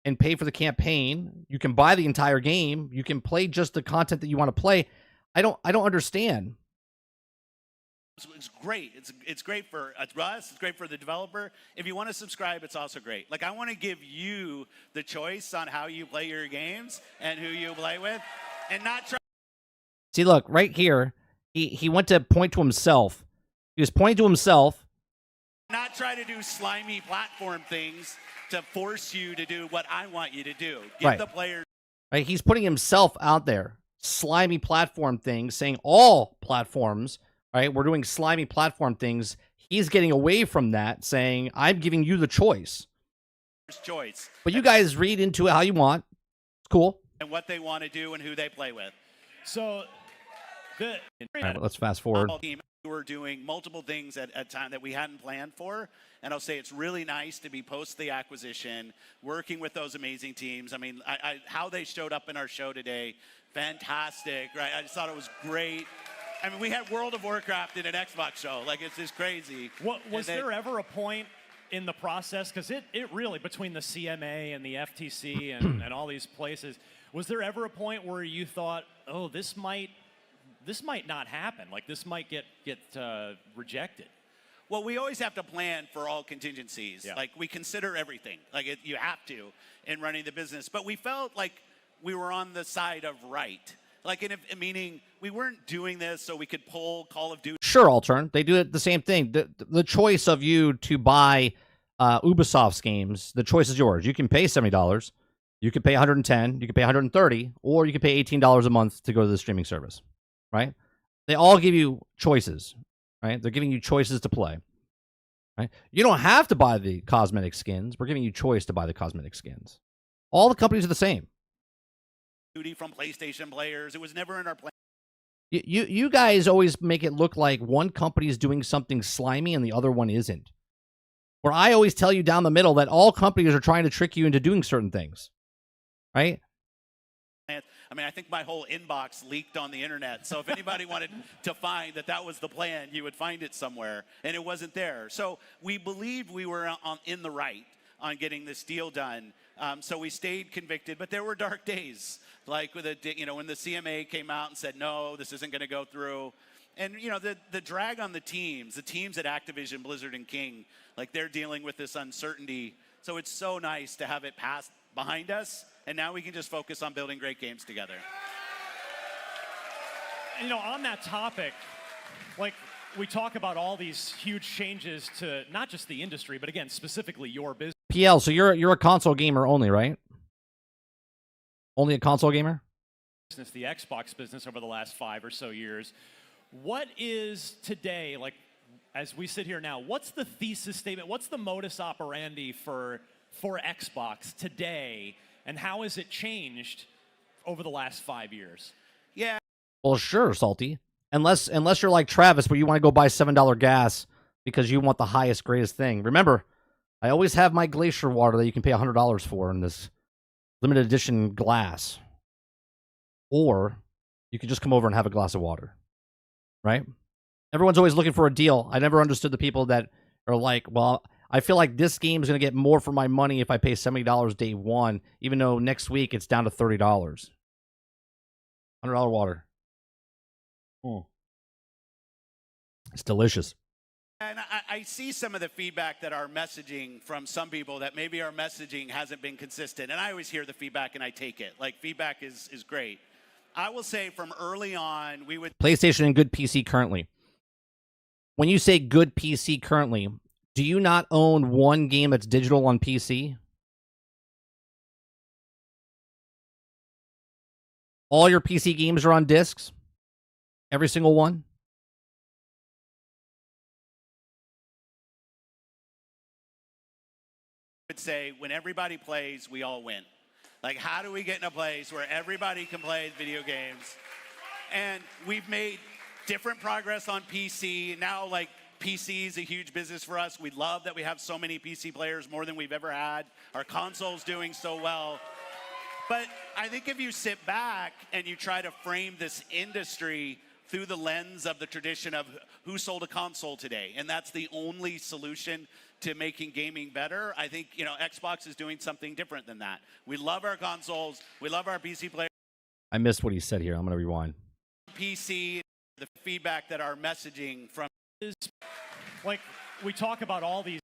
and pay for the campaign. You can buy the entire game. You can play just the content that you want to play. I don't understand. It's great. It's great for us. It's great for the developer. If you want to subscribe, it's also great. Like, I want to give you the choice on how you play your games and who you play with, and not try. See, look, right here, he went to point to himself. He was pointing to himself. Not try to do slimy platform things to force you to do what I want you to do. Give the players. Right, he's putting himself out there. Slimy platform things, saying all platforms. Right, we're doing slimy platform things. He's getting away from that, saying, I'm giving you the choice. But you guys read into it how you want. It's cool. And what they want to do and who they play with. So, all right, let's fast forward. We're doing multiple things at a time that we hadn't planned for. And I'll say it's really nice to be post the acquisition, working with those amazing teams. I mean, how they showed up in our show today, fantastic, right? I just thought it was great. I mean, we had World of Warcraft in an Xbox show. Like, it's just crazy. Was there ever a point in the process, because it really, between the CMA and the FTC and all these places, was there ever a point where you thought, oh, this might not happen? Like, this might get rejected? Well, we always have to plan for all contingencies. Yeah. Like, we consider everything. Like, you have to in running the business. But we felt like we were on the side of right. Like, meaning we weren't doing this so we could pull Call of Duty. Sure, Altern. They do it the same thing. The choice of you to buy Ubisoft's games, the choice is yours. You can pay $70. You can pay $110. You can pay $130. Or you can pay $18 a month to go to the streaming service, right? They all give you choices, right? They're giving you choices to play, right? You don't have to buy the cosmetic skins. We're giving you choice to buy the cosmetic skins. All the companies are the same. From PlayStation players. It was never in our plan. You guys always make it look like one company is doing something slimy and the other one isn't. Where I always tell you down the middle that all companies are trying to trick you into doing certain things, right? I mean, I think my whole inbox leaked on the internet. So if anybody wanted to find that was the plan, you would find it somewhere, and it wasn't there. So we believed we were in the right on getting this deal done. So we stayed convicted, but there were dark days, like with when the CMA came out and said, no, this isn't going to go through. And, the drag on the teams at Activision, Blizzard, and King, like, they're dealing with this uncertainty. So it's so nice to have it passed behind us, and now we can just focus on building great games together. On that topic, like, we talk about all these huge changes to not just the industry, but again, specifically your business. PL, so you're a console gamer only, right? Only a console gamer? The Xbox business over the last 5 or so years. What is today, like, as we sit here now, what's the thesis statement? What's the modus operandi for Xbox today, and how has it changed over the last 5 years? Yeah. Well, sure, Salty. Unless you're like Travis, where you want to go buy $7 gas because you want the highest, greatest thing. Remember, I always have my glacier water that you can pay $100 for in this limited edition glass. Or you can just come over and have a glass of water, right? Everyone's always looking for a deal. I never understood the people that are like, well, I feel like this game is going to get more for my money if I pay $70 day one, even though next week it's down to $30. $100 water. It's delicious. And I see some of the feedback that our messaging from some people that maybe our messaging hasn't been consistent. And I always hear the feedback and I take it. Like, feedback is great. I will say from early on, we would... PlayStation and good PC currently. When you say good PC currently, do you not own one game that's digital on PC? All your PC games are on discs? Every single one? Would say when everybody plays, we all win. Like, how do we get in a place where everybody can play video games? And we've made different progress on PC. Now, like, PC is a huge business for us. We love that we have so many PC players, more than we've ever had. Our console's doing so well. But I think if you sit back and you try to frame this industry through the lens of the tradition of who sold a console today, and that's the only solution to making gaming better, I think, you know, Xbox is doing something different than that. We love our consoles. We love our PC players. I missed what he said here. I'm going to rewind. PC, the feedback that our messaging from... Like, we talk about all these...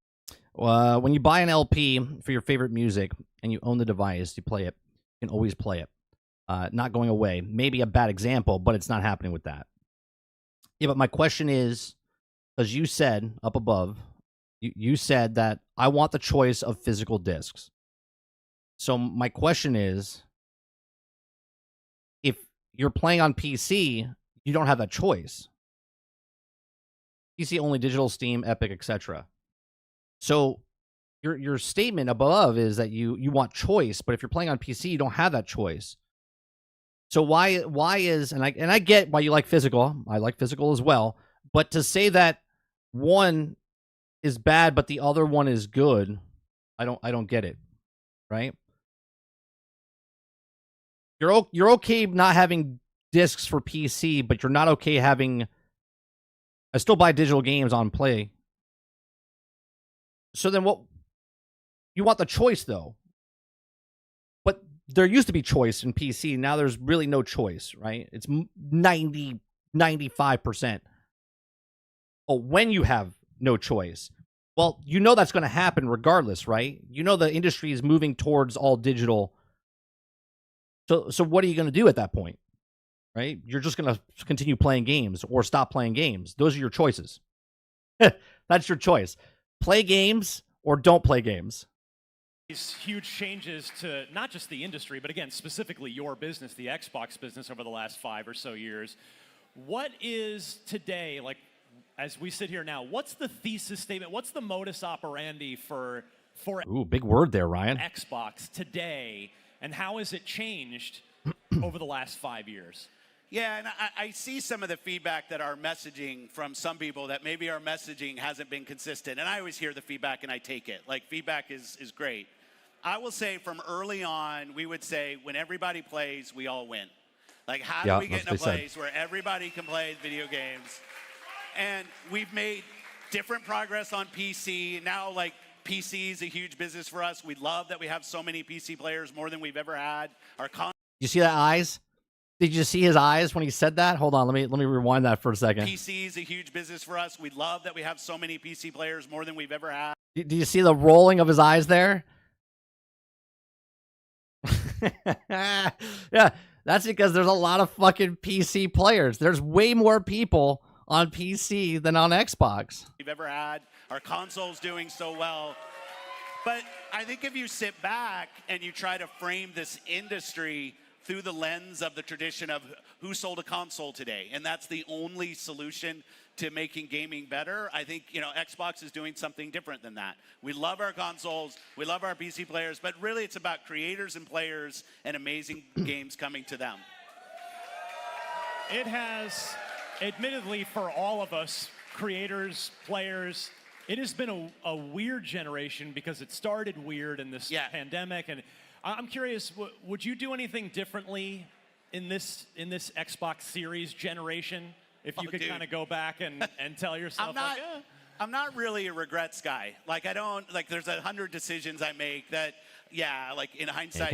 When you buy an LP for your favorite music and you own the device, you play it, you can always play it. Not going away. Maybe a bad example, but it's not happening with that. Yeah, but my question is, because you said up above, you said that I want the choice of physical discs. So my question is, if you're playing on PC, you don't have that choice. PC only, digital, Steam, Epic, etc. So your statement above is that you want choice, but if you're playing on PC, you don't have that choice. So why is, and I get why you like physical. I like physical as well, but to say that one is bad but the other one is good, I don't get it. Right? You're okay not having discs for PC, but you're not okay having... I still buy digital games on Play. So then what? You want the choice, though. But there used to be choice in PC. Now there's really no choice, right? It's 90, 95%. Oh, when you have no choice. Well, you know that's going to happen regardless, right? You know the industry is moving towards all digital. So what are you going to do at that point? Right? You're just going to continue playing games or stop playing games. Those are your choices. That's your choice. Play games or don't play games. These huge changes to not just the industry, but again, specifically your business, the Xbox business over the last 5 or so years. What is today, like, as we sit here now, what's the thesis statement? What's the modus operandi for Ooh, big word there, Ryan. Xbox today, and how has it changed over the last 5 years? Yeah, and I see some of the feedback that our messaging from some people that maybe our messaging hasn't been consistent. And I always hear the feedback and I take it. Like, feedback is great. I will say from early on, we would say when everybody plays, we all win. Like, how do we get in a place where everybody can play video games? And we've made different progress on PC. Now, like, PC is a huge business for us. We love that we have so many PC players, more than we've ever had. You see that eyes? Did you see his eyes when he said that? Hold on, let me rewind that for a second. PC is a huge business for us. We love that we have so many PC players, more than we've ever had. Do you see the rolling of his eyes there? Yeah, that's because there's a lot of fucking PC players. There's way more people on PC than on Xbox. We've ever had. Our console's doing so well. But I think if you sit back and you try to frame this industry through the lens of the tradition of who sold a console today, and that's the only solution to making gaming better, I think, you know, Xbox is doing something different than that. We love our consoles, we love our PC players, but really it's about creators and players and amazing games coming to them. It has, admittedly, for all of us, creators, players, it has been a weird generation because it started weird in this pandemic. And I'm curious, would you do anything differently in this Xbox Series generation if you could kind of go back and tell yourself, I'm not really a regrets guy. Like, I don't, like, there's 100 decisions I make that, yeah, like, in hindsight,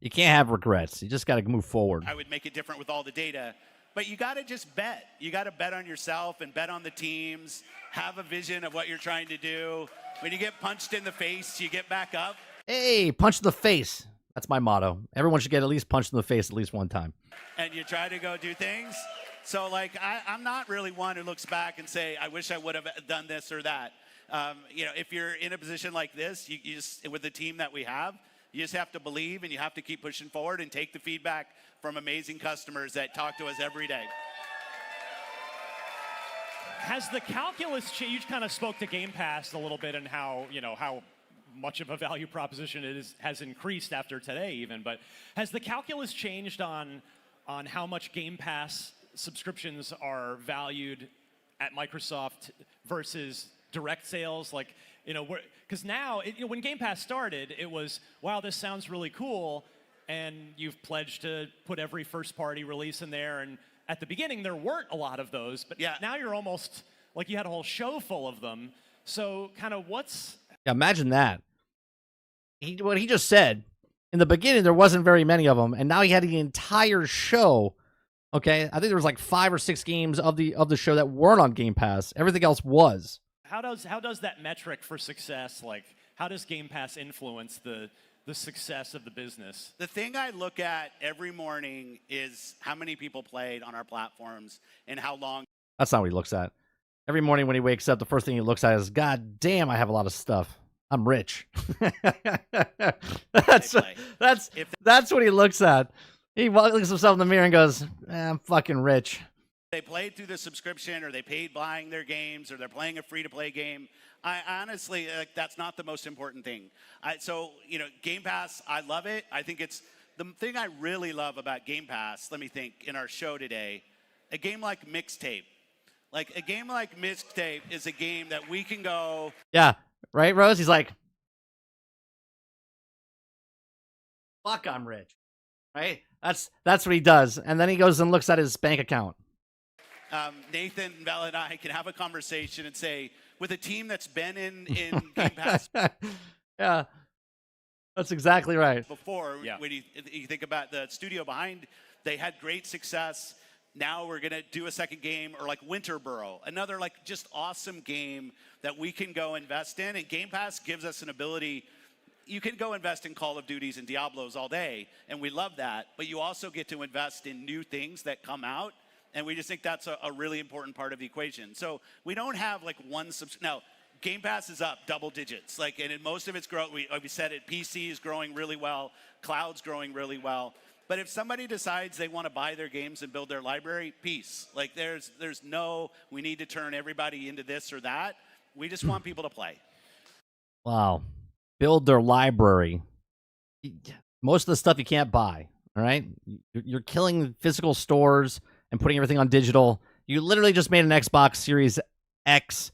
you can't have regrets. You just got to move forward. I would make it different with all the data. But you got to just bet. You got to bet on yourself and bet on the teams. Have a vision of what you're trying to do. When you get punched in the face, you get back up. Hey, punch in the face. That's my motto. Everyone should get at least punched in the face at least one time. And you try to go do things. So, like, I'm not really one who looks back and say, I wish I would have done this or that. You know, if you're in a position like this, you just, with the team that we have, you just have to believe and you have to keep pushing forward and take the feedback from amazing customers that talk to us every day. Has the calculus changed? You kind of spoke to Game Pass a little bit and how, you know, how much of a value proposition it has increased after today even, but has the calculus changed on how much Game Pass subscriptions are valued at Microsoft versus direct sales? Like, you know, because now, when Game Pass started, it was, wow, this sounds really cool, and you've pledged to put every first-party release in there, and at the beginning, there weren't a lot of those, but yeah, now you're almost, like you had a whole show full of them. So kind of what's... Yeah, imagine that. What he just said, in the beginning, there wasn't very many of them, and now he had the entire show. Okay, I think there was like 5 or 6 games of the show that weren't on Game Pass. Everything else was. How does that metric for success, like, how does Game Pass influence the success of the business? The thing I look at every morning is how many people played on our platforms and how long. That's not what he looks at. Every morning when he wakes up, the first thing he looks at is, God damn, I have a lot of stuff. I'm rich. That's what he looks at. He looks at himself in the mirror and goes, I'm fucking rich. They played through the subscription, or they paid buying their games, or they're playing a free-to-play game. I honestly, like, that's not the most important thing. So, you know, Game Pass, I love it. I think it's the thing I really love about Game Pass. Let me think, in our show today, a game like Mixtape. Like, a game like Mixtape is a game that we can go. Yeah, right, Rose? He's like, fuck, I'm rich. Right? That's what he does. And then he goes and looks at his bank account. Nathan, Val, and I can have a conversation and say, with a team that's been in Game Pass. Yeah, that's exactly right. Before, yeah. When you think about the studio behind, they had great success. Now we're going to do a second game, or like Winterboro, another like just awesome game that we can go invest in. And Game Pass gives us an ability. You can go invest in Call of Duties and Diablos all day, and we love that. But you also get to invest in new things that come out, and we just think that's a really important part of the equation. So we don't have like one now. Game Pass is up double digits, like, and in most of its growth, we said it. PC is growing really well, cloud's growing really well. But if somebody decides they want to buy their games and build their library, peace. Like, there's no, we need to turn everybody into this or that. We just want people to play. Wow. Build their library. Most of the stuff you can't buy, all right? You're killing physical stores and putting everything on digital. You literally just made an Xbox Series X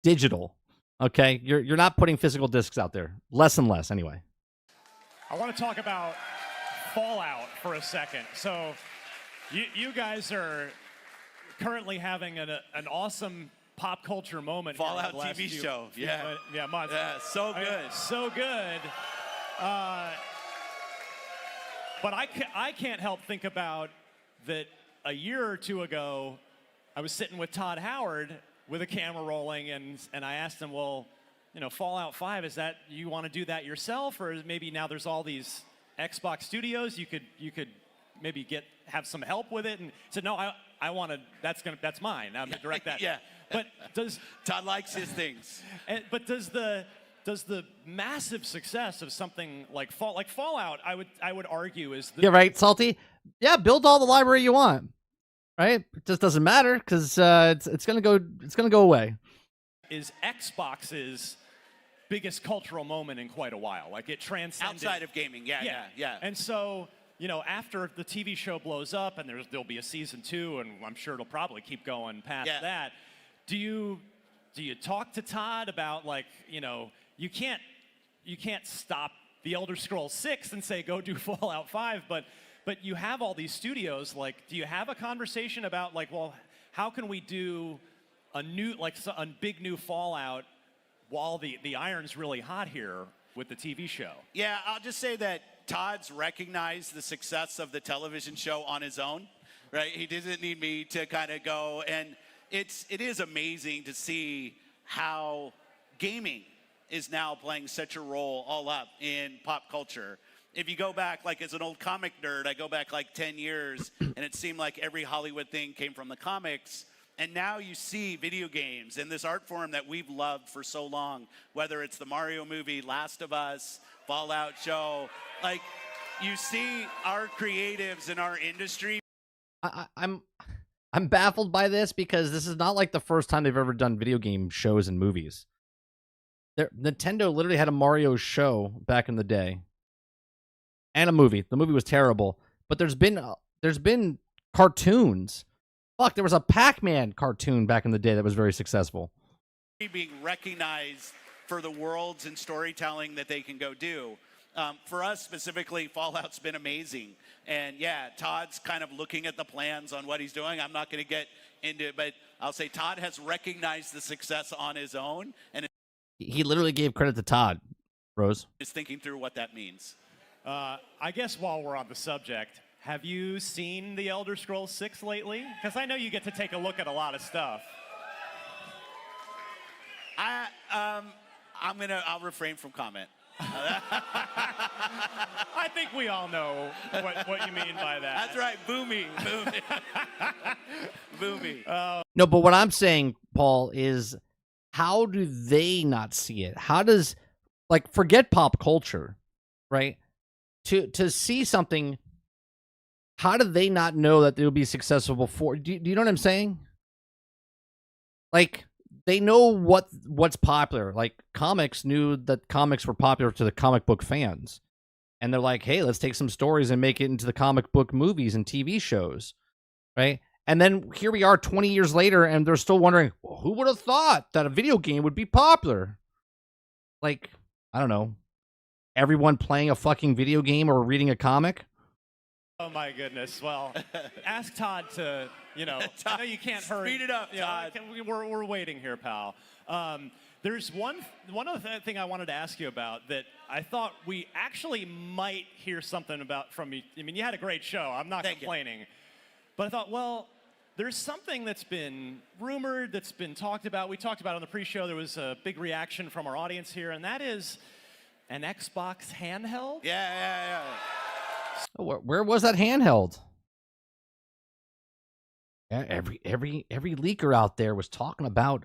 digital, okay? You're not putting physical discs out there. Less and less, anyway. I want to talk about Fallout for a second. So you guys are currently having an awesome pop culture moment. Fallout TV show. Yeah. Months. Yeah, so good. So good. But I can't help think about that a year or two ago, I was sitting with Todd Howard with a camera rolling, and I asked him, well, you know, Fallout 5, is that, you want to do that yourself, or maybe now there's all these Xbox studios, you could maybe have some help with it? And he said, no, I want to, that's mine. I'm going to direct that. Yeah. But Todd likes his things. But does the massive success of something like Fallout, I would argue is yeah, right, Salty. Yeah, build all the library you want. Right? It just doesn't matter because it's gonna go away. Is Xbox's biggest cultural moment in quite a while. Like, it transcended outside of gaming. Yeah. And so, you know, after the TV show blows up and there'll be a season 2, and I'm sure it'll probably keep going past that. Do you talk to Todd about, like, you know, you can't stop the Elder Scrolls 6 and say go do Fallout 5, but you have all these studios. Like, do you have a conversation about, like, well, how can we do a big new Fallout while the iron's really hot here with the TV show. Yeah, I'll just say that Todd's recognized the success of the television show on his own, right? He doesn't need me to kind of go, and it is amazing to see how gaming is now playing such a role all up in pop culture. If you go back, like as an old comic nerd, I go back like 10 years, and it seemed like every Hollywood thing came from the comics. And now you see video games and this art form that we've loved for so long, whether it's the Mario movie, Last of Us, Fallout show, like you see our creatives in our industry. I'm baffled by this because this is not like the first time they've ever done video game shows and movies. Nintendo literally had a Mario show back in the day and a movie. The movie was terrible, but there's been cartoons. Fuck, there was a Pac-Man cartoon back in the day that was very successful. Being recognized for the worlds and storytelling that they can go do. For us specifically, Fallout's been amazing. And yeah, Todd's kind of looking at the plans on what he's doing. I'm not going to get into it, but I'll say Todd has recognized the success on his own. And he literally gave credit to Todd, Rose. Is thinking through what that means. I guess while we're on the subject, have you seen The Elder Scrolls 6 lately? Because I know you get to take a look at a lot of stuff. I'll refrain from comment. I think we all know what you mean by that. That's right, boomy. Boomy. No, but what I'm saying, Paul, is how do they not see it? How does, like, forget pop culture, right? To see something, how do they not know that they'll be successful before? Do you know what I'm saying? Like, they know what's popular. Like, comics knew that comics were popular to the comic book fans. And they're like, hey, let's take some stories and make it into the comic book movies and TV shows, right? And then here we are 20 years later, and they're still wondering, well, who would have thought that a video game would be popular? Like, I don't know, everyone playing a fucking video game or reading a comic? Oh, my goodness. Well, ask Todd to, Todd, I know you can't hurry. Speed it up, Todd. We're waiting here, pal. There's one other thing I wanted to ask you about that I thought we actually might hear something about from you. I mean, you had a great show. I'm not complaining. But I thought, well, there's something that's been rumored, that's been talked about. We talked about it on the pre-show. There was a big reaction from our audience here, and that is an Xbox handheld. Yeah. Where was that handheld? Yeah, every leaker out there was talking about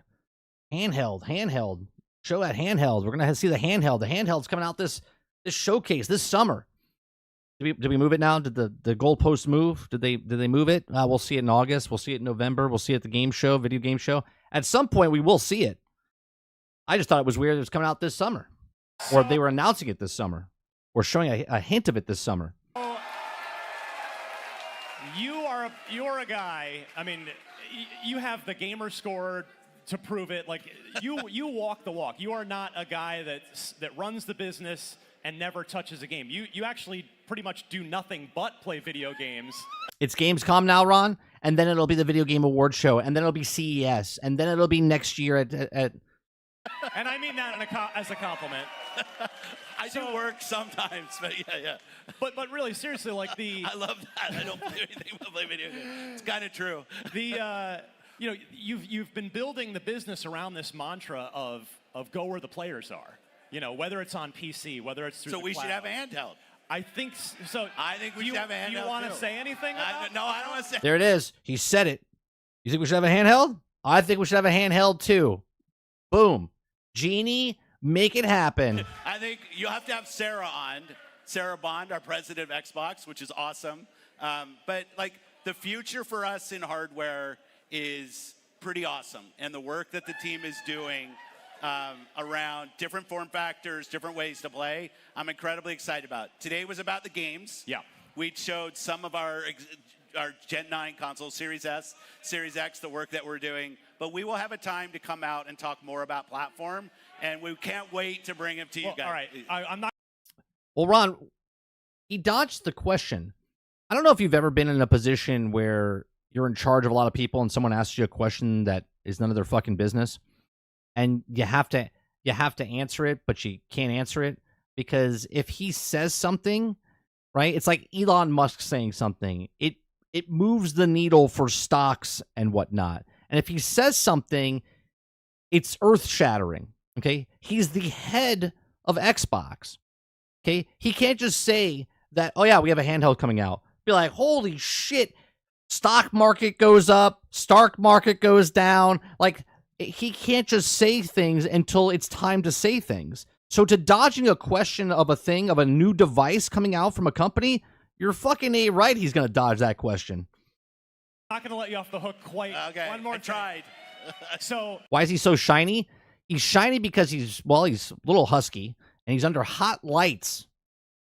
handheld. Show that handheld. We're gonna see the handheld. The handheld's coming out this showcase this summer. Did we move it now? Did the goalpost move? Did they move it? We'll see it in August. We'll see it in November. We'll see it at the video game show. At some point, we will see it. I just thought it was weird it was coming out this summer. Or they were announcing it this summer. Or showing a hint of it this summer. You are a guy, I mean, you have the gamer score to prove it. Like, you walk the walk. You are not a guy that runs the business and never touches a game. You actually pretty much do nothing but play video games. It's Gamescom now, Ron, and then it'll be the Video Game Awards show, and then it'll be CES, and then it'll be next year at And I mean that as a compliment. I do work sometimes, but yeah. But really, seriously, like I love that. I don't play anything but play video games. It's kind of true. You've been building the business around this mantra of go where the players are. Whether it's on PC, whether it's through the So we cloud. should have a handheld. I think so. I think we should have a handheld. Do you want to too. say anything about No, I don't want to say. There it is. He said it. You think we should have a handheld? I think we should have a handheld too. Boom. Genie, make it happen. I think you have to have Sarah on. Sarah Bond, our president of Xbox, which is awesome. But like the future for us in hardware is pretty awesome. And the work that the team is doing around different form factors, different ways to play, I'm incredibly excited about. Today was about the games. Yeah. We showed some of our Gen 9 consoles, Series S, Series X, the work that we're doing. But we will have a time to come out and talk more about platform. And we can't wait to bring them to you guys. All right. I'm not. Well, Ron, he dodged the question. I don't know if you've ever been in a position where you're in charge of a lot of people and someone asks you a question that is none of their fucking business. And you have to answer it, but you can't answer it, because if he says something, right, it's like Elon Musk saying something. It moves the needle for stocks and whatnot. And if he says something, it's earth-shattering, okay? He's the head of Xbox, okay? He can't just say that, oh yeah, we have a handheld coming out. Be like, holy shit, stock market goes up, stock market goes down. Like, he can't just say things until it's time to say things. So to dodging a question of a thing, of a new device coming out from a company, you're fucking A right he's going to dodge that question. Not going to let you off the hook quite. Okay, One more I tried. So why is he so shiny? He's shiny because he's a little husky, and he's under hot lights.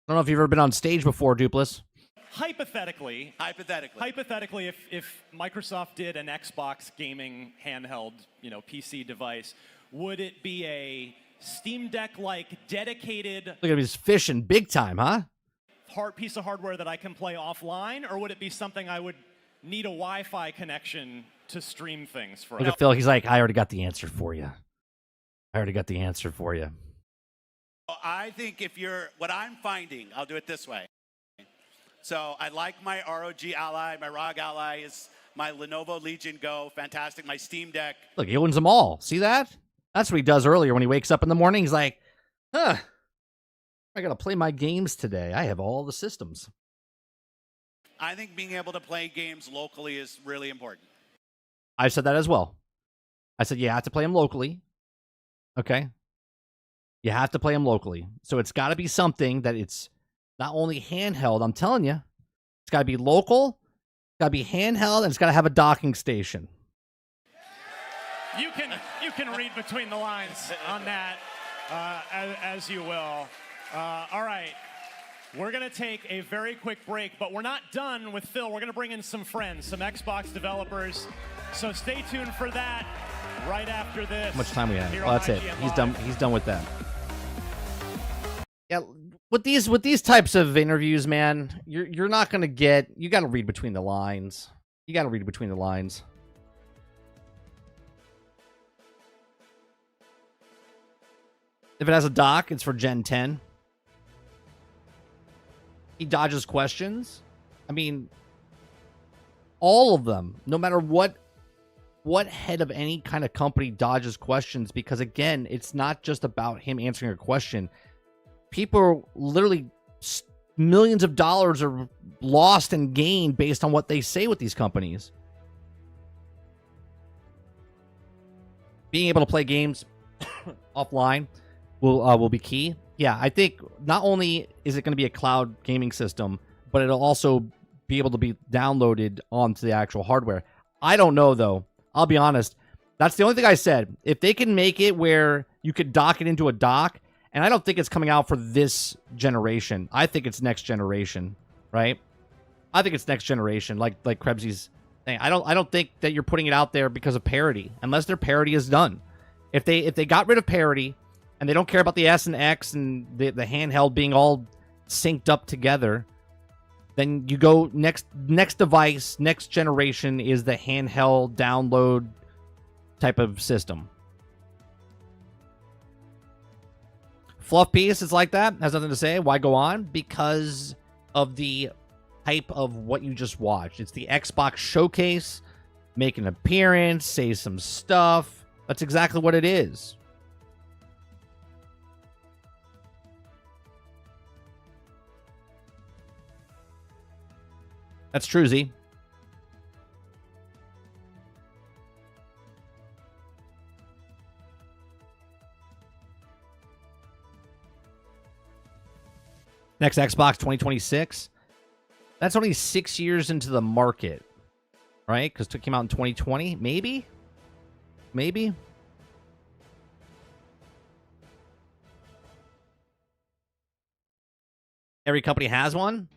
I don't know if you've ever been on stage before, Dupless. hypothetically, if Microsoft did an Xbox gaming handheld, PC device, would it be a Steam Deck-like dedicated Look at him, he's fishing big time, huh? piece of hardware that I can play offline, or would it be something I would need a Wi-Fi connection to stream things for? Look at Phil. He's like, I already got the answer for you. I think what I'm finding, I'll do it this way. So I like my ROG Ally, my ROG Ally is my Lenovo Legion Go, fantastic. My Steam Deck. Look, he owns them all. See that? That's what he does earlier when he wakes up in the morning. He's like, I got to play my games today. I have all the systems. I think being able to play games locally is really important. I said that as well. I said, you have to play them locally. Okay? You have to play them locally. So it's got to be something that it's not only handheld, I'm telling you. It's got to be local, it's got to be handheld, and it's got to have a docking station. You can read between the lines on that, as you will. All right. We're going to take a very quick break, but we're not done with Phil. We're going to bring in some friends, some Xbox developers. So stay tuned for that right after this. How much time we have? Oh, that's it. He's done. He's done with that. Yeah, with these types of interviews, man, you're not going to get. You got to read between the lines. If it has a dock, it's for Gen 10. He dodges questions. I mean, all of them, no matter what head of any kind of company dodges questions, because again, it's not just about him answering a question. People are literally millions of dollars are lost and gained based on what they say with these companies. Being able to play games offline will be key. Yeah, I think not only is it going to be a cloud gaming system, but it'll also be able to be downloaded onto the actual hardware. I don't know, though. I'll be honest. That's the only thing I said. If they can make it where you could dock it into a dock, and I don't think it's coming out for this generation. I think it's next generation, right? I think it's next generation, like Krebsy's thing. I don't think that you're putting it out there because of parity, unless their parity is done. If they got rid of parity, and they don't care about the S and X and the handheld being all synced up together, then you go next device, next generation is the handheld download type of system. Fluff piece is like that. Has nothing to say. Why go on? Because of the hype of what you just watched. It's the Xbox showcase. Make an appearance. Say some stuff. That's exactly what it is. That's true, Z. Next Xbox 2026. That's only 6 years into the market, right? Because it came out in 2020. Maybe? Every company has one?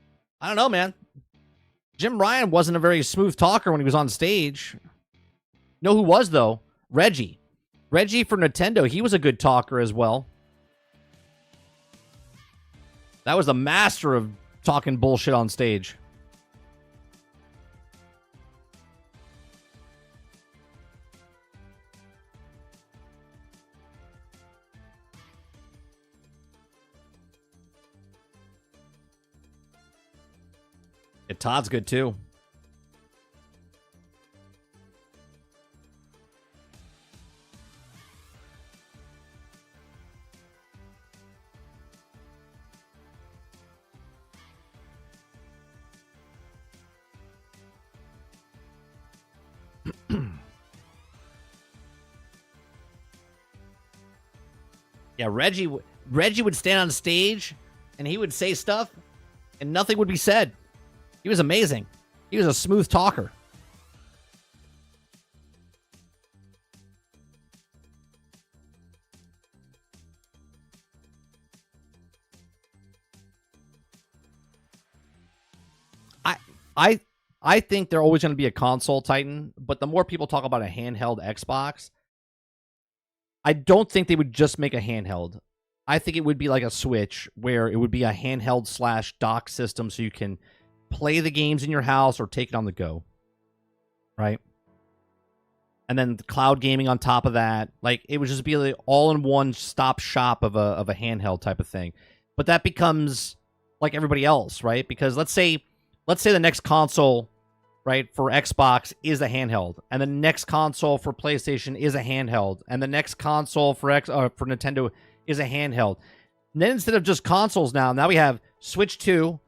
I don't know, man. Jim Ryan wasn't a very smooth talker when he was on stage. You know who was, though? Reggie. Reggie for Nintendo. He was a good talker as well. That was the master of talking bullshit on stage. good. Todd's good too. Yeah, Reggie would stand on stage and he would say stuff and nothing would be said. He was amazing. He was a smooth talker. I think they're always going to be a console titan, but the more people talk about a handheld Xbox, I don't think they would just make a handheld. I think it would be like a Switch, where it would be a handheld / dock system so you can play the games in your house or take it on the go. Right? And then the cloud gaming on top of that. Like, it would just be the all-in-one stop shop of a handheld type of thing. But that becomes like everybody else, right? Because let's say the next console, right, for Xbox is a handheld, and the next console for PlayStation is a handheld, and the next console for Nintendo is a handheld. And then instead of just consoles now we have Switch 2,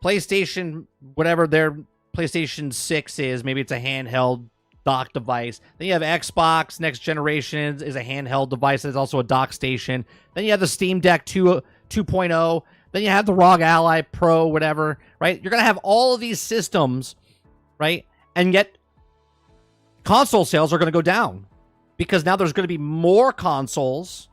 PlayStation, whatever their PlayStation 6 is, maybe it's a handheld dock device. Then you have Xbox next generation is a handheld device that's also a dock station. Then you have the Steam Deck 2.0. Then you have the ROG Ally Pro, whatever, right? You're going to have all of these systems, right? And yet console sales are going to go down because now there's going to be more consoles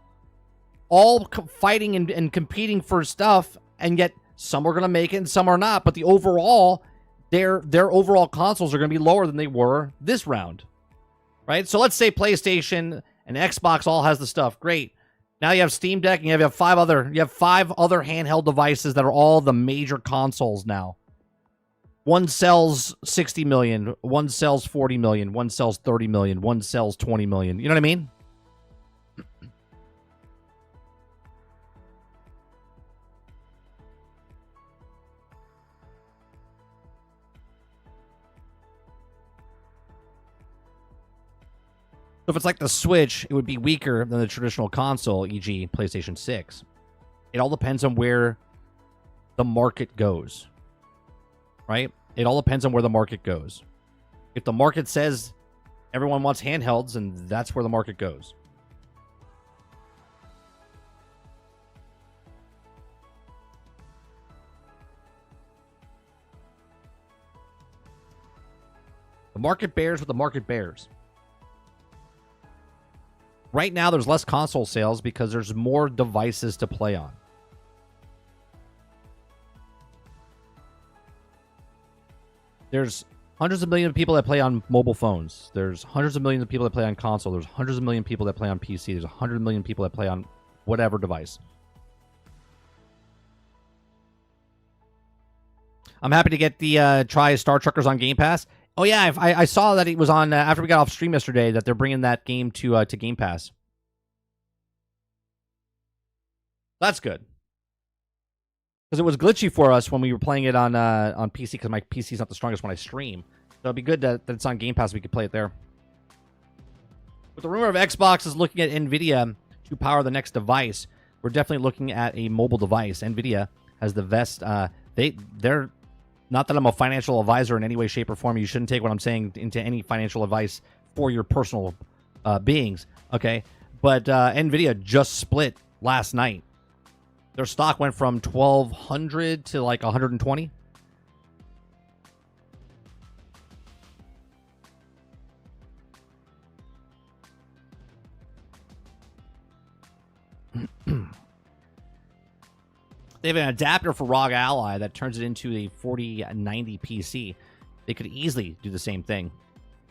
all fighting and competing for stuff, and yet some are going to make it and some are not. But the overall, their overall consoles are going to be lower than they were this round, right? So let's say PlayStation and Xbox all has the stuff. Great. Now you have Steam Deck and you have five other handheld devices that are all the major consoles now. One sells 60 million, one sells 40 million, one sells 30 million, one sells 20 million. You know what I mean? So if it's like the Switch, it would be weaker than the traditional console, e.g. PlayStation 6. It all depends on where the market goes, right? It all depends on where the market goes. If the market says everyone wants handhelds, and that's where the market goes. The market bears what the market bears. Right now, there's less console sales because there's more devices to play on. There's hundreds of millions of people that play on mobile phones. There's hundreds of millions of people that play on console. There's hundreds of millions of people that play on PC. There's 100 million people that play on whatever device. I'm happy to get the try Star Truckers on Game Pass. Oh yeah, I saw that it was on after we got off stream yesterday that they're bringing that game to Game Pass. That's good because it was glitchy for us when we were playing it on PC because my PC is not the strongest when I stream. So it'd be good that it's on Game Pass. We could play it there. With the rumor of Xbox is looking at Nvidia to power the next device, we're definitely looking at a mobile device. Nvidia has the best. They're not that I'm a financial advisor in any way, shape, or form. You shouldn't take what I'm saying into any financial advice for your personal beings, okay? But NVIDIA just split last night. Their stock went from 1,200 to like 120. They have an adapter for ROG Ally that turns it into a 4090 PC. They could easily do the same thing.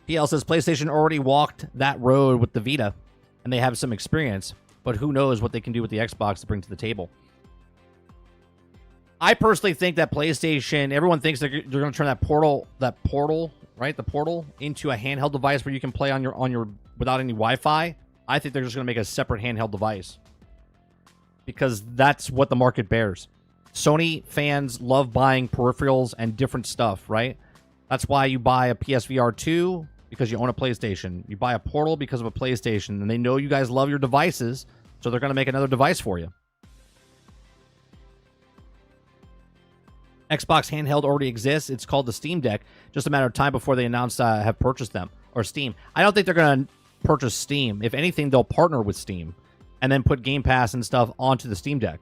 PL says PlayStation already walked that road with the Vita, and they have some experience, but who knows what they can do with the Xbox to bring to the table. I personally think that PlayStation, everyone thinks they're going to turn that portal, right, the portal, into a handheld device where you can play on your without any Wi-Fi. I think they're just going to make a separate handheld device. Because that's what the market bears. Sony fans love buying peripherals and different stuff, right? That's why you buy a PSVR 2 because you own a PlayStation. You buy a Portal because of a PlayStation, and they know you guys love your devices, so they're going to make another device for you. Xbox handheld already exists. It's called the Steam Deck. Just a matter of time before they announce have purchased them, or Steam. I don't think they're going to purchase Steam. If anything, they'll partner with Steam and then put Game Pass and stuff onto the Steam Deck.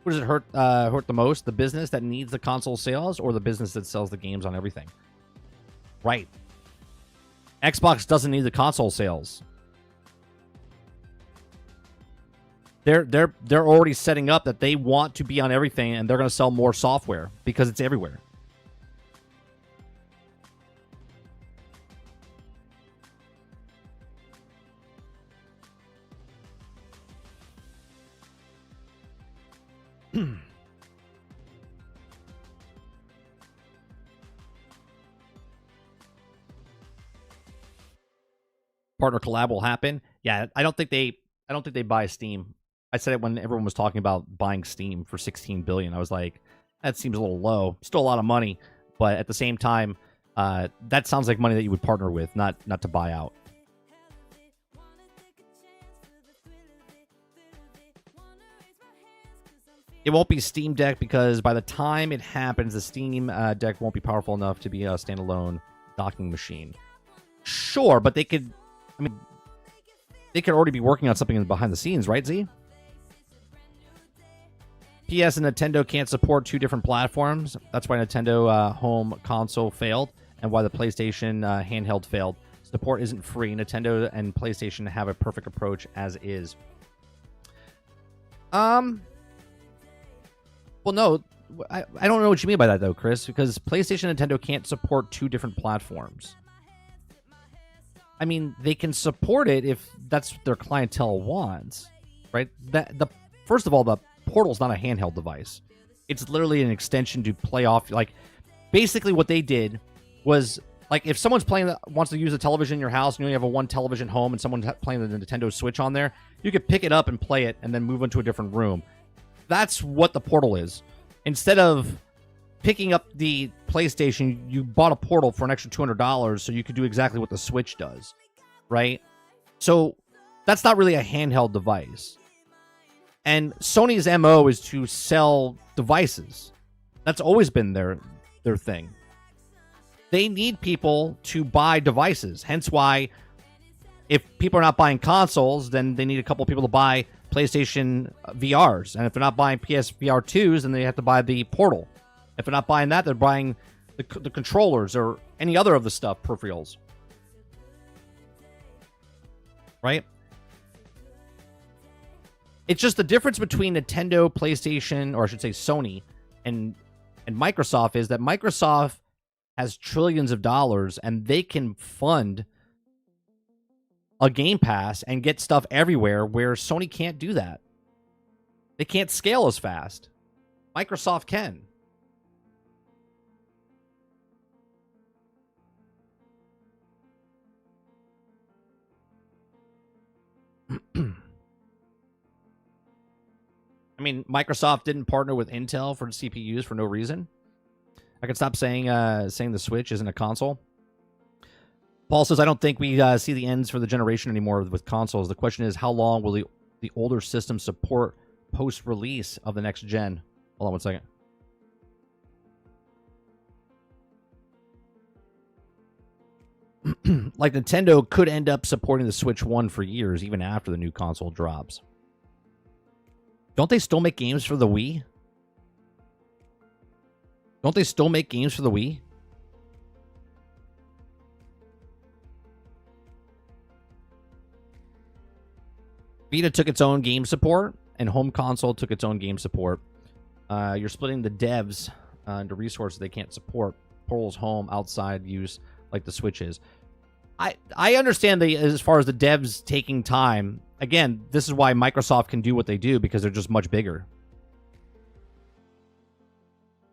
What does it hurt the most? The business that needs the console sales or the business that sells the games on everything? Right. Xbox doesn't need the console sales. They're already setting up that they want to be on everything, and they're going to sell more software because it's everywhere. Partner collab will happen. Yeah, I don't think they buy Steam. I said it when everyone was talking about buying Steam for $16 billion. I was like, that seems a little low. Still a lot of money, but at the same time, that sounds like money that you would partner with, not to buy out. It won't be Steam Deck because by the time it happens, the Steam Deck won't be powerful enough to be a standalone docking machine. Sure, but they could already be working on something behind the scenes, right, Z? PS and Nintendo can't support two different platforms. That's why Nintendo home console failed and why the PlayStation handheld failed. Support isn't free. Nintendo and PlayStation have a perfect approach as is. Well, no, I don't know what you mean by that, though, Chris, because PlayStation and Nintendo can't support two different platforms. I mean, they can support it if that's what their clientele wants, right? First of all, the Portal's not a handheld device. It's literally an extension to play off. Like, basically what they did was, like, if someone's wants to use a television in your house and you only have a one television home and someone's playing the Nintendo Switch on there, you could pick it up and play it and then move into a different room. That's what the Portal is. Instead of picking up the PlayStation, you bought a Portal for an extra $200 so you could do exactly what the Switch does, right? So that's not really a handheld device. And Sony's MO is to sell devices. That's always been their thing. They need people to buy devices. Hence why if people are not buying consoles, then they need a couple of people to buy PlayStation VRs. And if they're not buying PSVR 2s, then they have to buy the Portal. If they're not buying that, they're buying the controllers or any other of the stuff, peripherals. Right? It's just the difference between Nintendo, PlayStation, or I should say Sony, and Microsoft is that Microsoft has trillions of dollars and they can fund a Game Pass and get stuff everywhere where Sony can't do that. They can't scale as fast. Microsoft can. I mean, Microsoft didn't partner with Intel for CPUs for no reason. I can stop saying the Switch isn't a console. Paul says, I don't think we see the ends for the generation anymore with consoles. The question is, how long will the older system support post-release of the next gen? Hold on one second. Like Nintendo could end up supporting the Switch 1 for years, even after the new console drops. Don't they still make games for the Wii? Don't they still make games for the Wii? Vita took its own game support, and home console took its own game support. You're splitting the devs into resources they can't support. Portal's home, outside use, like the Switch is. I understand as far as the devs taking time. Again, this is why Microsoft can do what they do, because they're just much bigger.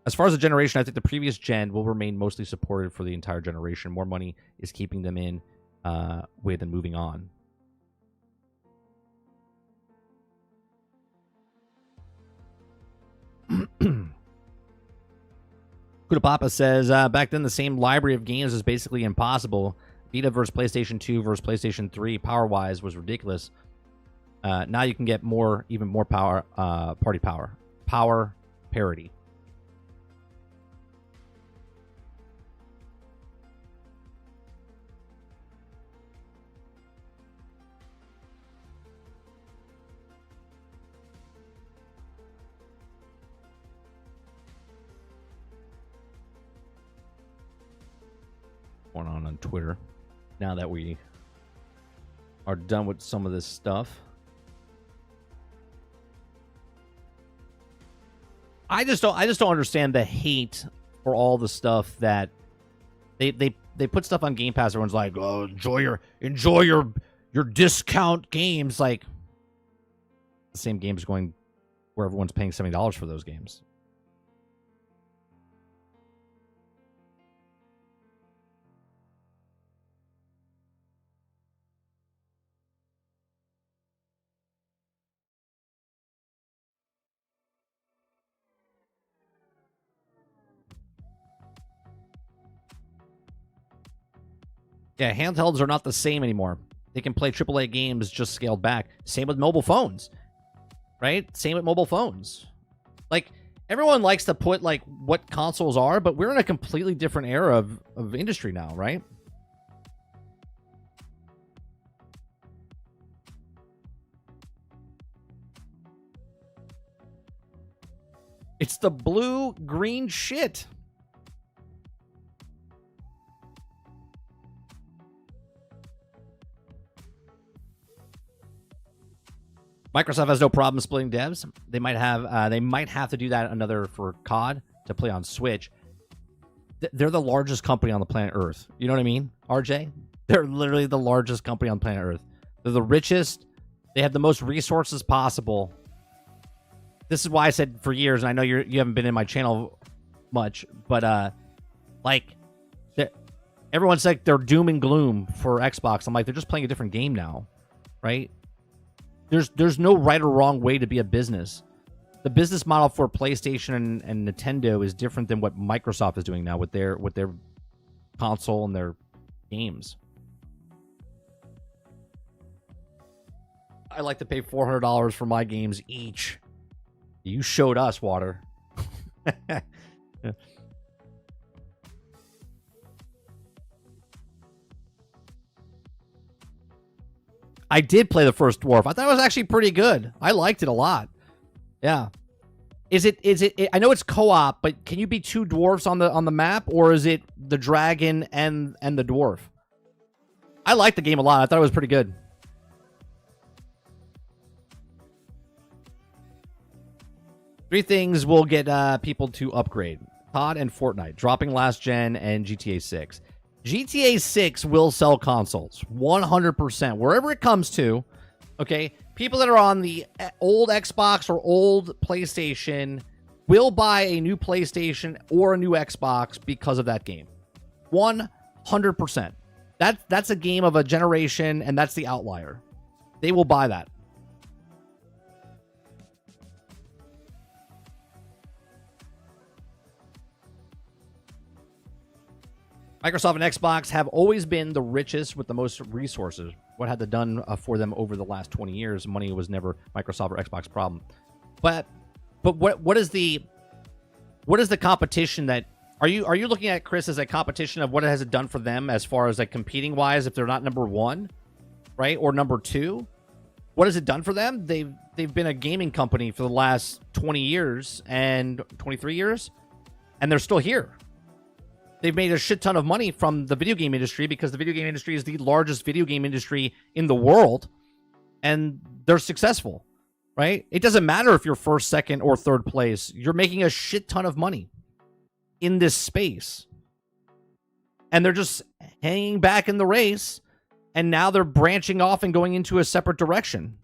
As far as the generation, I think the previous gen will remain mostly supported for the entire generation. More money is keeping them in with and moving on. Kudapapa says, back then the same library of games was basically impossible. Vita versus PlayStation 2 versus PlayStation 3 power-wise was ridiculous. Now you can get even more power, power parity. Going on Twitter now that we are done with some of this stuff. I just don't understand the hate for all the stuff that they put stuff on Game Pass. Everyone's like, "Oh, enjoy your discount games." Like the same games going where everyone's paying $70 for those games. Yeah, handhelds are not the same anymore. They can play AAA games just scaled back. Same with mobile phones, right? Same with mobile phones. Like, everyone likes to put, like, what consoles are, but we're in a completely different era of industry now, right? It's the blue-green shit. Microsoft has no problem splitting devs. They might have to do that another for COD to play on Switch. They're the largest company on the planet Earth. You know what I mean, RJ? They're literally the largest company on planet Earth. They're the richest. They have the most resources possible. This is why I said for years, and I know you haven't been in my channel much, but like, everyone's like they're doom and gloom for Xbox. I'm like, they're just playing a different game now, right? There's no right or wrong way to be a business. The business model for PlayStation and Nintendo is different than what Microsoft is doing now with their console and their games. I like to pay $400 for my games each. You showed us, Water. I did play the first Dwarf. I thought it was actually pretty good. I liked it a lot. Yeah. Is it I know it's co-op, but can you be two dwarfs on the map, or is it the dragon and the dwarf? I liked the game a lot. I thought it was pretty good. Three things will get people to upgrade. COD and Fortnite, dropping last gen, and GTA 6. GTA 6 will sell consoles, 100%, wherever it comes to, okay? People that are on the old Xbox or old PlayStation will buy a new PlayStation or a new Xbox because of that game. 100%. That's a game of a generation, and that's the outlier. They will buy that. Microsoft and Xbox have always been the richest with the most resources. What had to done for them over the last 20 years, money was never Microsoft or Xbox problem. But what is the competition that are you looking at, Chris, as a competition of what has it done for them as far as like competing wise if they're not number one, right, or number two? What has it done for them? They've been a gaming company for the last 20 years and 23 years, and they're still here. They've made a shit ton of money from the video game industry because the video game industry is the largest video game industry in the world, and they're successful, right? It doesn't matter if you're first, second, or third place. You're making a shit ton of money in this space, and they're just hanging back in the race, and now they're branching off and going into a separate direction.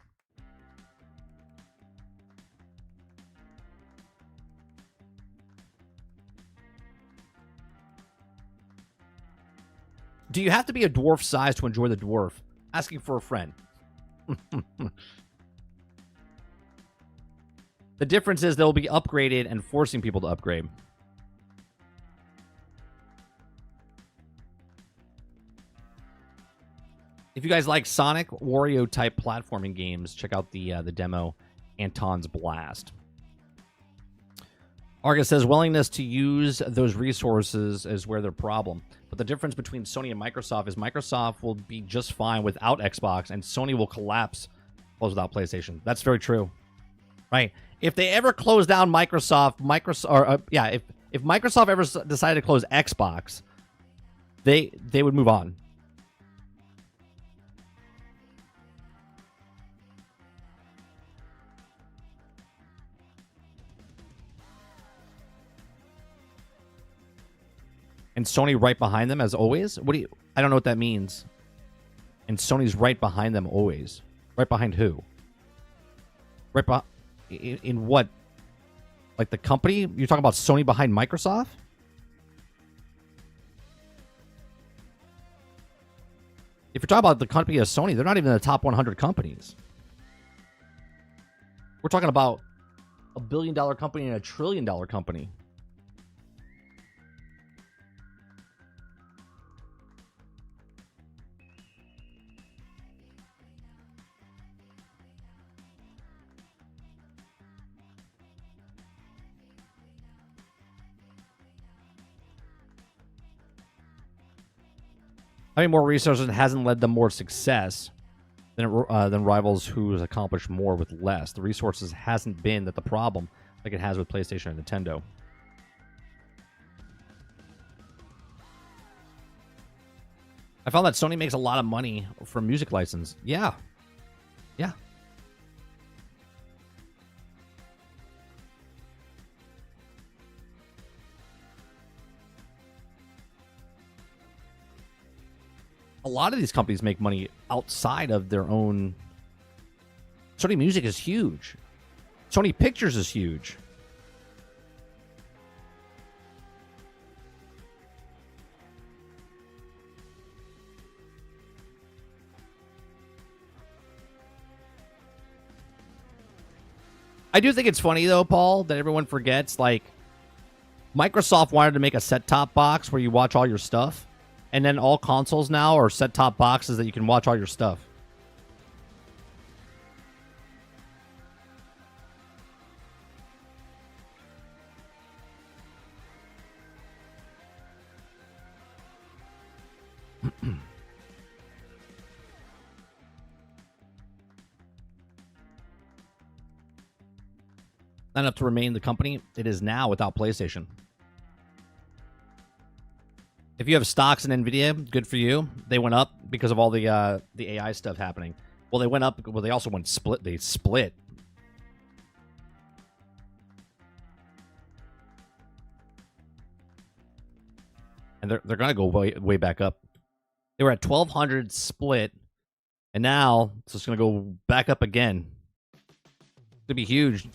Do you have to be a dwarf size to enjoy the dwarf? Asking for a friend. The difference is they'll be upgraded and forcing people to upgrade. If you guys like Sonic, Wario type platforming games, check out the demo, Anton's Blast. Argus says willingness to use those resources is where their problem. But the difference between Sony and Microsoft is Microsoft will be just fine without Xbox, and Sony will collapse without PlayStation. That's very true, right? If they ever close down Microsoft, if Microsoft ever decided to close Xbox, they would move on. And Sony right behind them as always? I don't know what that means. And Sony's right behind them always. Right behind who? Right behind in what? Like the company? You're talking about Sony behind Microsoft? If you're talking about the company of Sony, they're not even in the top 100 companies. We're talking about $1 billion company and $1 trillion company. Having more resources hasn't led them more success than rivals who has accomplished more with less. The resources hasn't been the problem like it has with PlayStation and Nintendo. I found that Sony makes a lot of money from music license. Yeah. Yeah. A lot of these companies make money outside of their own. Sony Music is huge. Sony Pictures is huge. I do think it's funny, though, Paul, that everyone forgets, like, Microsoft wanted to make a set-top box where you watch all your stuff. And then all consoles now are set-top boxes that you can watch all your stuff. Not enough to remain the company it is now without PlayStation. If you have stocks in Nvidia, good for you. They went up because of all the AI stuff happening. Well, they went up. Well, they also went split. They split. And they're gonna go way back up. They were at 1,200 split, and now it's just gonna go back up again. It's gonna be huge.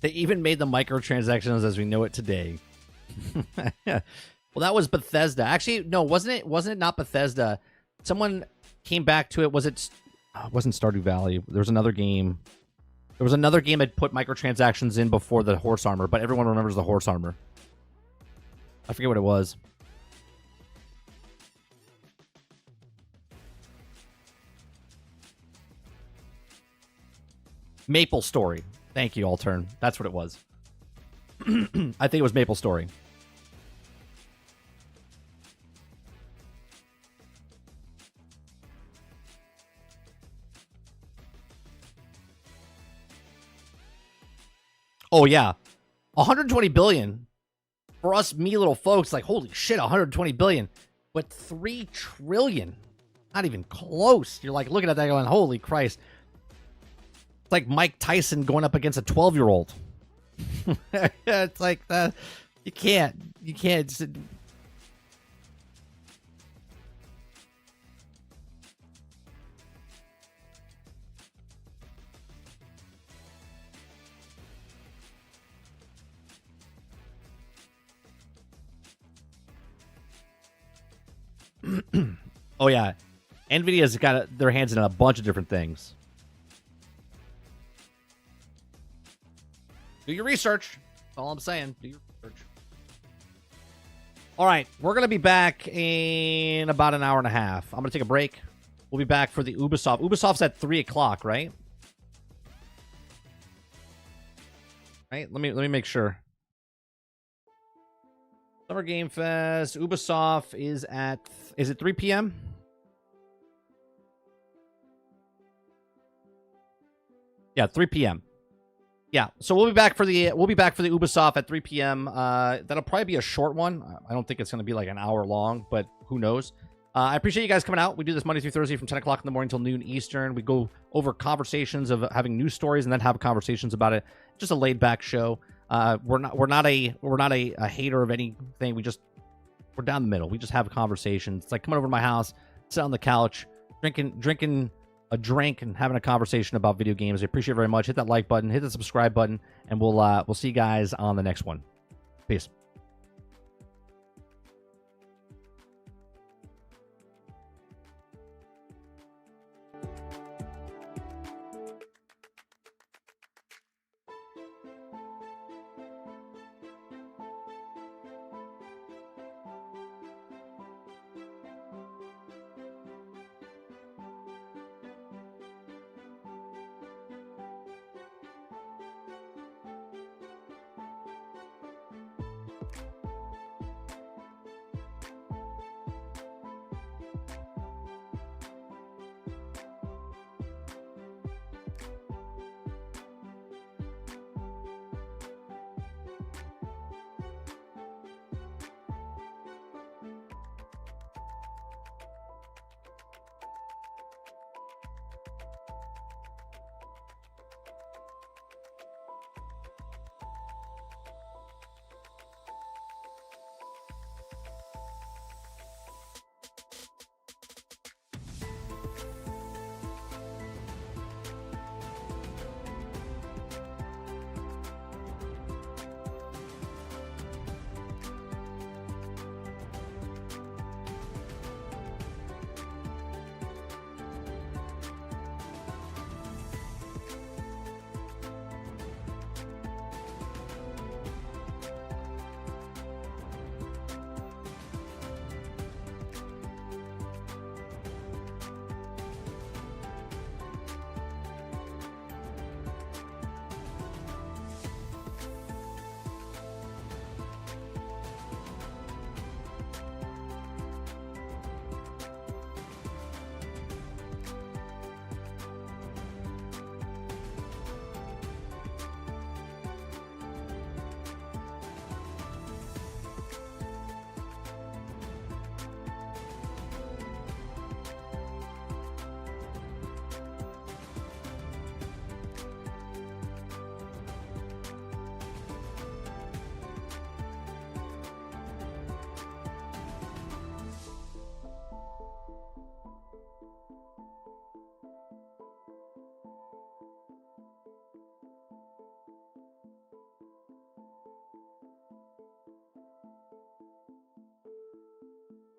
They even made the microtransactions as we know it today. Well, that was Bethesda. Actually, no, wasn't it? Wasn't it not Bethesda? Someone came back to it. Was it? It wasn't Stardew Valley. There was another game. There was another game that put microtransactions in before the horse armor, but everyone remembers the horse armor. I forget what it was. Maple Story. Thank you, Altern. That's what it was. I think it was Maple Story. Oh, yeah. 120 billion. For us, me little folks, like, holy shit, 120 billion. But 3 trillion. Not even close. You're like looking at that going, holy Christ. It's like Mike Tyson going up against a 12-year-old. It's like, you can't. Oh yeah, NVIDIA's got their hands in a bunch of different things. Do your research. That's all I'm saying. Do your research. All right, we're gonna be back in about an hour and a half. I'm gonna take a break. We'll be back for the Ubisoft. Ubisoft's at 3 o'clock, right? Right. Let me make sure. Summer Game Fest. Ubisoft is at. Is it 3 p.m.? Yeah, 3 p.m. Yeah, so we'll be back for the Ubisoft at 3 p.m. That'll probably be a short one. I don't think it's going to be like an hour long, but who knows? I appreciate you guys coming out. We do this Monday through Thursday from 10 o'clock in the morning till noon Eastern. We go over conversations of having news stories and then have conversations about it. Just a laid back show. We're not a hater of anything. We're down the middle. We just have conversations. It's like coming over to my house, sit on the couch, drinking a drink and having a conversation about video games. I appreciate it very much. Hit that like button, hit the subscribe button, and we'll see you guys on the next one. Peace.